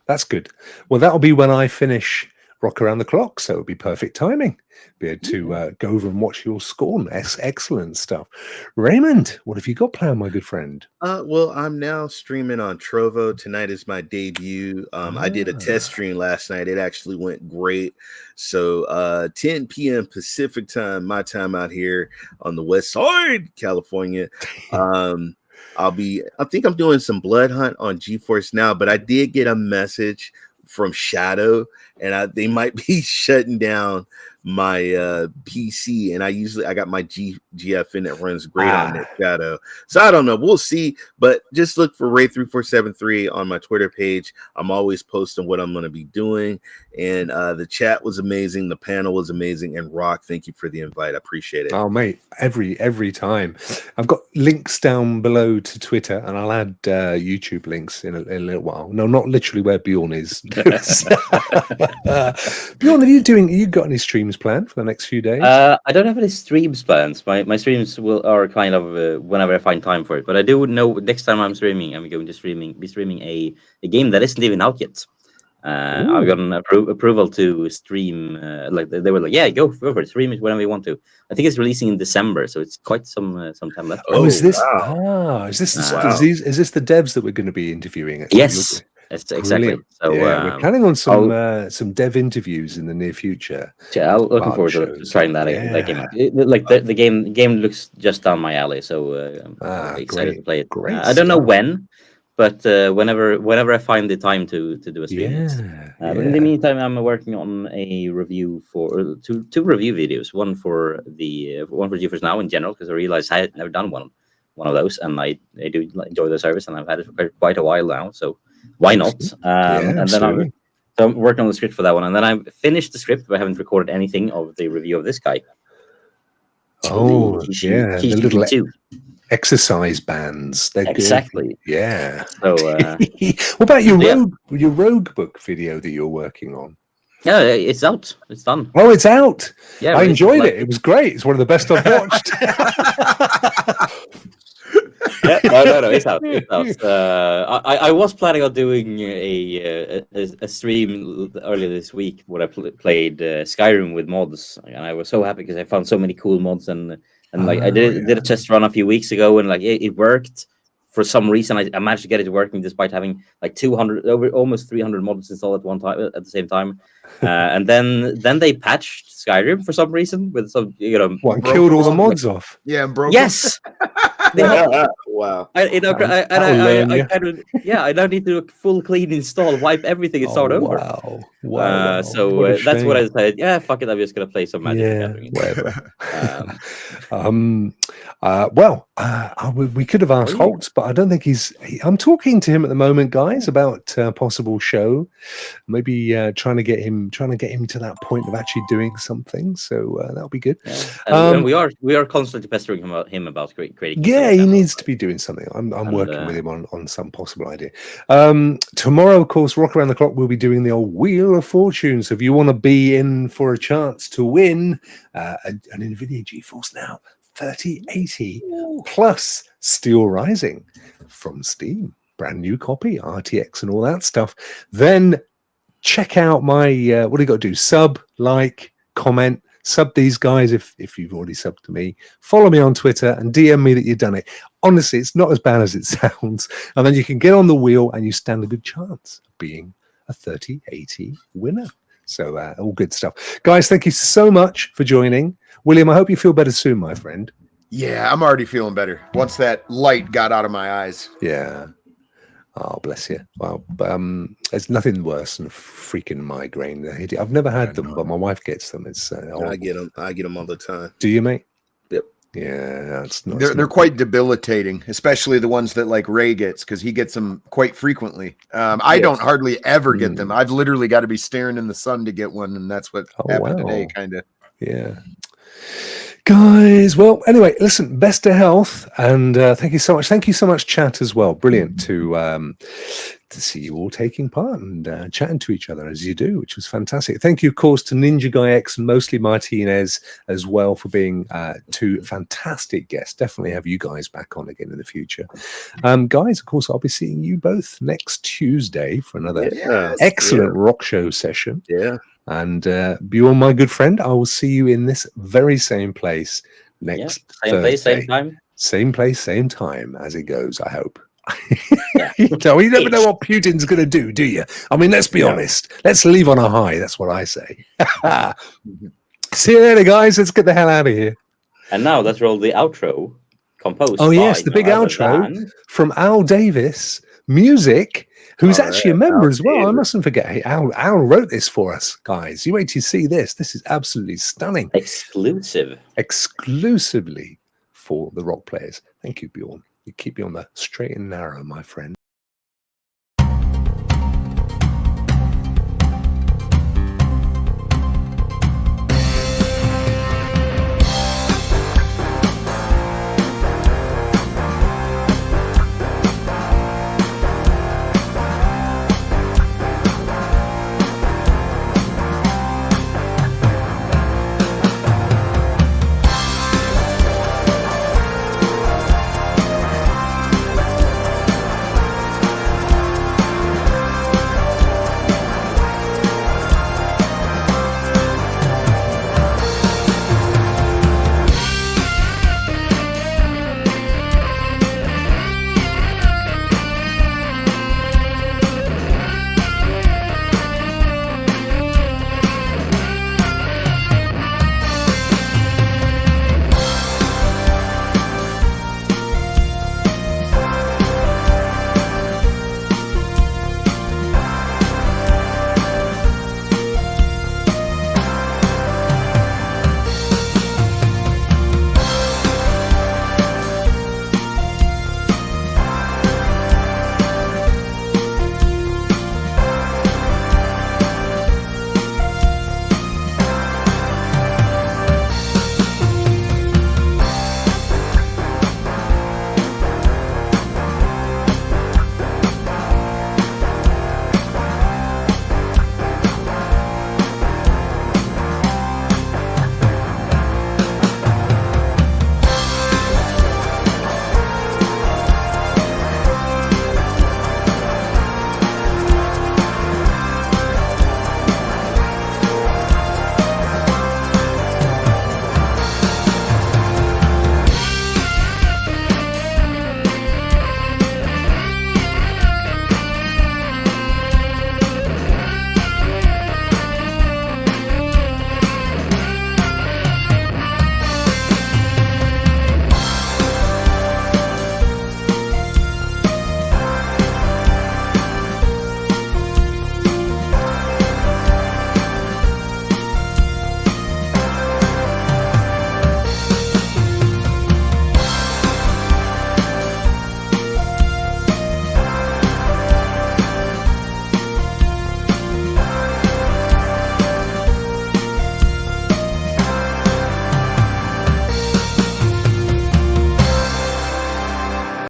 Speaker 1: That's good. Well, that'll be when I finish Rock Around the Clock, so it'll be perfect timing. Be able to go over and watch your scorn. Excellent stuff. Raymond, what have you got planned, my good friend?
Speaker 3: Well, I'm now streaming on Trovo. Tonight is my debut. I did a test stream last night. It actually went great. So 10 p.m. Pacific time, my time out here on the West Side, California. I think I'm doing some Blood Hunt on GeForce Now, but I did get a message from Shadow, and they might be shutting down my PC, and I got my GFN that runs great on that Shadow. So I don't know, we'll see, but just look for Ray3473 on my Twitter page. I'm always posting what I'm going to be doing, and the chat was amazing, the panel was amazing, and Rokk, thank you for the invite. I appreciate it.
Speaker 1: Oh mate, every time. I've got links down below to Twitter, and I'll add YouTube links in a little while. No, not literally where Bjorn is. Bjorn, are you got any streams planned for the next few days?
Speaker 2: I don't have any streams plans. My streams are kind of whenever I find time for it. But I do know next time I'm streaming, I'm going to be streaming a game that isn't even out yet. I've got an approval to stream. They were like, yeah, go for it. Stream it whenever you want to. I think it's releasing in December, so it's quite some time left.
Speaker 1: Is this? Wow. Is this the devs that we're going to be interviewing?
Speaker 2: Yes. Exactly. So
Speaker 1: we're planning on some dev interviews in the near future.
Speaker 2: Yeah, I'm looking forward to trying that game out. The game looks just down my alley, so I'm excited to play it. I don't know when, but whenever I find the time to do a stream. But in the meantime, I'm working on a review for two review videos. One for GeForce Now in general, because I realized I had never done one of those, and I do enjoy the service, and I've had it for quite a while now. So why not? And then I'm working on the script for that one, and then I finished the script, but I haven't recorded anything of the review of this guy.
Speaker 1: The little exercise bands. They're
Speaker 2: exactly.
Speaker 1: Good. Yeah.
Speaker 2: So,
Speaker 1: what about your Rogue book video that you're working on?
Speaker 2: Yeah, it's out. It's done.
Speaker 1: Oh, it's out.
Speaker 2: Yeah,
Speaker 1: I enjoyed it. It was great. It's one of the best I've watched.
Speaker 2: No, it's out. It's out. I was planning on doing a stream earlier this week where I played Skyrim with mods, and I was so happy because I found so many cool mods, and I did a test run a few weeks ago, and it worked. For some reason, I managed to get it working despite having 200, almost 300 mods installed at the same time. And then they patched Skyrim for some reason with some
Speaker 1: killed all the mods off.
Speaker 6: Yeah, and broke.
Speaker 2: Yes.
Speaker 3: Wow.
Speaker 2: I now need to do a full clean install, wipe everything, and start over.
Speaker 1: Wow.
Speaker 2: So that's what I decided. Yeah, fuck it. I'm just gonna play some Magic.
Speaker 1: We could have asked HOULTS, but I don't think I'm talking to him at the moment, guys, about a possible show. Maybe trying to get him to that point of actually doing something. So that'll be good.
Speaker 2: Yeah. And we are constantly pestering him about creating.
Speaker 1: Yeah, he needs to be doing something. I'm working with him on some possible idea. Tomorrow, of course, Rock Around the Clock, we'll be doing the old Wheel of Fortune. So if you want to be in for a chance to win an NVIDIA GeForce Now 3080 plus Steel Rising from Steam, brand new copy, RTX and all that stuff, then check out my what do you got to do? Sub, like, comment, sub these guys if you've already subbed to me. Follow me on Twitter and DM me that you've done it. Honestly, it's not as bad as it sounds. And then you can get on the wheel and you stand a good chance of being a 3080 winner. So all good stuff. Guys, thank you so much for joining. William, I hope you feel better soon, my friend.
Speaker 6: Yeah, I'm already feeling better once that light got out of my eyes.
Speaker 1: Yeah. Oh, bless you. Well, there's nothing worse than a freaking migraine. I've never had them, but my wife gets them. It's
Speaker 3: I get them all the time.
Speaker 1: Do you, mate?
Speaker 3: Yep.
Speaker 1: Yeah,
Speaker 6: they're quite debilitating, especially the ones that like Ray gets, because he gets them quite frequently. I don't hardly ever get them. I've literally got to be staring in the sun to get one, and that's what happened today, kind of.
Speaker 1: Yeah. Guys, well, anyway, listen, best of health, and thank you so much. Thank you so much, chat, as well. Brilliant to see you all taking part and chatting to each other as you do, which was fantastic. Thank you, of course, to NinjaGuy X and mostly Martinez as well for being two fantastic guests. Definitely have you guys back on again in the future. Guys, of course, I'll be seeing you both next Tuesday for another excellent rock show session.
Speaker 3: Yeah.
Speaker 1: And Bjorn, my good friend, I will see you in this very same place next
Speaker 2: same
Speaker 1: Thursday.
Speaker 2: place, same time.
Speaker 1: Same place, same time as it goes, I hope. You never know what Putin's going to do you? I mean, let's be honest. Let's leave on a high. That's what I say. See you later, guys. Let's get the hell out of here.
Speaker 2: And now let's roll the outro composed.
Speaker 1: Oh, yes, the big
Speaker 2: none other
Speaker 1: outro
Speaker 2: than
Speaker 1: from Al Davis, music, who's
Speaker 3: All
Speaker 1: actually a
Speaker 3: right,
Speaker 1: member
Speaker 3: Al
Speaker 1: as well. I
Speaker 3: Davis.
Speaker 1: mustn't forget. Hey, Al wrote this for us, guys. You wait till you see this. This is absolutely stunning.
Speaker 2: exclusive.
Speaker 1: Exclusively for the Rokk players. Thank you, Bjorn. You keep me on the straight and narrow, my friend.